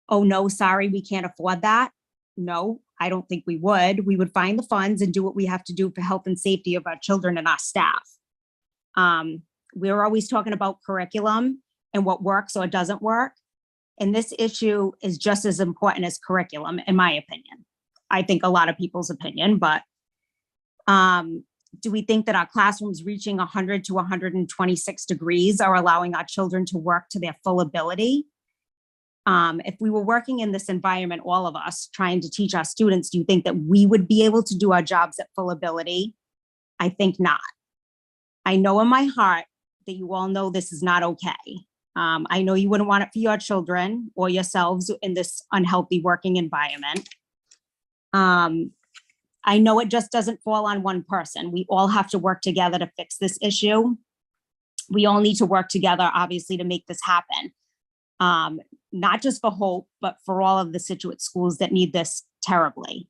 oh, no, sorry, we can't afford that? No, I don't think we would. We would find the funds and do what we have to do for health and safety of our children and our staff. We're always talking about curriculum and what works or doesn't work. And this issue is just as important as curriculum, in my opinion. I think a lot of people's opinion, but do we think that our classrooms reaching 100 to 126 degrees are allowing our children to work to their full ability? If we were working in this environment, all of us trying to teach our students, do you think that we would be able to do our jobs at full ability? I think not. I know in my heart that you all know this is not okay. I know you wouldn't want it for your children or yourselves in this unhealthy working environment. I know it just doesn't fall on one person. We all have to work together to fix this issue. We all need to work together, obviously, to make this happen. Not just for Hope, but for all of the Situate schools that need this terribly.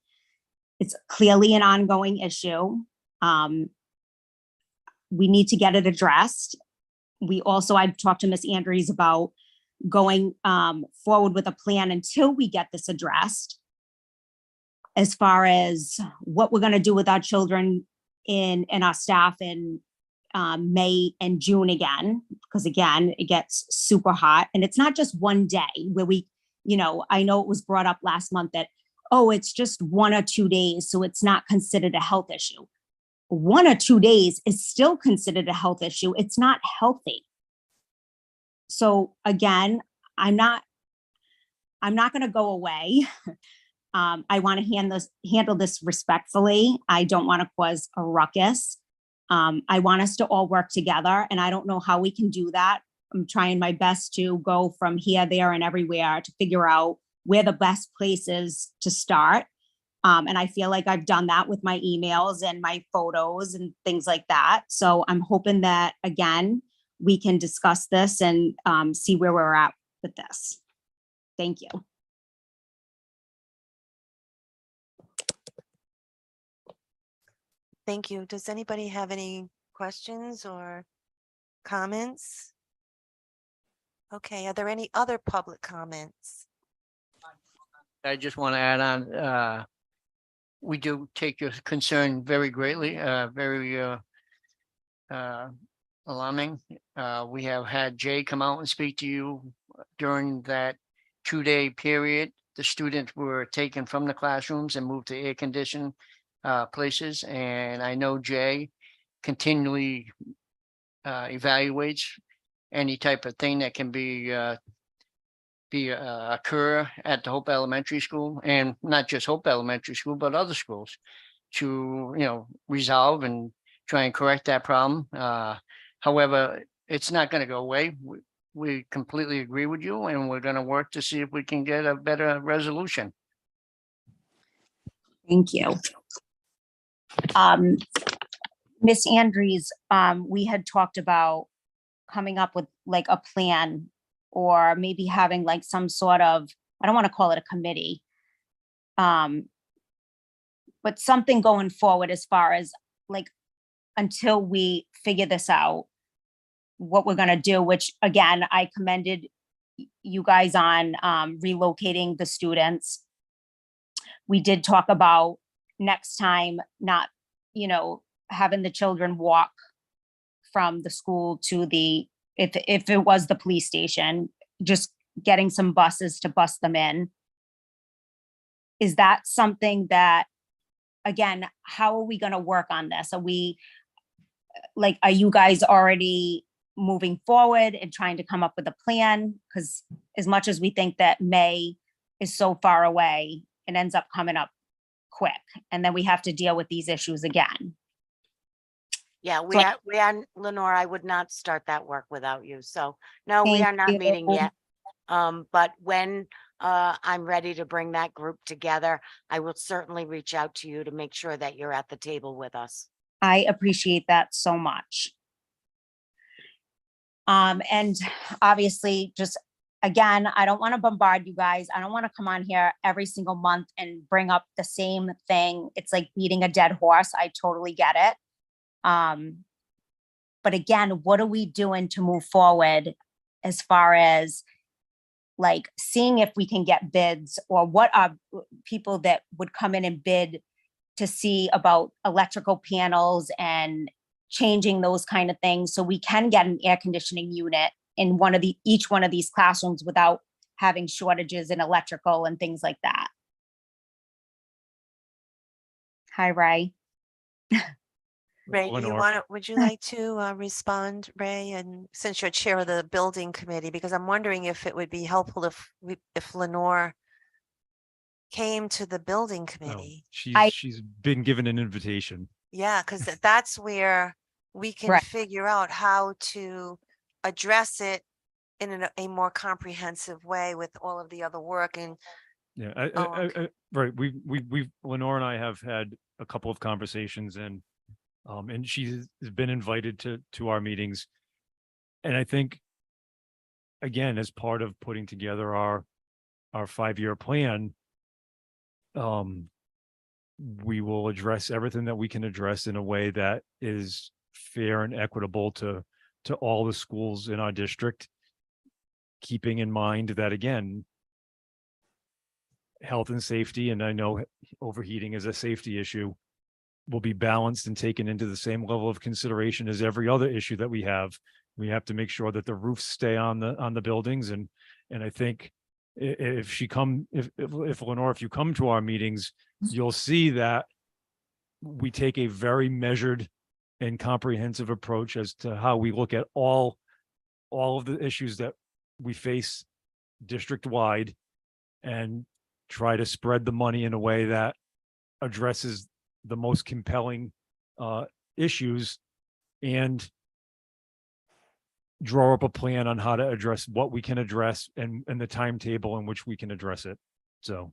It's clearly an ongoing issue. We need to get it addressed. I've talked to Ms. Andrews about going forward with a plan until we get this addressed, as far as what we're going to do with our children and our staff in May and June again, because again, it gets super hot. And it's not just one day where I know it was brought up last month that oh, it's just 1 or 2 days, so it's not considered a health issue. 1 or 2 days is still considered a health issue. It's not healthy. So again, I'm not going to go away. I want to handle this respectfully. I don't want to cause a ruckus. I want us to all work together, and I don't know how we can do that. I'm trying my best to go from here, there, and everywhere to figure out where the best place is to start. And I feel like I've done that with my emails and my photos and things like that. So I'm hoping that, again, we can discuss this and see where we're at with this. Thank you. Thank you. Does anybody have any questions or comments? Okay, are there any other public comments? I just want to add on, we do take your concern very greatly, very alarming. We have had Jay come out and speak to you during that 2-day period. The students were taken from the classrooms and moved to air-conditioned places, and I know Jay continually evaluates any type of thing that can occur at the Hope Elementary School, and not just Hope Elementary School, but other schools, to resolve and try and correct that problem. However, it's not going to go away. We completely agree with you, and we're going to work to see if we can get a better resolution. Thank you. Miss Andrews, we had talked about coming up with like a plan, or maybe having like some sort of, I don't want to call it a committee, but something going forward as far as like, until we figure this out, what we're going to do, which again, I commended you guys on relocating the students. We did talk about next time not, having the children walk from the school to the, if it was the police station, just getting some buses to bus them in. Is that something that, again, how are we going to work on this? Are you guys already moving forward and trying to come up with a plan? Because as much as we think that May is so far away, it ends up coming up quick, and then we have to deal with these issues again. Yeah, So I- we are, Lenore, I would not start that work without you. So no, we Thank are not you. meeting yet. But when I'm ready to bring that group together, I will certainly reach out to you to make sure that you're at the table with us. I appreciate that so much. And obviously, just again, I don't want to bombard you guys. I don't want to come on here every single month and bring up the same thing. It's like beating a dead horse. I totally get it. But again, what are we doing to move forward as far as like seeing if we can get bids, or what are people that would come in and bid to see about electrical panels and changing those kind of things, so we can get an air conditioning unit in each one of these classrooms without having shortages in electrical and things like that. Hi, Ray. Ray, Lenore. would you like to respond, Ray? And since you're chair of the building committee, because I'm wondering if it would be helpful if Lenore came to the building No, committee. she's been given an invitation. Yeah, because that's where we can Right. figure out how to address it in a more comprehensive way with all of the other work. And Yeah, okay. right. We've Lenore and I have had a couple of conversations, and she's been invited to our meetings. And I think, again, as part of putting together our 5-year plan, we will address everything that we can address in a way that is fair and equitable to all the schools in our district, keeping in mind that, again, health and safety, and I know overheating is a safety issue, will be balanced and taken into the same level of consideration as every other issue that we have. We have to make sure that the roofs stay on the buildings, and I think if Lenore, if you come to our meetings, you'll see that we take a very measured and comprehensive approach as to how we look at all of the issues that we face district-wide and try to spread the money in a way that addresses the most compelling issues and draw up a plan on how to address what we can address and the timetable in which we can address it. So.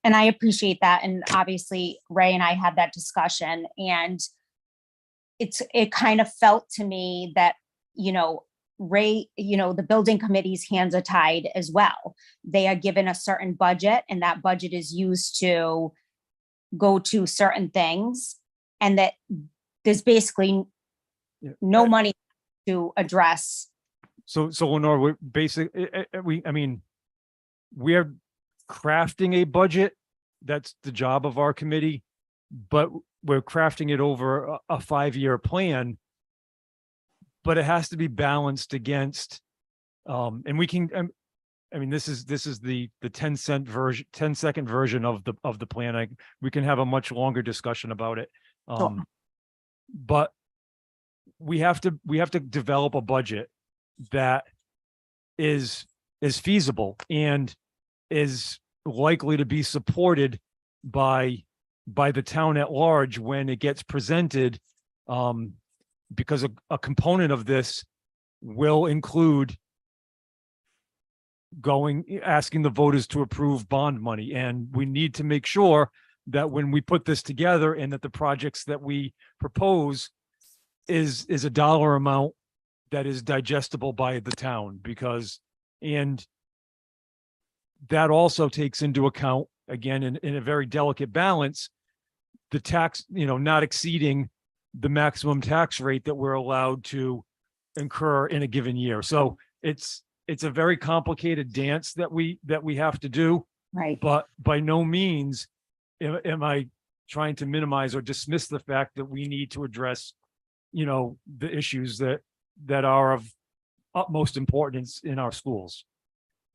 And I appreciate that. And obviously Ray and I had that discussion, and it kind of felt to me that, Ray, the building committee's hands are tied as well. They are given a certain budget, and that budget is used to go to certain things, and that there's basically no money to address. So Lenore, we're we are crafting a budget. That's the job of our committee, but we're crafting it over a 5-year plan. But it has to be balanced against, and we can, this is the 10-second version of the plan. We can have a much longer discussion about it. But we have to develop a budget that is feasible and is likely to be supported by the town at large when it gets presented, because a component of this will include asking the voters to approve bond money. And we need to make sure that when we put this together and that the projects that we propose is a dollar amount that is digestible by the town, and that also takes into account, again, in a very delicate balance, the tax, not exceeding the maximum tax rate that we're allowed to incur in a given year. So it's a very complicated dance that we have to do. Right. But by no means am I trying to minimize or dismiss the fact that we need to address, the issues that are of utmost importance in our schools.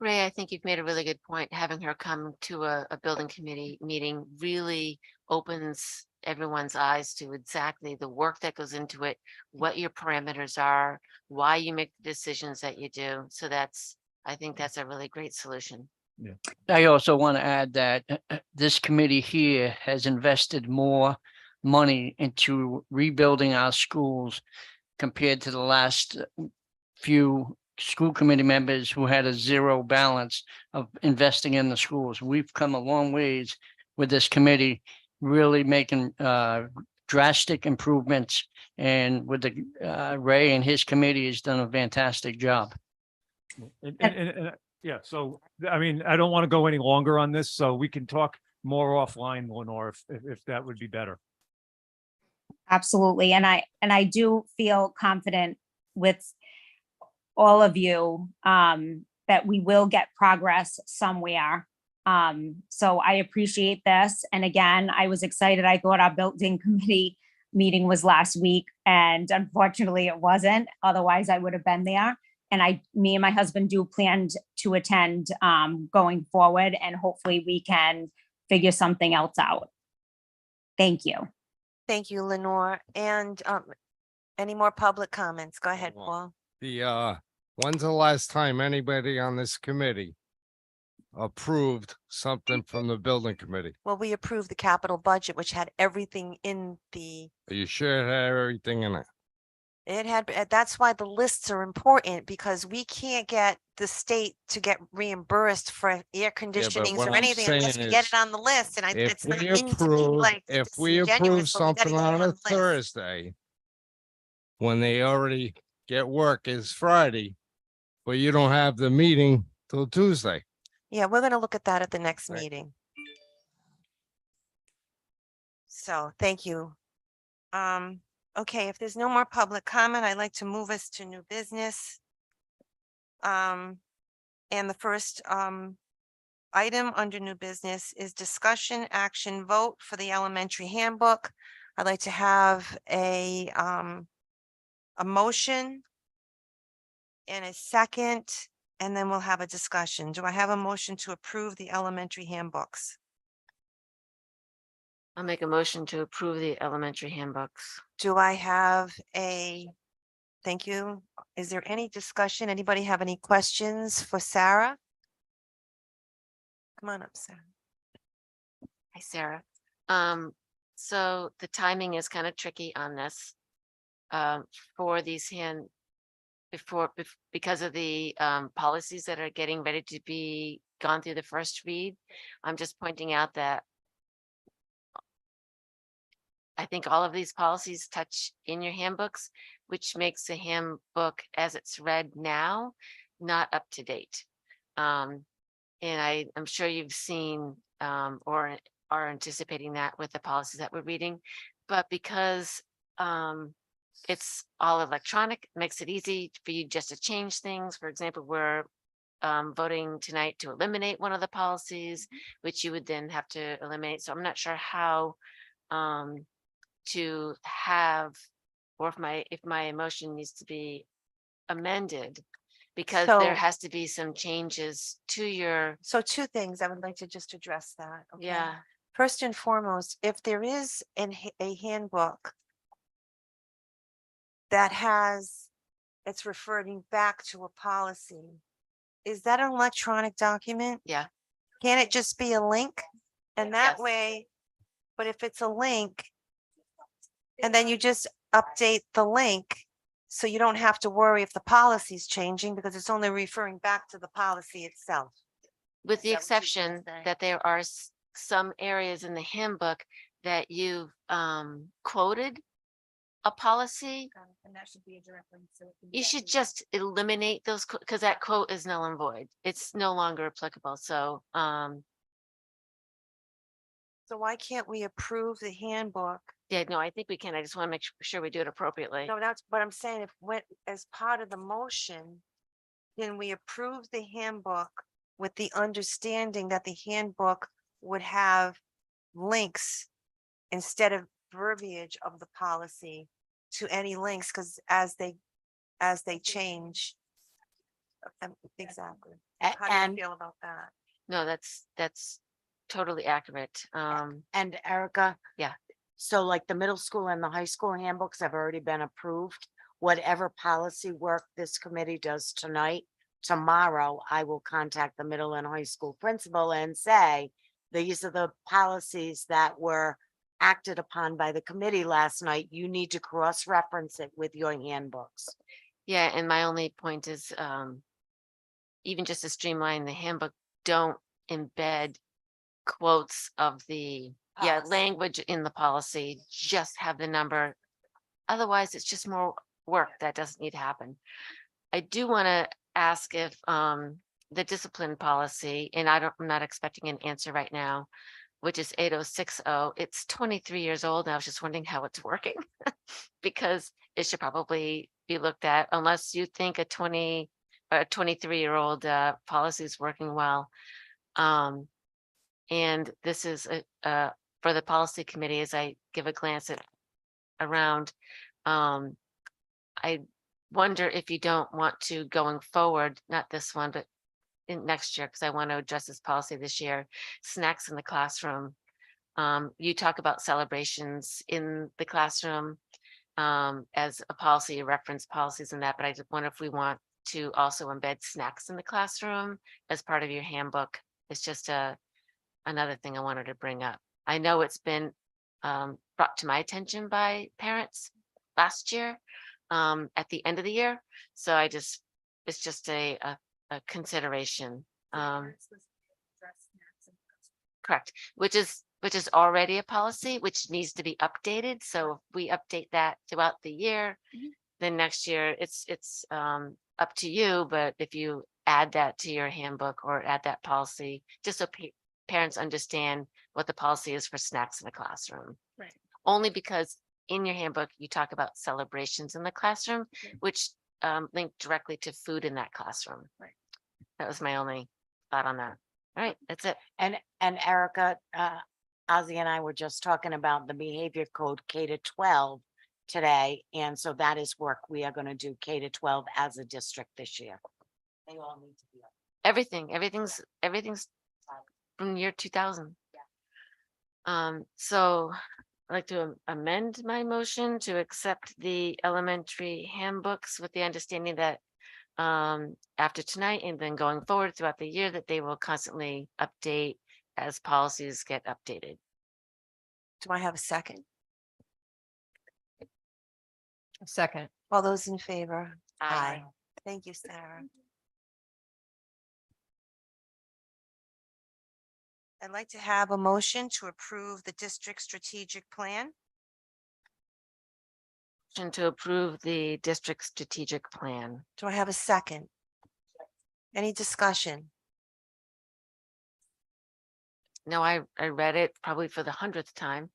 Ray, I think you've made a really good point. Having her come to a building committee meeting really opens everyone's eyes to exactly the work that goes into it, what your parameters are, why you make the decisions that you do. So I think that's a really great solution. Yeah. I also want to add that this committee here has invested more money into rebuilding our schools compared to the last few school committee members who had a zero balance of investing in the schools. We've come a long ways with this committee, really making drastic improvements, and with Ray and his committee has done a fantastic job. Yeah, so I don't want to go any longer on this, so we can talk more offline, Lenore, if that would be better. Absolutely. And I do feel confident with all of you that we will get progress somewhere. So I appreciate this. And again, I was excited. I thought our building committee meeting was last week, and unfortunately it wasn't. Otherwise I would have been there. And me and my husband do plan to attend going forward, and hopefully we can figure something else out. Thank you. Thank you, Lenore. And any more public comments? Go ahead, Paul. When's the last time anybody on this committee approved something from the building committee? Well, we approved the capital budget, which had everything in the. Are you sure it had everything in it? It had, that's why the lists are important, because we can't get the state to get reimbursed for air conditionings what or I'm anything unless we saying get is, it on the list. And If it's not we mean to be approve, like if we disingenuous, approve but we gotta something get it on on a the list. Thursday, when they already get work is Friday, but you don't have the meeting till Tuesday. Yeah, we're gonna look at that at the next meeting. So, thank you. Okay, if there's no more public comment, I'd like to move us to new business. And the first item under new business is discussion, action, vote for the elementary handbook. I'd like to have a motion and a second and then we'll have a discussion. Do I have a motion to approve the elementary handbooks? I'll make a motion to approve the elementary handbooks. Do I have thank you. Is there any discussion? Anybody have any questions for Sarah? Come on up, Sarah. Hi, Sarah. So the timing is kind of tricky on this. For these because of the policies that are getting ready to be gone through the first read. I'm just pointing out that I think all of these policies touch in your handbooks, which makes the handbook as it's read now, not up to date. And I'm sure you've seen or are anticipating that with the policies that we're reading, but because it's all electronic, it makes it easy for you just to change things. For example, we're voting tonight to eliminate one of the policies, which you would then have to eliminate. So I'm not sure how to have, or if my motion needs to be amended, because there So- has to be some changes to your, So two things, I would like to just address that. okay? yeah, First and foremost, if there is a handbook that it's referring back to a policy, is that an electronic document? yeah. Can it just be a link? And that Yes. way, but if it's a link, and then you just update the link, so you don't have to worry if the policy is changing because it's only referring back to the policy itself. With the Is that what you were exception saying? that there are some areas in the handbook that you've quoted a policy, And that should be a direct link. So it can you get should to- just eliminate those, because that quote is null and void. It's no longer applicable. So, So why can't we approve the handbook? yeah, no, I think we can. I just want to make sure we do it appropriately. No, that's what I'm saying. If when, as part of the motion, then we approve the handbook with the understanding that the handbook would have links instead of verbiage of the policy to any links, because as they change. Exactly. How do you And feel about that? No, that's totally accurate. And Erica? Yeah. So like the middle school and the high school handbooks have already been approved. Whatever policy work this committee does tonight, tomorrow I will contact the middle and high school principal and say, these are the policies that were acted upon by the committee last night. You need to cross-reference it with your handbooks. Yeah, and my only point is, even just to streamline the handbook, don't embed quotes of the, Policy. language in the policy, just have the number. Otherwise, it's just more work that doesn't need to happen. I do want to ask if, the discipline policy, and I'm not expecting an answer right now, which is 8060. It's 23 years old. And I was just wondering how it's working because it should probably be looked at unless you think a 23-year-old policy is working well. And this is for the policy committee, as I give a glance at around, I wonder if you don't want to, going forward, not this one, but in next year, because I want to address this policy this year, snacks in the classroom. You talk about celebrations in the classroom as a policy, reference policies and that, but I just wonder if we want to also embed snacks in the classroom as part of your handbook. It's just another thing I wanted to bring up. I know it's been brought to my attention by parents last year at the end of the year. So it's just a consideration. Correct, which is already a policy, which needs to be updated. So if we update that throughout the year, then next year it's up to you. But if you add that to your handbook or add that policy, just so parents understand what the policy is for snacks in the classroom. Right. Only because in your handbook, you talk about celebrations in the classroom, which link directly to food in that classroom. Right. That was my only thought on that. All right, that's it. And Erica, Ozzy and I were just talking about the behavior code K-12 today. And so that is work we are going to do K-12 as a district this year. They all need to be up. Everything's from year 2000. So I'd like to amend my motion to accept the elementary handbooks with the understanding that after tonight and then going forward throughout the year, that they will constantly update as policies get updated. Do I have a second? Second. All those in favor? Aye. Thank you, Sarah. I'd like to have a motion to approve the district strategic plan. Motion to approve the district strategic plan. Do I have a second? Any discussion? No, I read it probably for the 100th time.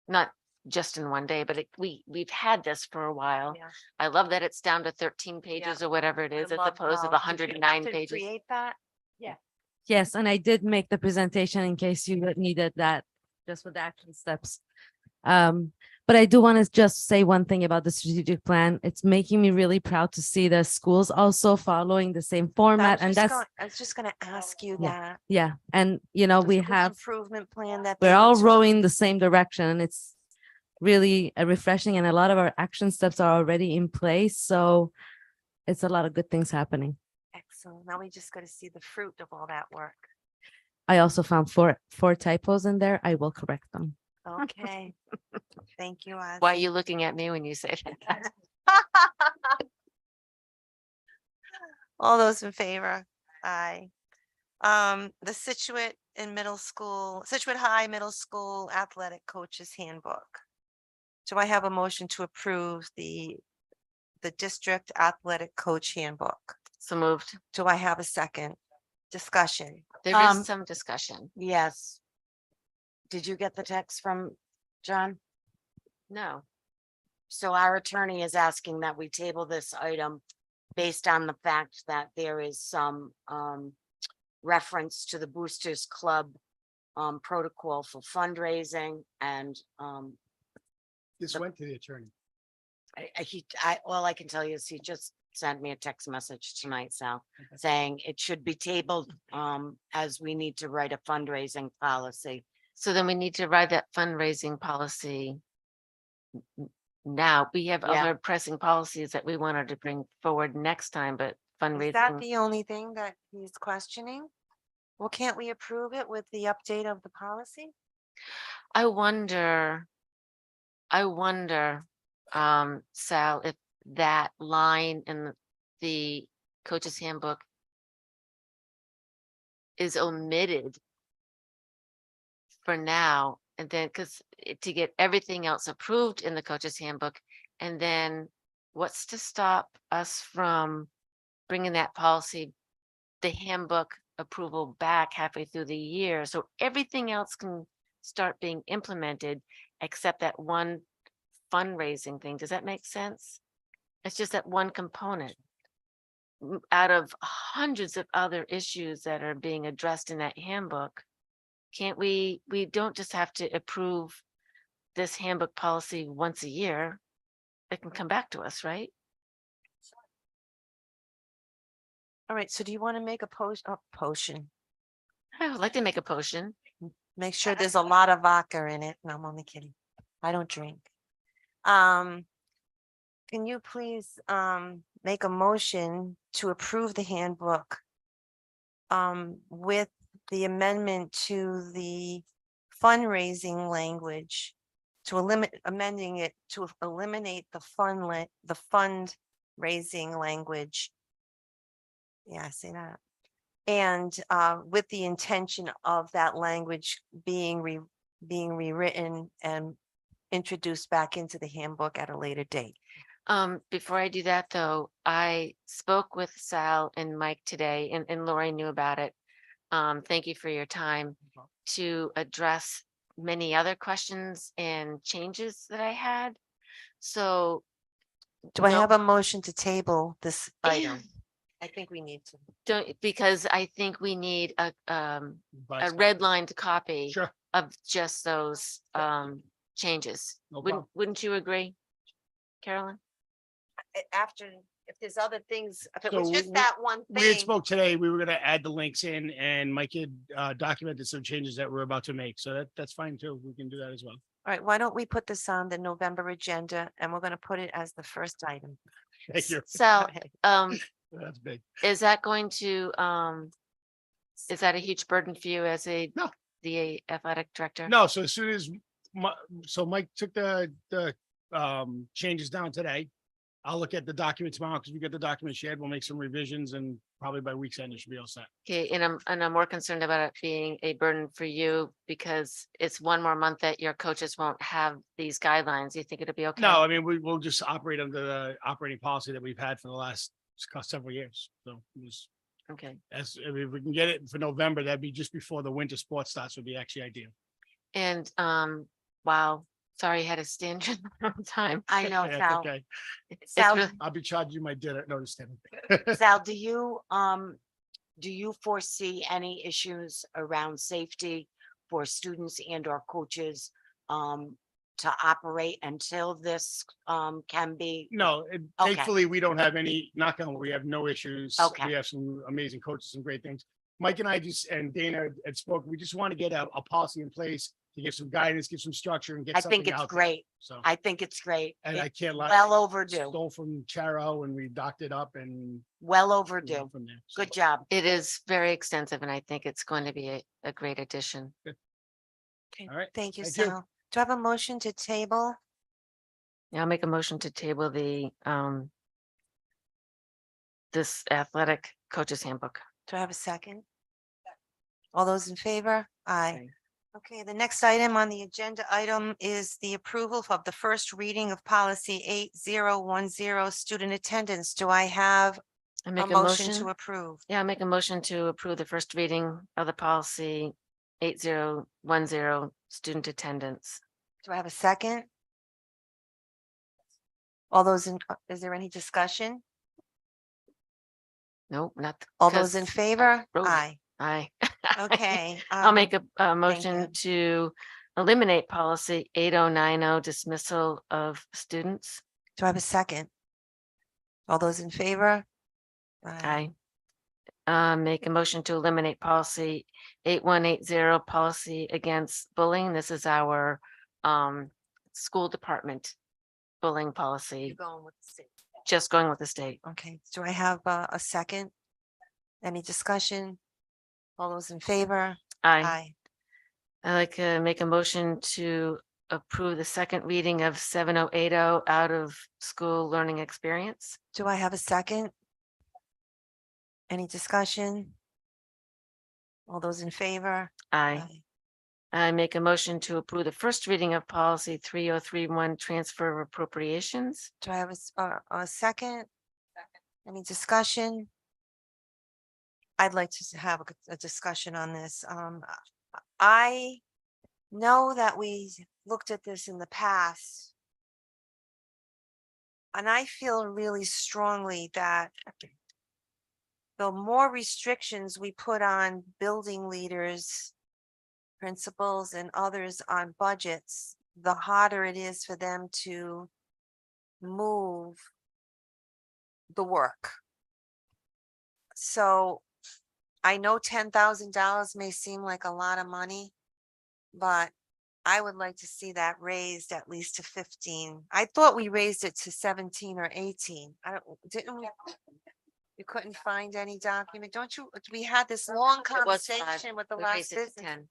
Not just in one day, but we've had this for a while. Yeah. I love that it's down to 13 pages or whatever it is, as opposed to the 109 pages. Create that? Yeah. Yes, and I did make the presentation in case you would needed that, just with the action steps. But I do want to just say one thing about the strategic plan. It's making me really proud to see the schools also following the same format, and that's, I was just gonna ask you Yeah. that. yeah. And, you know, The we school have, Improvement plan that. we're they all took. rowing the same direction, and it's really refreshing, and a lot of our action steps are already in place. So it's a lot of good things happening. Excellent. Now we just gotta see the fruit of all that work. I also found four typos in there. I will correct them. Okay. Thank you, Oz. Why are you looking at me when you say that? All those in favor? Aye. The Situate High Middle School Athletic Coaches Handbook. Do I have a motion to approve the district athletic coach handbook? So moved. Do I have a second? Discussion. There is some discussion. Yes. Did you get the text from John? No. So our attorney is asking that we table this item based on the fact that there is some reference to the Boosters Club protocol for fundraising and This went to the attorney. all I can tell you is he just sent me a text message tonight, Sal, saying it should be tabled as we need to write a fundraising policy. So then we need to write that fundraising policy now. We have Yeah. other pressing policies that we wanted to bring forward next time, but Is that fundraising. the only thing that he's questioning? Well, can't we approve it with the update of the policy? I wonder, Sal, if that line in the coach's handbook is omitted for now, and then, because to get everything else approved in the coach's handbook, and then what's to stop us from bringing that policy, the handbook approval back halfway through the year, so everything else can start being implemented except that one fundraising thing. Does that make sense? It's just that one component out of hundreds of other issues that are being addressed in that handbook. Can't we don't just have to approve this handbook policy once a year. It can come back to us, right? All right, so do you want to make a potion? I would like to make a potion. Make sure there's a lot of vodka in it. No, I'm only kidding. I don't drink. Can you please make a motion to approve the handbook with the amendment to the fundraising language to amending it to eliminate the fundraising language. Yeah, I say that. And with the intention of that language being rewritten and introduced back into the handbook at a later date. Before I do that, though, I spoke with Sal and Mike today, and Lori knew about it. Thank you for your time to address many other questions and changes that I had. So do I have a motion to table this item? I think we need to. Because I think we need a redlined copy of just those changes. No problem. Wouldn't you agree, Carolyn? After if there's other things, if it So was just we- that one We had thing. spoke today, we were gonna add the links in and Mike had documented some changes that we're about to make. So that's fine too. We can do that as well. All right, why don't we put this on the November agenda and we're gonna put it as the first item. Thank you. So, Okay. That's big. is that going to, is that a huge burden for you as the athletic director? No, so as soon as, so Mike took the changes down today. I'll look at the document tomorrow because we get the document shared. We'll make some revisions and probably by week's end, it should be all set. Okay, and I'm more concerned about it being a burden for you because it's one more month that your coaches won't have these guidelines. You think it'll be okay? No, I mean, we will just operate under the operating policy that we've had for the last several years. So just Okay. as, I mean, if we can get it for November, that'd be just before the winter sports starts would be actually ideal. And, wow, sorry, I had to stand you the wrong time. I know, Yeah, Sal. okay. It's Sal, really- I'll be charging you my dinner. No, just kidding. Sal, do you foresee any issues around safety for students and or coaches to operate until this can be? No, Okay. thankfully, we don't have any, knock on wood, we have no issues. Okay. We have some amazing coaches and great things. Mike and I and Dana had spoken, we just want to get a policy in place to give some guidance, give some structure and get I something think it's out there. great. So, I think it's great. and I It's can't lie. well overdue, Stole from Charo and we docked it up and well we overdue. went from there. So, Good job. It is very extensive and I think it's going to be a great addition. All right. thank you, Thank you. Sal. Do I have a motion to table? Yeah, I'll make a motion to table this athletic coaches handbook. Do I have a second? All those in favor? Aye. Okay, the next item on the agenda item is the approval of the first reading of policy 8010, student attendance. Do I have I a make a motion motion. to approve? Yeah, I'll make a motion to approve the first reading of the policy 8010, student attendance. Do I have a second? All those in, is there any discussion? Nope, not. All those in favor? Roll. Aye. Aye. Okay. I'll make a you. motion to eliminate policy 8090 dismissal of students. Do I have a second? All those in favor? Aye. Make a motion to eliminate policy 8180, policy against bullying. This is our school department bullying policy, You're going with the state. just going with the state. Okay, do I have a second? Any discussion? All those in favor? Aye. I'd like to make a motion to approve the second reading of 7080 out of school learning experience. Do I have a second? Any discussion? All those in favor? Aye. I make a motion to approve the first reading of policy 3031 transfer of appropriations. Do I have a second? Any discussion? I'd like to have a discussion on this. I know that we looked at this in the past. And I feel really strongly that the more restrictions we put on building leaders, principals and others on budgets, the harder it is for them to move the work. So I know $10,000 may seem like a lot of money, but I would like to see that raised at least to 15. I thought we raised it to 17 or 18. Didn't we? You couldn't find any document, don't you? We had this long It was 5. conversation with the We last raised it to business. 10.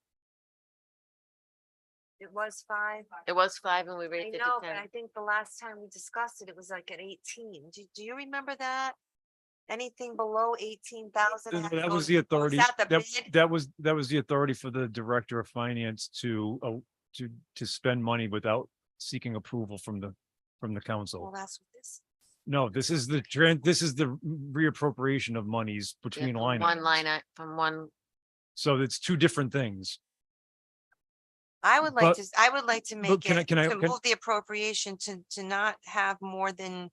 It was 5. It was 5 and we I raised it know, to but 10. I think the last time we discussed it, it was like at 18. Do you remember that? Anything below 18,000? That was the authority. that the bid? That was the authority for the director of finance to spend money without seeking approval from the Well, council. that's what this. No, this is the reappropriation of monies Yeah, between from line. one items. line, from one, So it's two different things. I would like But- to, I would like to make can I- it, can I- to can- move the appropriation to not have more than,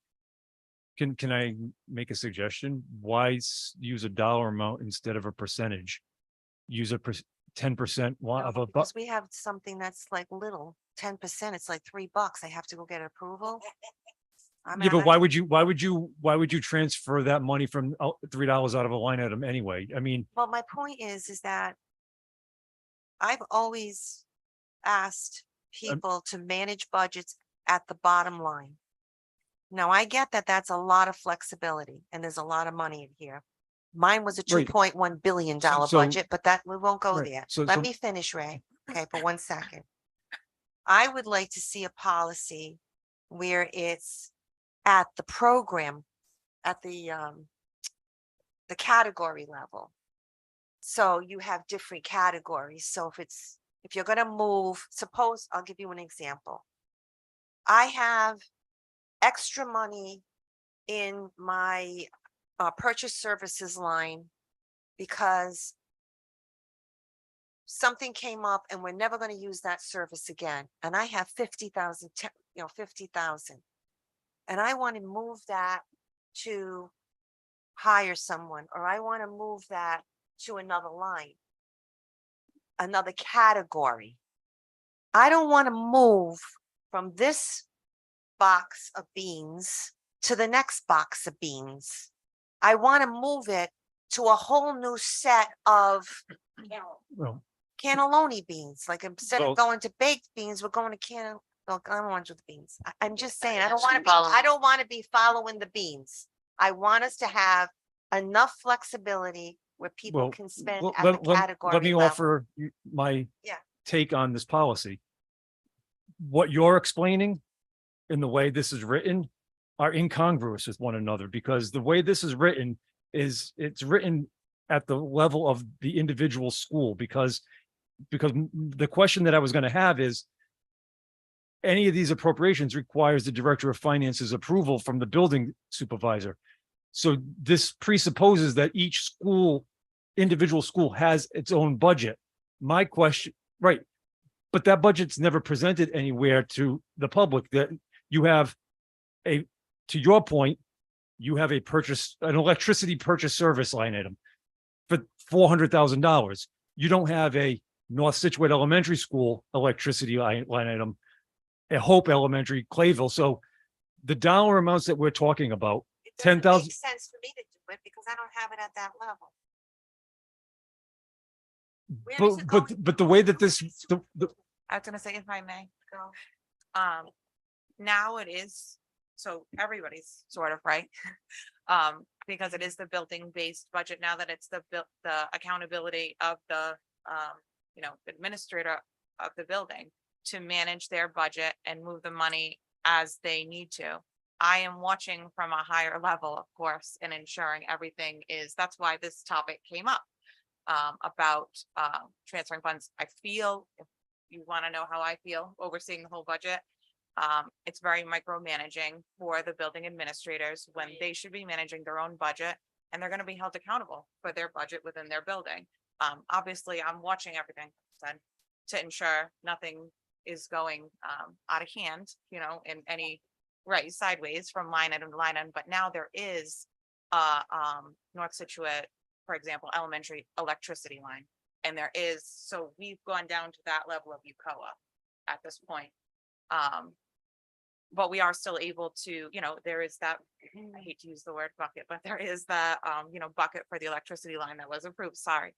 Can I make a suggestion? Why use a dollar amount instead of a percentage? Use a 10% of a, because we have something that's like little, 10%, it's like $3. I have to go get approval. Yeah, but why would you transfer that money from $3 out of a line item anyway? I mean, Well, my point is that I've always asked people to manage budgets at the bottom line. Now, I get that that's a lot of flexibility and there's a lot of money in here. Mine was a Right. $2.1 billion So- budget, but that, we won't go Right. there. So- Let so- me finish, Ray. Okay, for 1 second. I would like to see a policy where it's at the program, at the category level. So you have different categories. So if you're gonna move, suppose, I'll give you an example. I have extra money in my purchase services line because something came up and we're never gonna use that service again. And I have 50,000, 50,000. And I want to move that to hire someone, or I want to move that to another line, another category. I don't want to move from this box of beans to the next box of beans. I want to move it to a whole new set of well, cannelloni beans. Like instead Well- of going to baked beans, we're going to no, I don't want to do the beans. I'm just saying, I don't want to be, Following. I don't want to be following the beans. I want us to have enough flexibility where people well, can spend well, at the let category me level. offer my Yeah. take on this policy. What you're explaining in the way this is written are incongruous with one another, because the way this is written is it's written at the level of the individual school, because the question that I was going to have is, any of these appropriations requires the director of finance's approval from the building supervisor. So this presupposes that each school, individual school has its own budget. My question, right, but that budget's never presented anywhere to the public. That you have to your point, you have an electricity purchase service line item for $400,000. You don't have a North Situate Elementary School electricity line item, a Hope Elementary, Clayville. So the dollar amounts that we're talking about, It doesn't 10,000. make sense for me to do it because I don't have it at that level. Where is it going? But the way that this, I was gonna say, if I may, go. Now it is, so everybody's sort of right. Because it is the building-based budget now that it's the accountability of the, administrator of the building to manage their budget and move the money as they need to. I am watching from a higher level, of course, and ensuring everything is, that's why this topic came up. About transferring funds. I feel, if you want to know how I feel overseeing the whole budget, it's very micromanaging for the building administrators when they should be managing their own budget, and they're going to be held accountable for their budget within their building. Obviously, I'm watching everything then to ensure nothing is going out of hand, in any right sideways from line item to line item. But now there is North Situate, for example, elementary electricity line. And there is, so we've gone down to that level of UCOA at this point. But we are still able to, there is that, I hate to use the word bucket, but there is that, bucket for the electricity line that was approved, sorry.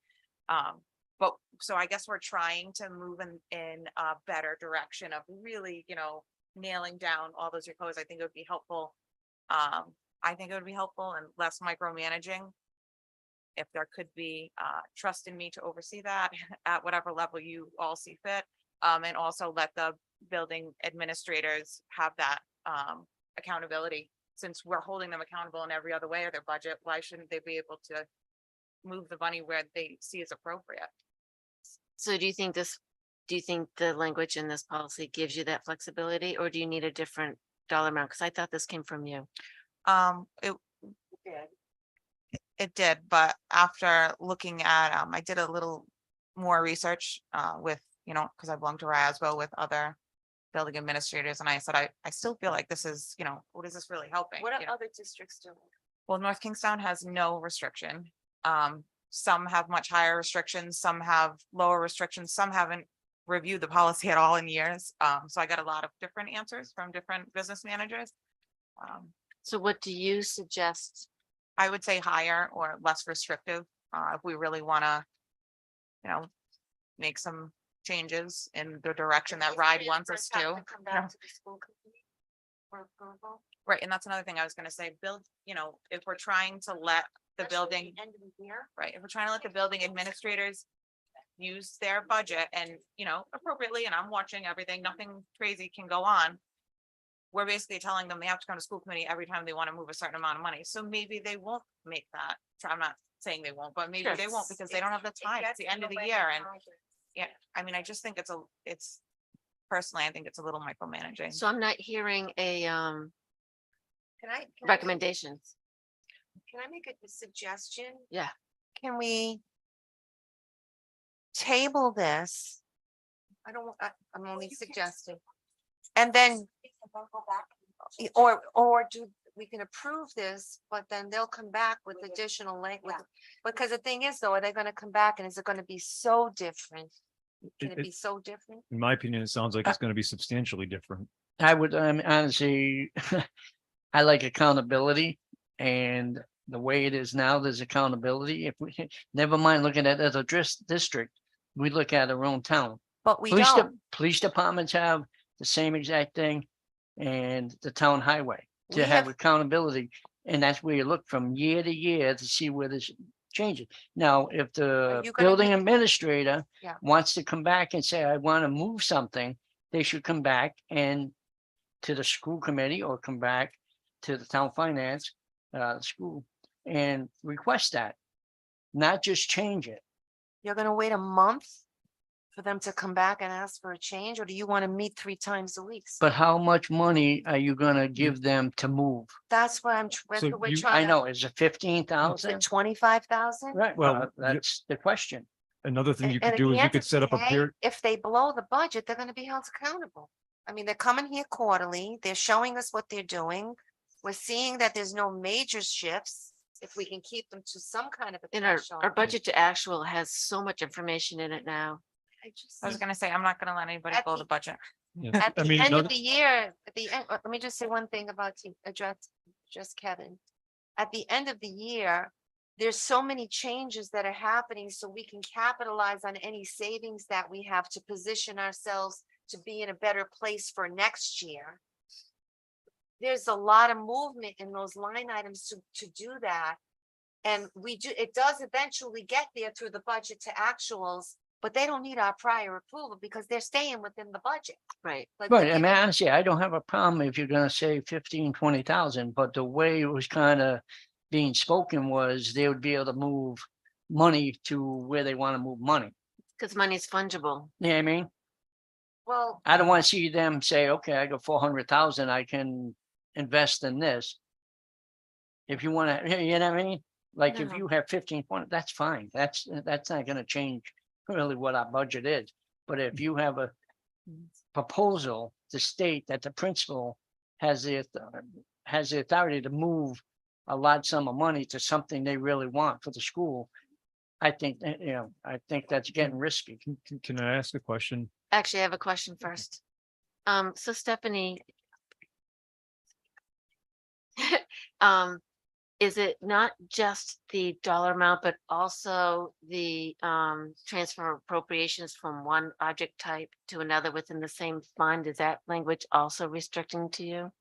But so I guess we're trying to move in a better direction of really, nailing down all those UCOAs. I think it would be helpful. And less micromanaging. If there could be trust in me to oversee that at whatever level you all see fit. And also let the building administrators have that accountability. Since we're holding them accountable in every other way of their budget, why shouldn't they be able to move the money where they see is appropriate? So do you think the language in this policy gives you that flexibility, or do you need a different dollar amount? Because I thought this came from you. It did, but after looking at, I did a little more research with, because I belong to RASBO with other building administrators, and I said, I still feel like this is, what is this really helping? What You are know? other districts doing? Well, North Kingstown has no restriction. Some have much higher restrictions, some have lower restrictions, some haven't reviewed the policy at all in years. So I got a lot of different answers from different business managers. So what do you suggest? I would say higher or less restrictive, if we really wanna, you know, make some changes in the direction that RIDE wants us to. Right, and that's another thing I was gonna say, build, you know, if we're trying to let the building. Right, if we're trying to let the building administrators use their budget and, you know, appropriately, and I'm watching everything, nothing crazy can go on. We're basically telling them they have to come to school committee every time they want to move a certain amount of money, so maybe they won't make that. I'm not saying they won't, but maybe Sure. they won't because they don't have the time, it's the end of the year, and. Yeah, I mean, I just think it's personally, I think it's a little micromanaging. So I'm not hearing a Can I? recommendations. Can I make a suggestion? Yeah. Can we table this? I'm only suggesting. And then, or we can approve this, but then they'll come back with additional language. Because the thing is though, are they gonna come back and is it gonna be so different? Can it be so different? In my opinion, it sounds like it's going to be substantially different. I would, honestly, I like accountability, and the way it is now, there's accountability. If we, never mind looking at it as a district, we look at our own town. But we Police, don't. police departments have the same exact thing, and the town highway to We have have- accountability. And that's where you look from year to year to see where this changes. Now, if the you gonna building be- administrator Yeah. wants to come back and say, I want to move something, they should come back and to the school committee or come back to the town finance, school, and request that. Not just change it. You're gonna wait a month for them to come back and ask for a change, or do you want to meet 3 times a week? But how much money are you gonna give them to move? That's what that's So what we're you- trying I to. know, is it 15,000? 25,000? Right, Well, well, that's the question. Another thing you And could at do the is you end could of set the up a day, period. If they blow the budget, they're gonna be held accountable. I mean, they're coming here quarterly, they're showing us what they're doing. We're seeing that there's no major shifts, if we can keep them to some kind of a And our threshold. budget to actual has so much information in it now. I was gonna say, I'm not gonna let anybody At blow the- the budget. Yeah. At I the mean, end of another, the year, at the end, let me just say one thing about to address Kevin. At the end of the year, there's so many changes that are happening, so we can capitalize on any savings that we have to position ourselves to be in a better place for next year. There's a lot of movement in those line items to do that. And it does eventually get there through the budget to actuals, but they don't need our prior approval because they're staying within the budget. Right. Like, Right, they're I mean, giving- honestly, I don't have a problem if you're gonna say 15, 20,000, but the way it was kind of being spoken was they would be able to move money to where they want to move money. Because money's fungible. You know what I mean? Well, I don't want to see them say, okay, I got 400,000, I can invest in this. If you want to, you know what I mean? Like if No. you have 15, 20, that's fine. That's not gonna change really what our budget is. But if you have a proposal to state that the principal has the authority to move a large sum of money to something they really want for the school, I think, that, you know, I think that's getting risky. can I ask a question? Actually, I have a question first. So Stephanie. Is it not just the dollar amount, but also the transfer of appropriations from one object type to another within the same fund? Is that language also restricting to you?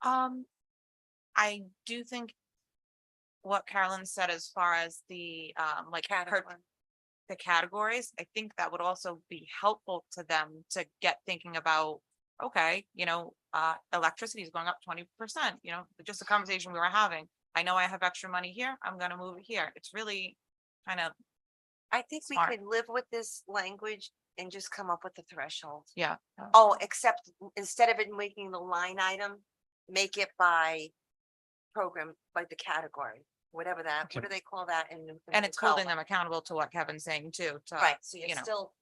I do think what Carolyn said as far as the, like the categories, I think that would also be helpful to them to get thinking about, okay, you know, electricity is going up 20%, you know, just a conversation we were having. I know I have extra money here, I'm gonna move it here. It's really kind of, I think we Smart. could live with this language and just come up with a threshold. yeah. Oh, except instead of it making the line item, make it by program, by the category, whatever that, what do they call that? And it's holding them accountable to what Kevin's saying too, to, Right, so you you're know, still,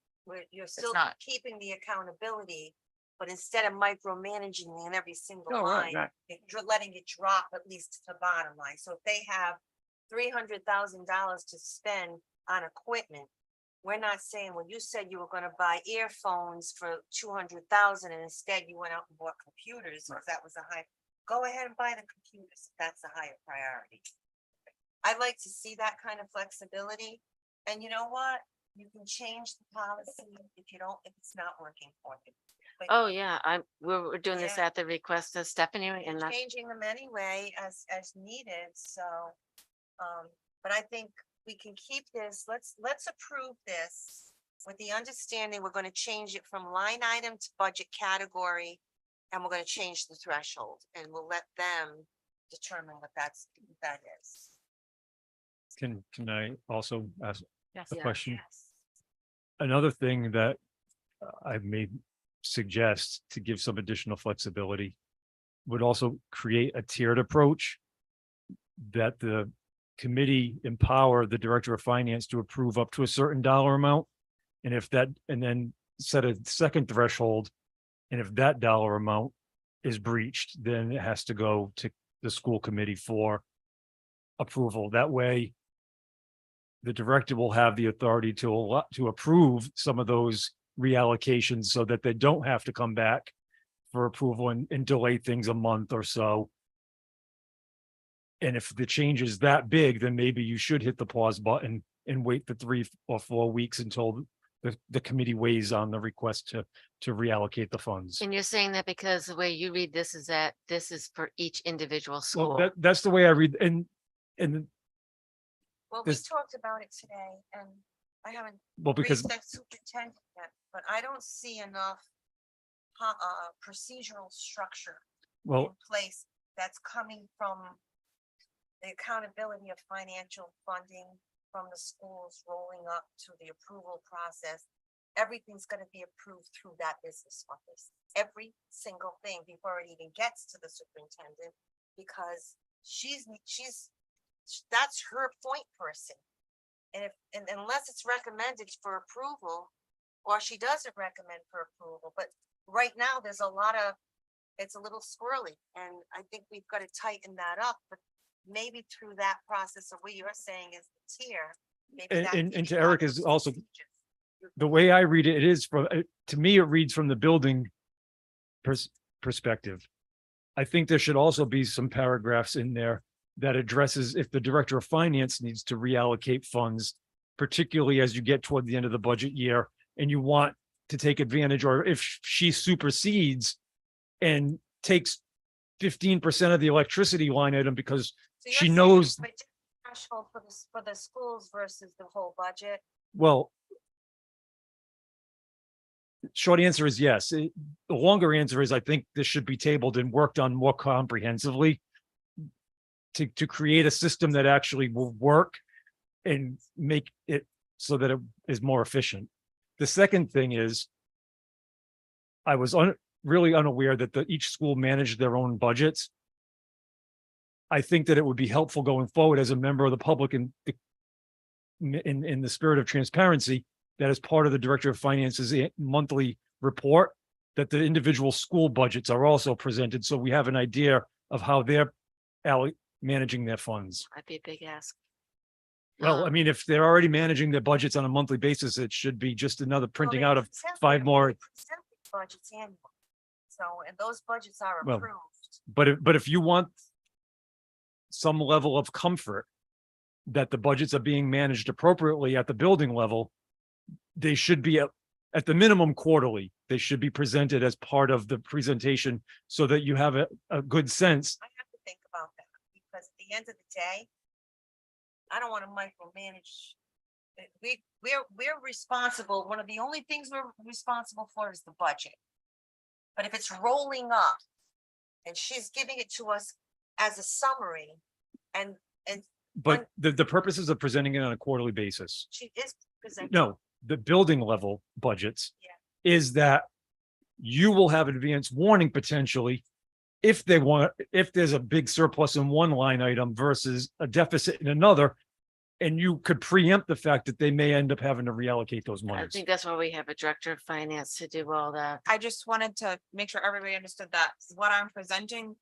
you're still not- keeping the accountability, but instead of micromanaging in every single Oh, right, line, right. letting it drop at least to the bottom line. So if they have $300,000 to spend on equipment, we're not saying, well, you said you were gonna buy earphones for 200,000 and instead you went out and bought computers, because that was a high. go ahead and buy the computers, if that's a higher priority. I'd like to see that kind of flexibility, and you know what? You can change the policy if it's not working for you. But Oh, yeah, we're doing this Yeah. at the request of Stephanie you're and that's changing them anyway as needed, so, but I think we can keep this, let's approve this with the understanding we're gonna change it from line item to budget category, and we're gonna change the threshold, and we'll let them determine what that is. Can I also ask Yes. a Yeah. question? Another thing that I may suggest to give some additional flexibility would also create a tiered approach that the committee empower the director of finance to approve up to a certain dollar amount. And then set a second threshold. And if that dollar amount is breached, then it has to go to the school committee for approval. That way, the director will have the authority to approve some of those reallocations so that they don't have to come back for approval and delay things a month or so. And if the change is that big, then maybe you should hit the pause button and wait for 3 or 4 weeks until the committee weighs on the request to reallocate the funds. And you're saying that because the way you read this is that this is for each individual school. Well, that's the way I read, and Well, we This- talked about it today, and I haven't Well, because- briefed that superintendent yet, but I don't see enough procedural structure Well, in place that's coming from the accountability of financial funding from the schools rolling up to the approval process. Everything's gonna be approved through that business office, every single thing before it even gets to the superintendent, because that's her point person. And unless it's recommended for approval, or she doesn't recommend for approval, but right now, it's a little squirrely, and I think we've got to tighten that up, but maybe through that process of what you're saying is the tier. maybe that and gives to you Eric other is also, procedures. the way I read it, it is to me, it reads from the building perspective. I think there should also be some paragraphs in there that addresses if the director of finance needs to reallocate funds, particularly as you get toward the end of the budget year and you want to take advantage, or if she supersedes and takes 15% of the electricity line item because So she you're saying knows, but just threshold for the schools versus the whole budget. well, short answer is yes. The longer answer is I think this should be tabled and worked on more comprehensively to create a system that actually will work and make it so that it is more efficient. The second thing is I was really unaware that each school managed their own budgets. I think that it would be helpful going forward as a member of the public in the spirit of transparency, that as part of the Director of Finance's monthly report, that the individual school budgets are also presented, so we have an idea of how they're managing their funds. Might be a big ask. Well, I mean, if they're already managing their budgets on a monthly basis, it should be just another printing out of Present 5 more. Budgets annually. So, and those budgets are Well, approved. But if you want some level of comfort that the budgets are being managed appropriately at the building level, they should be at the minimum quarterly. They should be presented as part of the presentation so that you have a good sense. I have to think about that, because at the end of the day, I don't want to micromanage. We're responsible. One of the only things we're responsible for is the budget. But if it's rolling up and she's giving it to us as a summary and But the purposes of presenting it on a quarterly basis, she is presenting. no, the building level budgets is that you will have advance warning potentially if there's a big surplus in one line item versus a deficit in another, and you could preempt the fact that they may end up having to reallocate those I monies. think that's why we have a director of finance to do all that. I just wanted to make sure everybody understood that what I'm presenting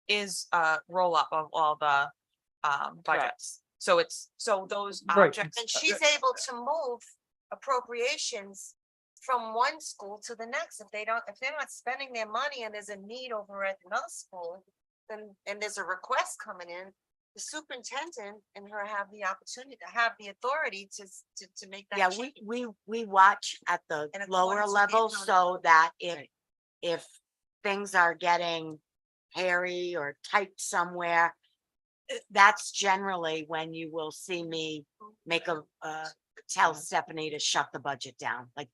is a roll up of all the budgets. So those Right. objects. And she's able to move appropriations from one school to the next. If they're not spending their money and there's a need over at another school, then, and there's a request coming in, the superintendent and her have the opportunity to have the authority to make that Yeah, change. we watch at the In lower accordance with the level so accountability. that if things are getting hairy or tight somewhere, that's generally when you will see me make tell Stephanie to shut the budget down, like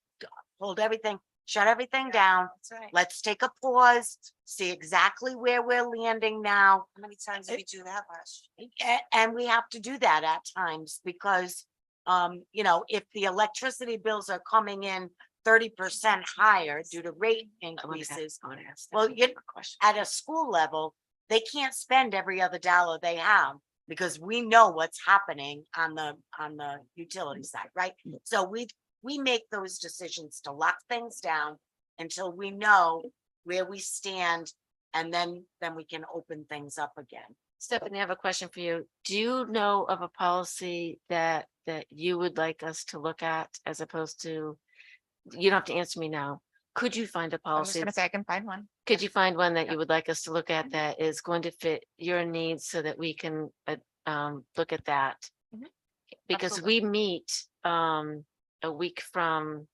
hold everything, shut everything down. That's right. Let's take a pause, see exactly where we're landing now. How many times did we do that last year? And we have to do that at times because, you know, if the electricity bills are coming in 30% higher due to rate increases, well, at a school level, they can't spend every other dollar they have because we know what's happening on the utility side, right? So we make those decisions to lock things down until we know where we stand, and then we can open things up again. Stephanie, I have a question for you. Do you know of a policy that you would like us to look at as opposed to, you don't have to answer me now. Could you find a I was just policy? gonna say I can find one. Could you find one that you would like us to look at that is going to fit your needs so that we can look at that? Mhm. Because Absolutely. we meet a week from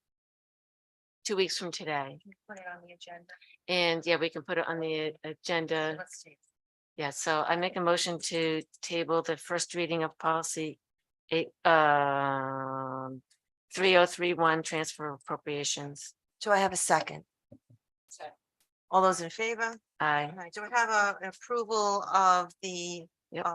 2 weeks from today. Put it on the agenda. And yeah, we can put it on the agenda. Let's see. Yeah, so I make a motion to table the first reading of policy 3031 transfer appropriations. Do I have a second? All those in favor? Aye. All right, do we have an approval of the, Yep.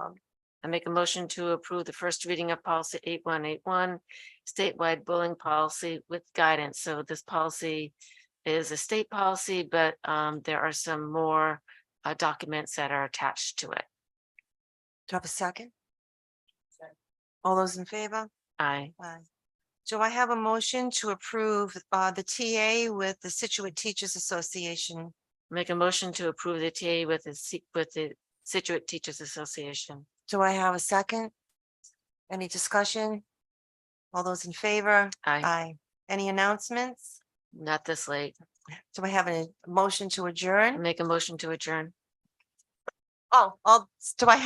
I make a motion to approve the first reading of policy 8181, statewide bullying policy with guidance. So this policy is a state policy, but there are some more documents that are attached to it. do I have a second? All those in favor? Aye. Aye. Do I have a motion to approve the TA with the Situate Teachers Association? Make a motion to approve the TA with the Situate Teachers Association. Do I have a second? Any discussion? All those in favor? Aye. Aye. Any announcements? Not this late. Do I have a motion to adjourn? Make a motion to adjourn. Oh, do I have